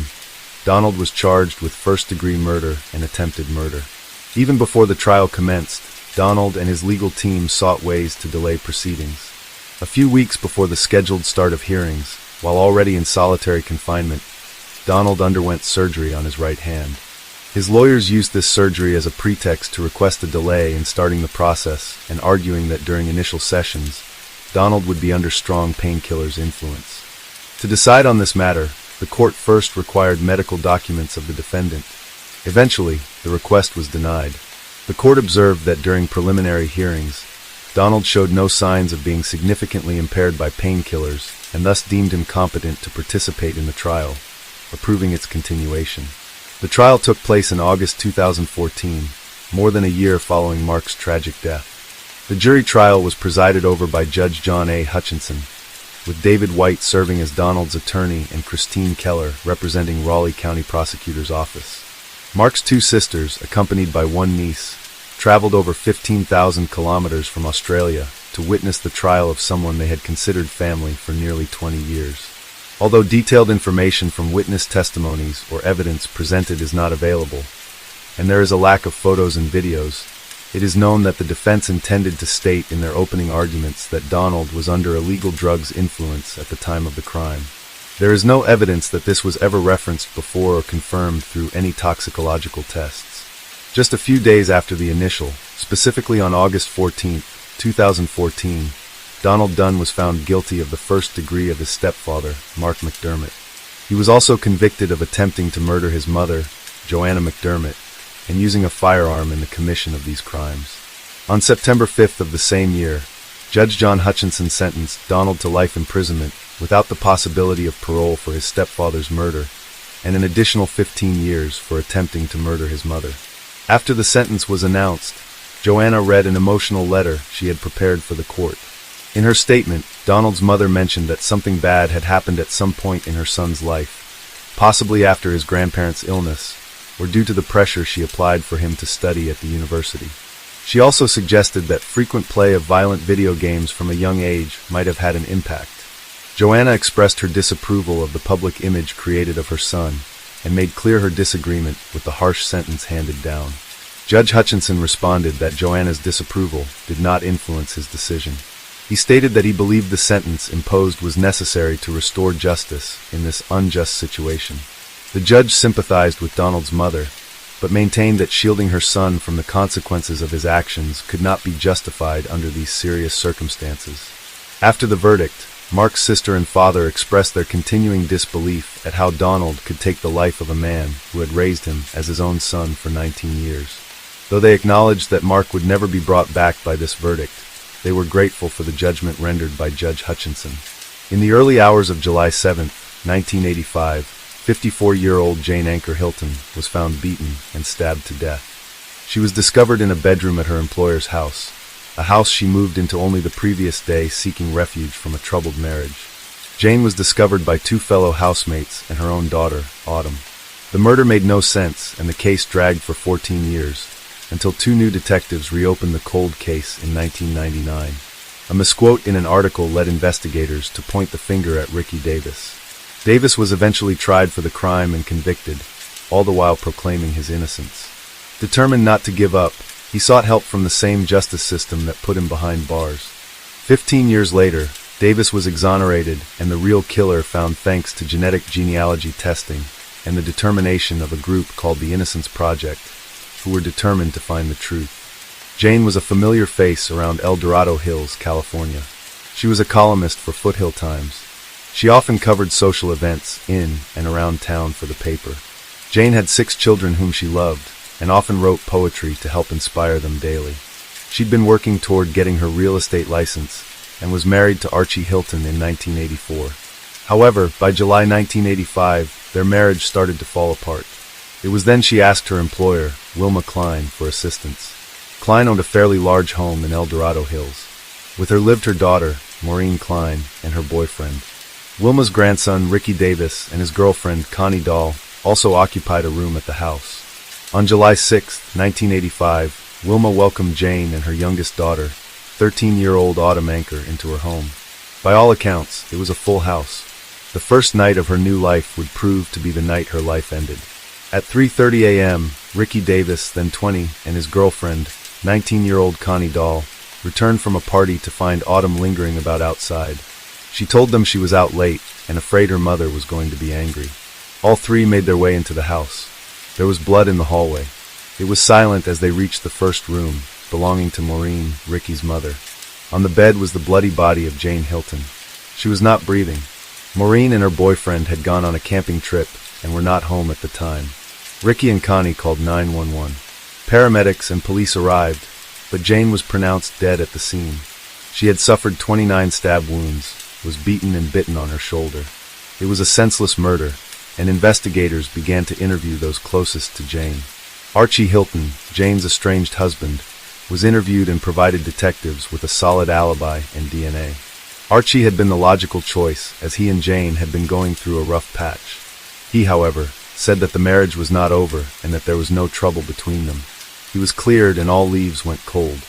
Donald was charged with first-degree murder and attempted murder. Even before the trial commenced, Donald and his legal team sought ways to delay proceedings. A few weeks before the scheduled start of hearings, while already in solitary confinement, Donald underwent surgery on his right hand. His lawyers used this surgery as a pretext to request a delay in starting the process and arguing that during initial sessions, Donald would be under strong painkillers' influence. To decide on this matter, the court first required medical documents of the defendant. Eventually, the request was denied. The court observed that during preliminary hearings, Donald showed no signs of being significantly impaired by painkillers and thus deemed him competent to participate in the trial, approving its continuation. The trial took place in August 2014, more than a year following Mark's tragic death. The jury trial was presided over by Judge John A. Hutchinson, with David White serving as Donald's attorney and Christine Keller representing Raleigh County Prosecutor's Office. Mark's 2 sisters, accompanied by 1 niece, traveled over 15,000 kilometers from Australia to witness the trial of someone they had considered family for nearly 20 years. Although detailed information from witness testimonies or evidence presented is not available, and there is a lack of photos and videos, it is known that the defense intended to state in their opening arguments that Donald was under illegal drugs influence at the time of the crime. There is no evidence that this was ever referenced before or confirmed through any toxicological tests. Just a few days after the initial, specifically on August 14, 2014, Donald Dunn was found guilty of the first degree of his stepfather, Mark McDermott. He was also convicted of attempting to murder his mother, Joanna McDermott, and using a firearm in the commission of these crimes. On September 5th of the same year, Judge John Hutchinson sentenced Donald to life imprisonment without the possibility of parole for his stepfather's murder, and an additional 15 years for attempting to murder his mother. After the sentence was announced, Joanna read an emotional letter she had prepared for the court. In her statement, Donald's mother mentioned that something bad had happened at some point in her son's life, possibly after his grandparents' illness, or due to the pressure she applied for him to study at the university. She also suggested that frequent play of violent video games from a young age might have had an impact. Joanna expressed her disapproval of the public image created of her son, and made clear her disagreement with the harsh sentence handed down. Judge Hutchinson responded that Joanna's disapproval did not influence his decision. He stated that he believed the sentence imposed was necessary to restore justice in this unjust situation. The judge sympathized with Donald's mother, but maintained that shielding her son from the consequences of his actions could not be justified under these serious circumstances. After the verdict, Mark's sister and father expressed their continuing disbelief at how Donald could take the life of a man who had raised him as his own son for 19 years. Though they acknowledged that Mark would never be brought back by this verdict, they were grateful for the judgment rendered by Judge Hutchinson. In the early hours of July 7, 1985, 54-year-old Jane Anchor Hilton was found beaten and stabbed to death. She was discovered in a bedroom at her employer's house, a house she moved into only the previous day seeking refuge from a troubled marriage. Jane was discovered by two fellow housemates and her own daughter, Autumn. The murder made no sense, and the case dragged for 14 years, until two new detectives reopened the cold case in 1999. A misquote in an article led investigators to point the finger at Ricky Davis. Davis was eventually tried for the crime and convicted, all the while proclaiming his innocence. Determined not to give up, he sought help from the same justice system that put him behind bars. 15 years later, Davis was exonerated and the real killer found thanks to genetic genealogy testing and the determination of a group called the Innocence Project, who were determined to find the truth. Jane was a familiar face around El Dorado Hills, California. She was a columnist for Foothill Times. She often covered social events in and around town for the paper. Jane had 6 children whom she loved, and often wrote poetry to help inspire them daily. She'd been working toward getting her real estate license, and was married to Archie Hilton in 1984. However, by July 1985, their marriage started to fall apart. It was then she asked her employer, Wilma Klein, for assistance. Klein owned a fairly large home in El Dorado Hills. With her lived her daughter, Maureen Klein, and her boyfriend. Wilma's grandson, Ricky Davis, and his girlfriend, Connie Dahl, also occupied a room at the house. On July 6, 1985, Wilma welcomed Jane and her youngest daughter, 13-year-old Autumn Anchor, into her home. By all accounts, it was a full house. The first night of her new life would prove to be the night her life ended. At 3:30 a.m., Ricky Davis, then 20, and his girlfriend, 19-year-old Connie Dahl, returned from a party to find Autumn lingering about outside. She told them she was out late and afraid her mother was going to be angry. All three made their way into the house. There was blood in the hallway. It was silent as they reached the first room, belonging to Maureen, Ricky's mother. On the bed was the bloody body of Jane Hilton. She was not breathing. Maureen and her boyfriend had gone on a camping trip and were not home at the time. Ricky and Connie called 911. Paramedics and police arrived, but Jane was pronounced dead at the scene. She had suffered 29 stab wounds, was beaten and bitten on her shoulder. It was a senseless murder, and investigators began to interview those closest to Jane. Archie Hilton, Jane's estranged husband, was interviewed and provided detectives with a solid alibi and DNA. Archie had been the logical choice, as he and Jane had been going through a rough patch. He, however, said that the marriage was not over and that there was no trouble between them. He was cleared and all leaves went cold.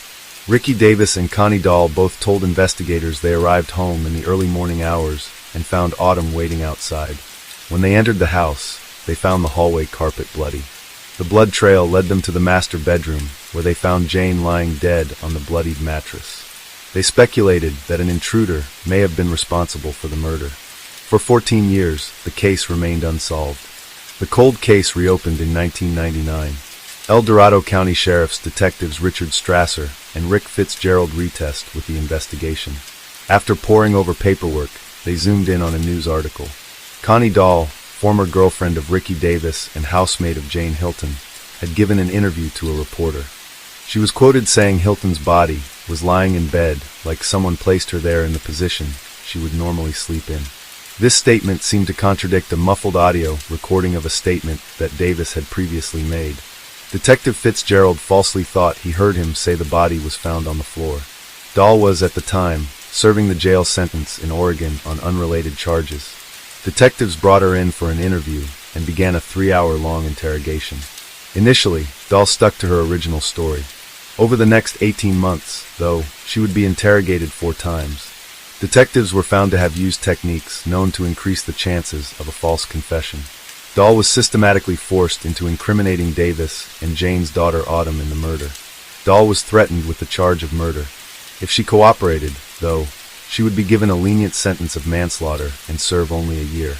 Ricky Davis and Connie Dahl both told investigators they arrived home in the early morning hours and found Autumn waiting outside. When they entered the house, they found the hallway carpet bloody. The blood trail led them to the master bedroom, where they found Jane lying dead on the bloodied mattress. They speculated that an intruder may have been responsible for the murder. For 14 years, the case remained unsolved. The cold case reopened in 1999. El Dorado County Sheriff's detectives Richard Strasser and Rick Fitzgerald retest with the investigation. After poring over paperwork, they zoomed in on a news article. Connie Dahl, former girlfriend of Ricky Davis and housemate of Jane Hilton, had given an interview to a reporter. She was quoted saying Hilton's body was lying in bed like someone placed her there in the position she would normally sleep in. This statement seemed to contradict a muffled audio recording of a statement that Davis had previously made. Detective Fitzgerald falsely thought he heard him say the body was found on the floor. Dahl was, at the time, serving the jail sentence in Oregon on unrelated charges. Detectives brought her in for an interview and began a 3-hour-long interrogation. Initially, Dahl stuck to her original story. Over the next 18 months, though, she would be interrogated 4 times. Detectives were found to have used techniques known to increase the chances of a false confession. Dahl was systematically forced into incriminating Davis and Jane's daughter Autumn in the murder. Dahl was threatened with the charge of murder. If she cooperated, though, she would be given a lenient sentence of manslaughter and serve only a year.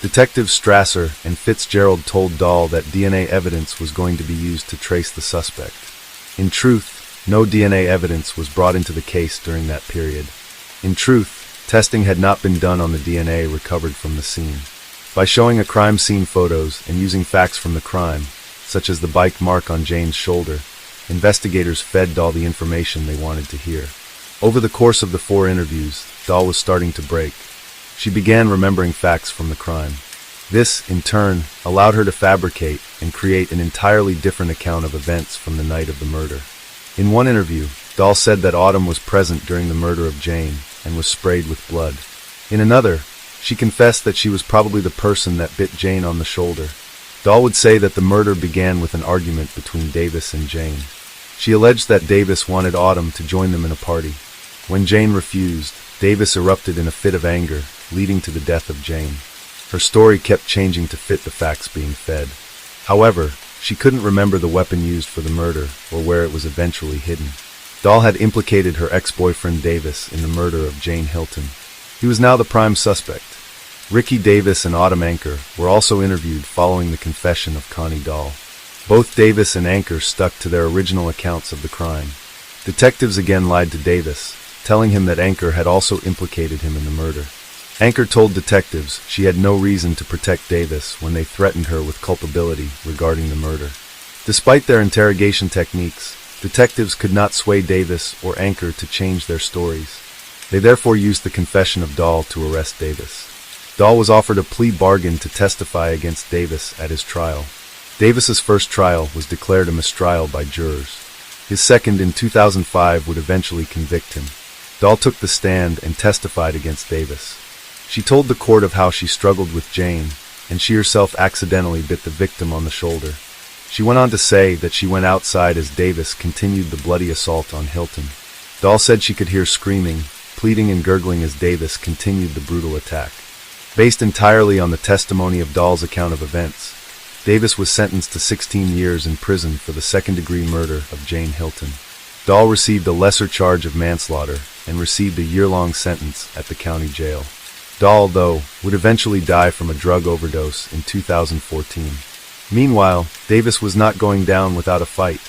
Detectives Strasser and Fitzgerald told Dahl that DNA evidence was going to be used to trace the suspect. In truth, no DNA evidence was brought into the case during that period. In truth, testing had not been done on the DNA recovered from the scene. By showing a crime scene photos and using facts from the crime, such as the bike mark on Jane's shoulder, investigators fed Dahl the information they wanted to hear. Over the course of the 4 interviews, Dahl was starting to break. She began remembering facts from the crime. This, in turn, allowed her to fabricate and create an entirely different account of events from the night of the murder. In one interview, Dahl said that Autumn was present during the murder of Jane and was sprayed with blood. In another, she confessed that she was probably the person that bit Jane on the shoulder. Dahl would say that the murder began with an argument between Davis and Jane. She alleged that Davis wanted Autumn to join them in a party. When Jane refused, Davis erupted in a fit of anger, leading to the death of Jane. Her story kept changing to fit the facts being fed. However, she couldn't remember the weapon used for the murder or where it was eventually hidden. Dahl had implicated her ex-boyfriend Davis in the murder of Jane Hilton. He was now the prime suspect. Ricky Davis and Autumn Anker were also interviewed following the confession of Connie Dahl. Both Davis and Anker stuck to their original accounts of the crime. Detectives again lied to Davis, telling him that Anker had also implicated him in the murder. Anker told detectives she had no reason to protect Davis when they threatened her with culpability regarding the murder. Despite their interrogation techniques, detectives could not sway Davis or Anker to change their stories. They therefore used the confession of Dahl to arrest Davis. Dahl was offered a plea bargain to testify against Davis at his trial. Davis's first trial was declared a mistrial by jurors. His second in 2005 would eventually convict him. Dahl took the stand and testified against Davis. She told the court of how she struggled with Jane, and she herself accidentally bit the victim on the shoulder. She went on to say that she went outside as Davis continued the bloody assault on Hilton. Dahl said she could hear screaming, pleading and gurgling as Davis continued the brutal attack. Based entirely on the testimony of Dahl's account of events, Davis was sentenced to 16 years in prison for the second-degree murder of Jane Hilton. Dahl received a lesser charge of manslaughter and received a year-long sentence at the county jail. Dahl, though, would eventually die from a drug overdose in 2014. Meanwhile, Davis was not going down without a fight.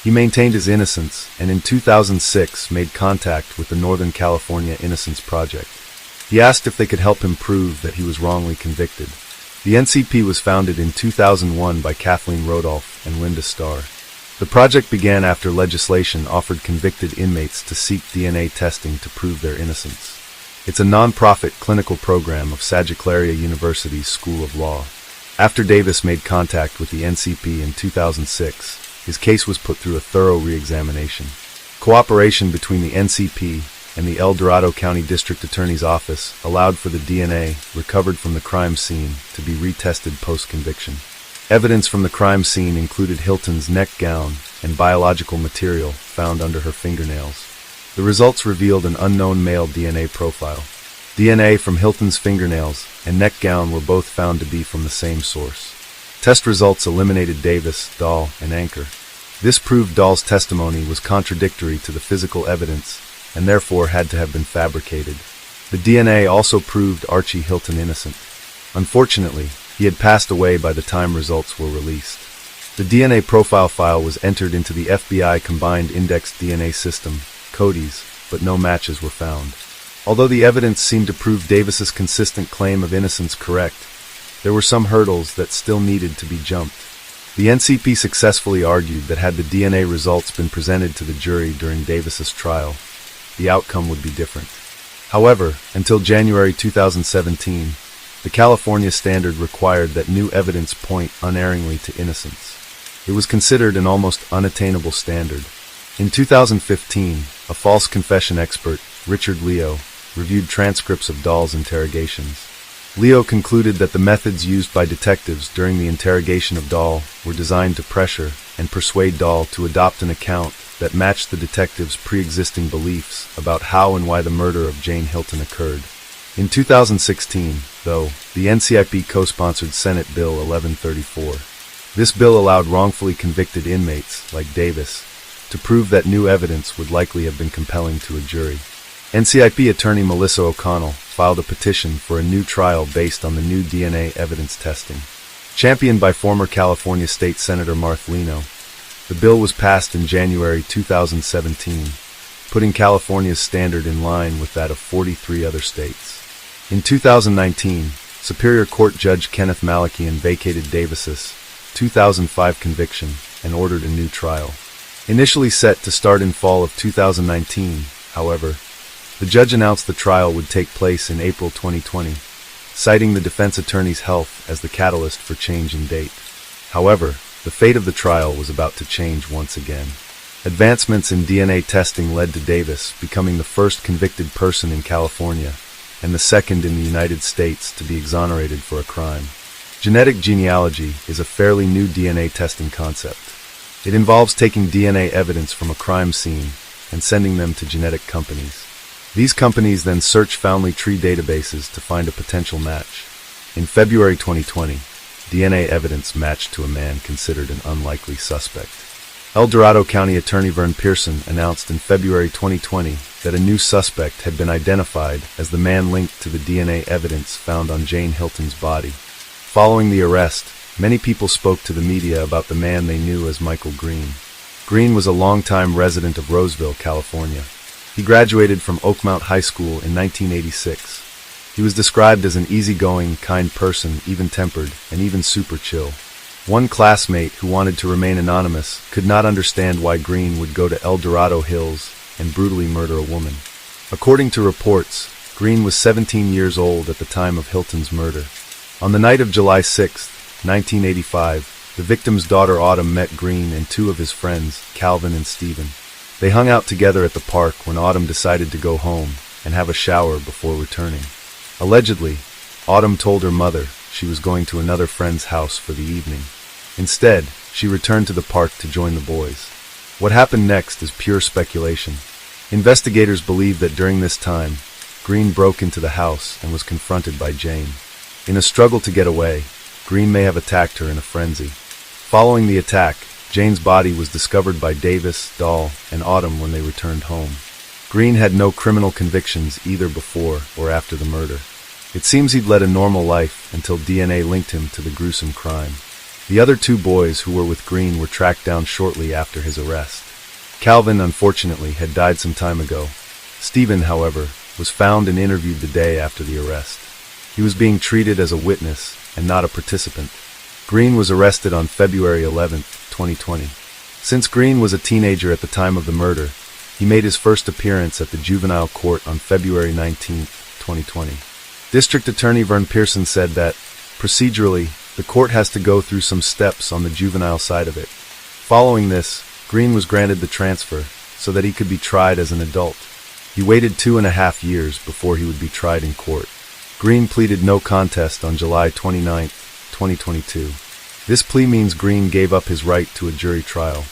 He maintained his innocence and in 2006 made contact with the Northern California Innocence Project. He asked if they could help him prove that he was wrongly convicted. The NCP was founded in 2001 by Kathleen Rodolph and Linda Starr. The project began after legislation offered convicted inmates to seek DNA testing to prove their innocence. It's a non-profit clinical program of Sagittaria University's School of Law. After Davis made contact with the NCP in 2006, his case was put through a thorough re-examination. Cooperation between the NCP and the El Dorado County District Attorney's Office allowed for the DNA recovered from the crime scene to be retested post-conviction. Evidence from the crime scene included Hilton's neck gown and biological material found under her fingernails. The results revealed an unknown male DNA profile. DNA from Hilton's fingernails and neck gown were both found to be from the same source. Test results eliminated Davis, Dahl, and Anker. This proved Dahl's testimony was contradictory to the physical evidence and therefore had to have been fabricated. The DNA also proved Archie Hilton innocent. Unfortunately, he had passed away by the time results were released. The DNA profile file was entered into the FBI Combined Indexed DNA System, CODIS, but no matches were found. Although the evidence seemed to prove Davis's consistent claim of innocence correct, there were some hurdles that still needed to be jumped. The NCP successfully argued that had the DNA results been presented to the jury during Davis's trial, the outcome would be different. However, until January 2017, the California standard required that new evidence point unerringly to innocence. It was considered an almost unattainable standard. In 2015, a false confession expert, Richard Leo, reviewed transcripts of Dahl's interrogations. Leo concluded that the methods used by detectives during the interrogation of Dahl were designed to pressure and persuade Dahl to adopt an account that matched the detectives' pre-existing beliefs about how and why the murder of Jane Hilton occurred. In 2016, though, the NCIP co-sponsored Senate Bill 1134. This bill allowed wrongfully convicted inmates, like Davis, to prove that new evidence would likely have been compelling to a jury. NCIP attorney Melissa O'Connell filed a petition for a new trial based on the new DNA evidence testing. Championed by former California State Senator Marthelino, the bill was passed in January 2017, putting California's standard in line with that of 43 other states. In 2019, Superior Court Judge Kenneth Malakian vacated Davis's 2005 conviction and ordered a new trial. Initially set to start in fall of 2019, however, the judge announced the trial would take place in April 2020, citing the defense attorney's health as the catalyst for change in date. However, the fate of the trial was about to change once again. Advancements in DNA testing led to Davis becoming the first convicted person in California and the second in the United States to be exonerated for a crime. Genetic genealogy is a fairly new DNA testing concept. It involves taking DNA evidence from a crime scene and sending them to genetic companies. These companies then search family tree databases to find a potential match. In February 2020, DNA evidence matched to a man considered an unlikely suspect. El Dorado County Attorney Vern Pearson announced in February 2020 that a new suspect had been identified as the man linked to the DNA evidence found on Jane Hilton's body. Following the arrest, many people spoke to the media about the man they knew as Michael Green. Green was a longtime resident of Roseville, California. He graduated from Oakmount High School in 1986. He was described as an easygoing, kind person, even-tempered, and even super chill. One classmate who wanted to remain anonymous could not understand why Green would go to El Dorado Hills and brutally murder a woman. According to reports, Green was 17 years old at the time of Hilton's murder. On the night of July 6, 1985, the victim's daughter Autumn met Green and two of his friends, Calvin and Stephen. They hung out together at the park when Autumn decided to go home and have a shower before returning. Allegedly, Autumn told her mother she was going to another friend's house for the evening. Instead, she returned to the park to join the boys. What happened next is pure speculation. Investigators believe that during this time, Green broke into the house and was confronted by Jane. In a struggle to get away, Green may have attacked her in a frenzy. Following the attack, Jane's body was discovered by Davis, Dahl, and Autumn when they returned home. Green had no criminal convictions either before or after the murder. It seems he'd led a normal life until DNA linked him to the gruesome crime. The other two boys who were with Green were tracked down shortly after his arrest. Calvin, unfortunately, had died some time ago. Stephen, however, was found and interviewed the day after the arrest. He was being treated as a witness and not a participant. Green was arrested on February 11, 2020. Since Green was a teenager at the time of the murder, he made his first appearance at the juvenile court on February 19, 2020. District Attorney Vern Pearson said that, procedurally, the court has to go through some steps on the juvenile side of it. Following this, Green was granted the transfer so that he could be tried as an adult. He waited 2.5 years before he would be tried in court. Green pleaded no contest on July 29, 2022. This plea means Green gave up his right to a jury trial.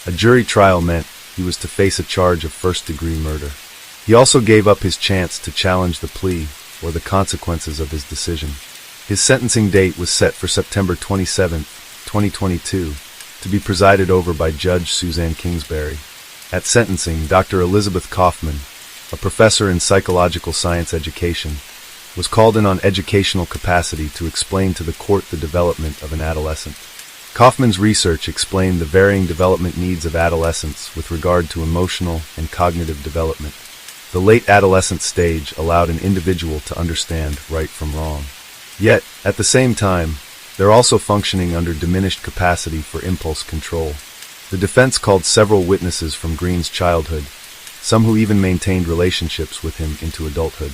A jury trial meant he was to face a charge of first-degree murder. He also gave up his chance to challenge the plea or the consequences of his decision. His sentencing date was set for September 27, 2022, to be presided over by Judge Suzanne Kingsbury. At sentencing, Dr. Elizabeth Kaufman, a professor in psychological science education, was called in on educational capacity to explain to the court the development of an adolescent. Kaufman's research explained the varying development needs of adolescents with regard to emotional and cognitive development. The late adolescent stage allowed an individual to understand right from wrong. Yet, at the same time, they're also functioning under diminished capacity for impulse control. The defense called several witnesses from Green's childhood, some who even maintained relationships with him into adulthood.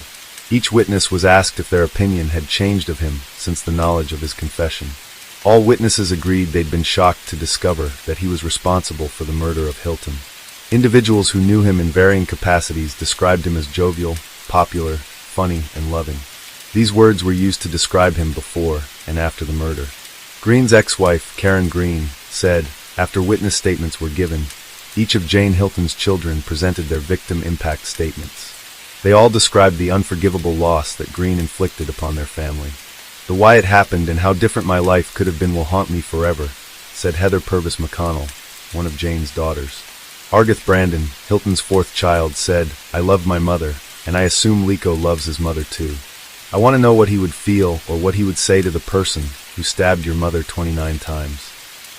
Each witness was asked if their opinion had changed of him since the knowledge of his confession. All witnesses agreed they'd been shocked to discover that he was responsible for the murder of Hilton. Individuals who knew him in varying capacities described him as jovial, popular, funny, and loving. These words were used to describe him before and after the murder. Green's ex-wife, Karen Green, said, after witness statements were given, each of Jane Hilton's children presented their victim impact statements. They all described the unforgivable loss that Green inflicted upon their family. The why it happened and how different my life could have been will haunt me forever, said Heather Purvis McConnell, one of Jane's daughters. Argith Brandon, Hilton's fourth child, said, I love my mother, and I assume Lico loves his mother too. I want to know what he would feel or what he would say to the person who stabbed your mother 29 times.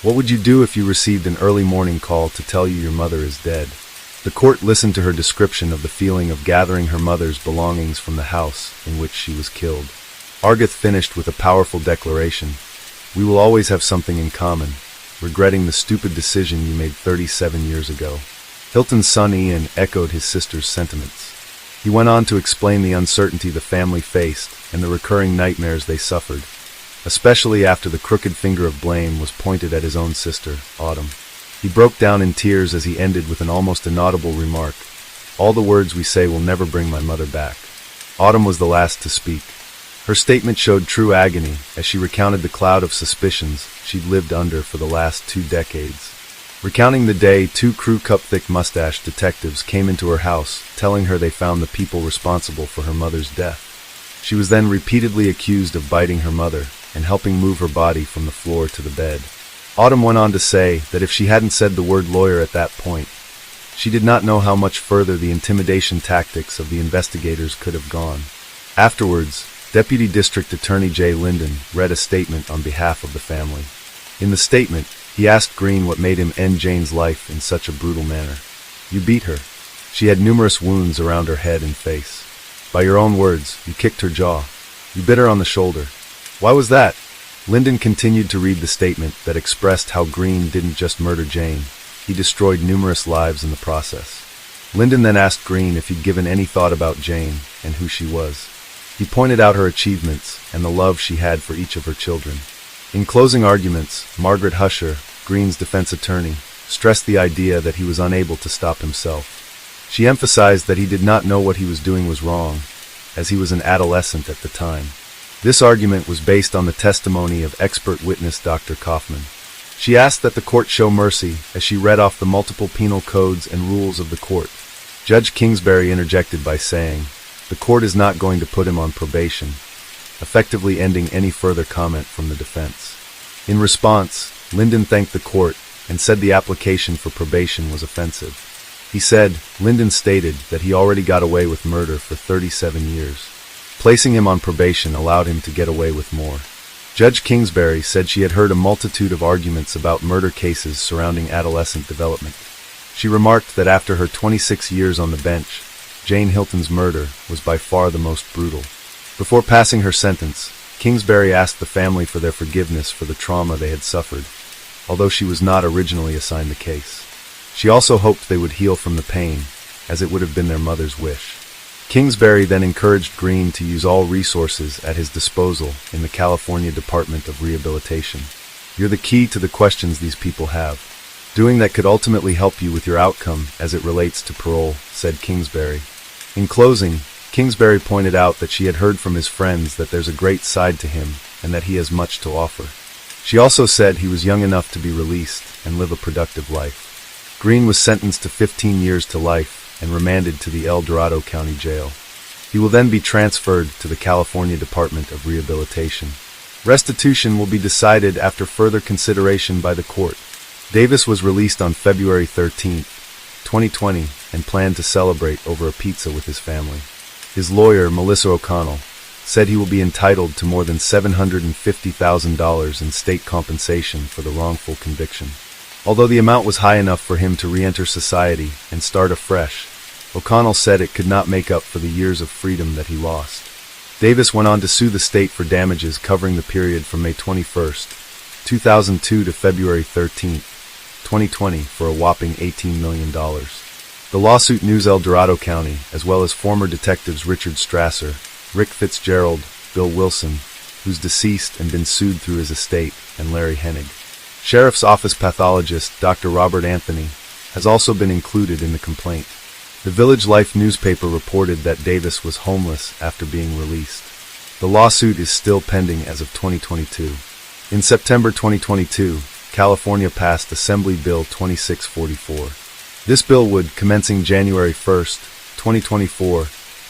What would you do if you received an early morning call to tell you your mother is dead? The court listened to her description of the feeling of gathering her mother's belongings from the house in which she was killed. Argith finished with a powerful declaration. We will always have something in common, regretting the stupid decision you made 37 years ago. Hilton's son Ian echoed his sister's sentiments. He went on to explain the uncertainty the family faced and the recurring nightmares they suffered, especially after the crooked finger of blame was pointed at his own sister, Autumn. He broke down in tears as he ended with an almost inaudible remark. All the words we say will never bring my mother back. Autumn was the last to speak. Her statement showed true agony as she recounted the cloud of suspicions she'd lived under for the last 2 decades. Recounting the day 2 crew-cup-thick mustache detectives came into her house, telling her they found the people responsible for her mother's death. She was then repeatedly accused of biting her mother and helping move her body from the floor to the bed. Autumn went on to say that if she hadn't said the word lawyer at that point, she did not know how much further the intimidation tactics of the investigators could have gone. Afterwards, Deputy District Attorney Jay Linden read a statement on behalf of the family. In the statement, he asked Green what made him end Jane's life in such a brutal manner. You beat her. She had numerous wounds around her head and face. By your own words, you kicked her jaw. You bit her on the shoulder. Why was that? Linden continued to read the statement that expressed how Green didn't just murder Jane, he destroyed numerous lives in the process. Linden then asked Green if he'd given any thought about Jane and who she was. He pointed out her achievements and the love she had for each of her children. In closing arguments, Margaret Husher, Green's defense attorney, stressed the idea that he was unable to stop himself. She emphasized that he did not know what he was doing was wrong, as he was an adolescent at the time. This argument was based on the testimony of expert witness Dr. Kaufman. She asked that the court show mercy as she read off the multiple penal codes and rules of the court. Judge Kingsbury interjected by saying, the court is not going to put him on probation, effectively ending any further comment from the defense. In response, Linden thanked the court and said the application for probation was offensive. He said, Linden stated that he already got away with murder for 37 years. Placing him on probation allowed him to get away with more. Judge Kingsbury said she had heard a multitude of arguments about murder cases surrounding adolescent development. She remarked that after her 26 years on the bench, Jane Hilton's murder was by far the most brutal. Before passing her sentence, Kingsbury asked the family for their forgiveness for the trauma they had suffered, although she was not originally assigned the case. She also hoped they would heal from the pain, as it would have been their mother's wish. Kingsbury then encouraged Green to use all resources at his disposal in the California Department of Rehabilitation. You're the key to the questions these people have. Doing that could ultimately help you with your outcome as it relates to parole, said Kingsbury. In closing, Kingsbury pointed out that she had heard from his friends that there's a great side to him and that he has much to offer. She also said he was young enough to be released and live a productive life. Green was sentenced to 15 years to life and remanded to the El Dorado County Jail. He will then be transferred to the California Department of Rehabilitation. Restitution will be decided after further consideration by the court. Davis was released on February 13, 2020, and planned to celebrate over a pizza with his family. His lawyer, Melissa O'Connell, said he will be entitled to more than $750,000 in state compensation for the wrongful conviction. Although the amount was high enough for him to re-enter society and start afresh, O'Connell said it could not make up for the years of freedom that he lost. Davis went on to sue the state for damages covering the period from May 21, 2002 to February 13, 2020 for a whopping $18 million. The lawsuit sued El Dorado County, as well as former detectives Richard Strasser, Rick Fitzgerald, Bill Wilson, who's deceased and been sued through his estate, and Larry Hennig. Sheriff's Office pathologist Dr. Robert Anthony has also been included in the complaint. The Village Life newspaper reported that Davis was homeless after being released. The lawsuit is still pending as of 2022. In September 2022, California passed Assembly Bill 2644. This bill would, commencing January 1, 2024,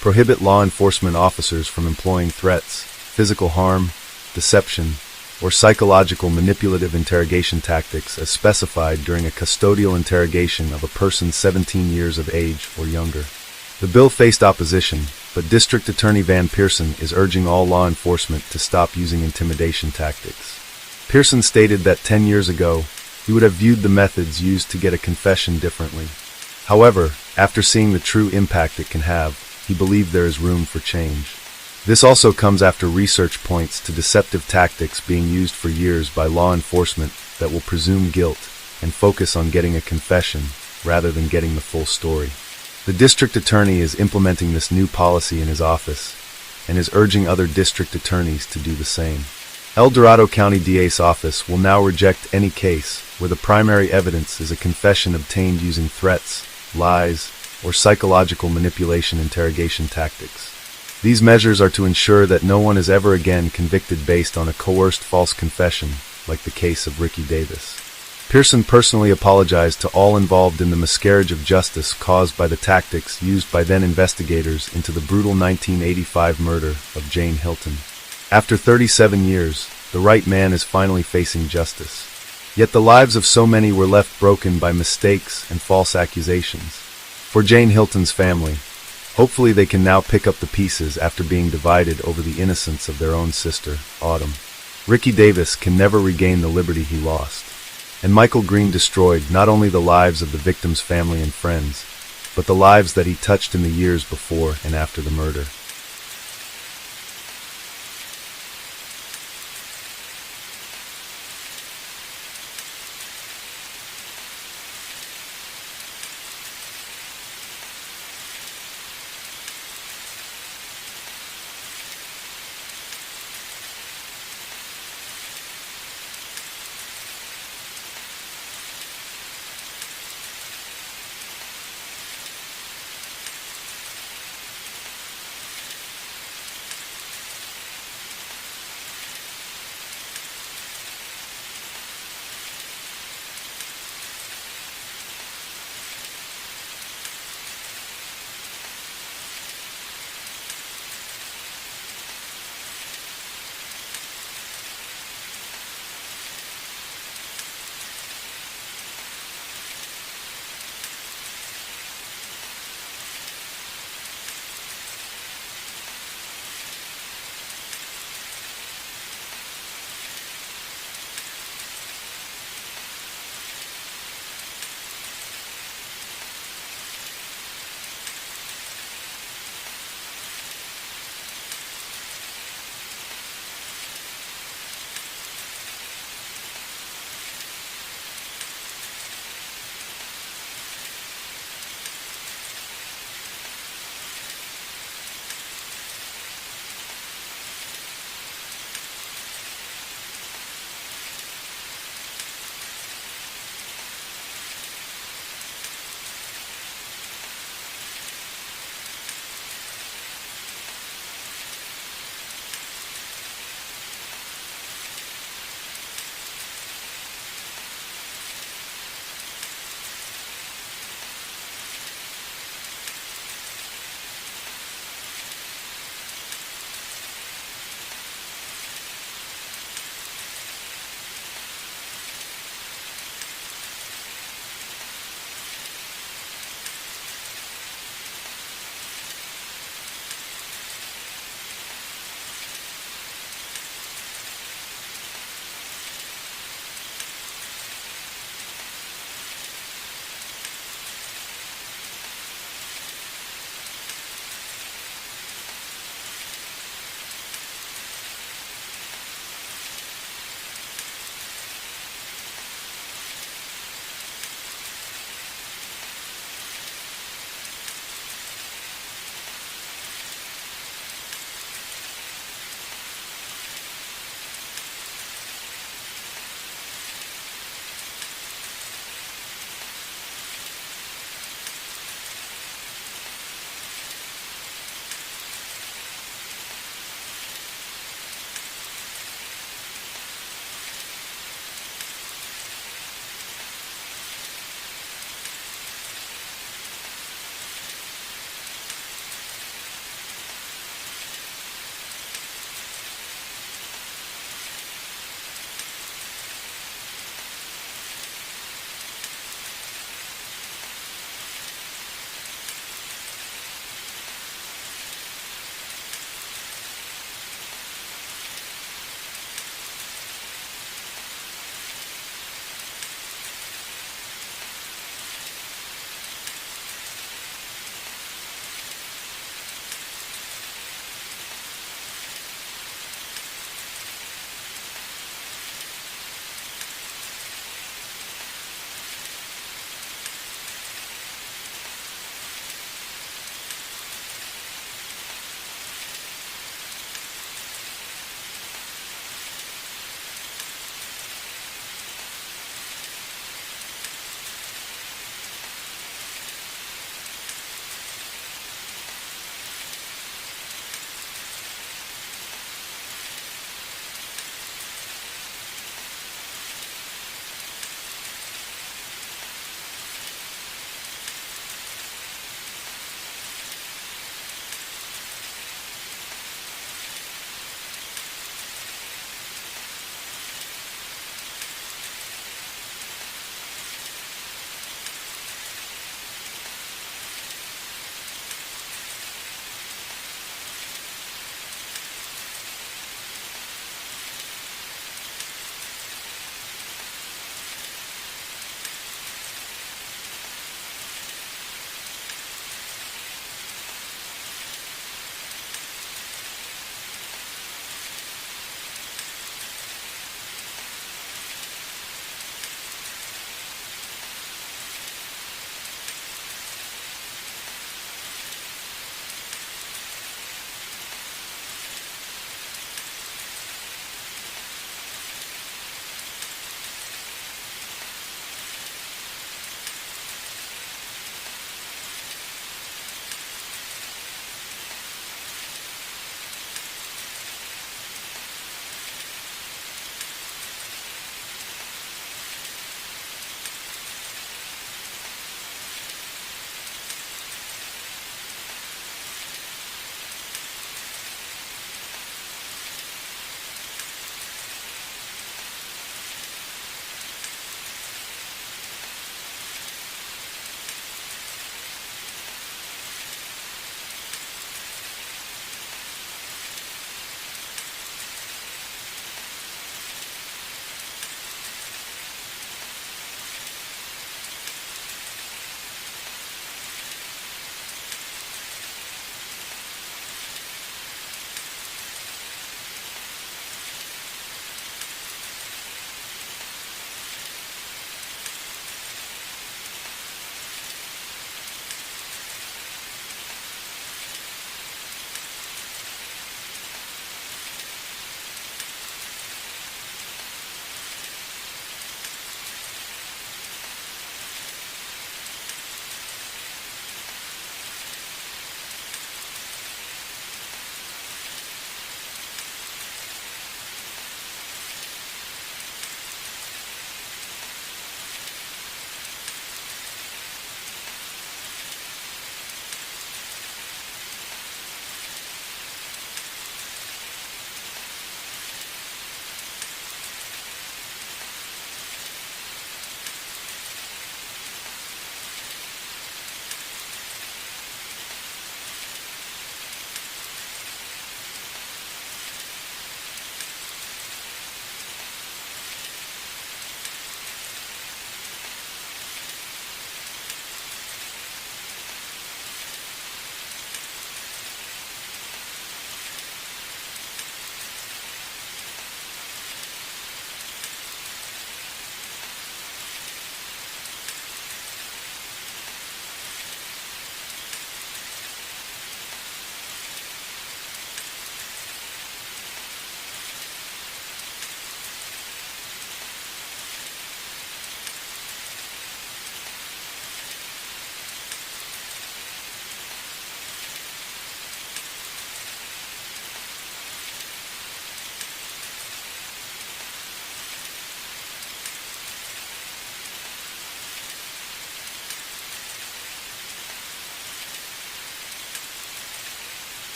prohibit law enforcement officers from employing threats, physical harm, deception, or psychological manipulative interrogation tactics as specified during a custodial interrogation of a person 17 years of age or younger. The bill faced opposition, but District Attorney Van Pearson is urging all law enforcement to stop using intimidation tactics. Pearson stated that 10 years ago, he would have viewed the methods used to get a confession differently. However, after seeing the true impact it can have, he believed there is room for change. This also comes after research points to deceptive tactics being used for years by law enforcement that will presume guilt and focus on getting a confession rather than getting the full story. The district attorney is implementing this new policy in his office and is urging other district attorneys to do the same. El Dorado County DA's office will now reject any case where the primary evidence is a confession obtained using threats, lies, or psychological manipulation interrogation tactics. These measures are to ensure that no one is ever again convicted based on a coerced false confession, like the case of Ricky Davis. Pearson personally apologized to all involved in the miscarriage of justice caused by the tactics used by then investigators into the brutal 1985 murder of Jane Hilton. After 37 years, the right man is finally facing justice. Yet the lives of so many were left broken by mistakes and false accusations. For Jane Hilton's family, hopefully they can now pick up the pieces after being divided over the innocence of their own sister, Autumn. Ricky Davis can never regain the liberty he lost. And Michael Green destroyed not only the lives of the victim's family and friends, but the lives that he touched in the years before and after the murder.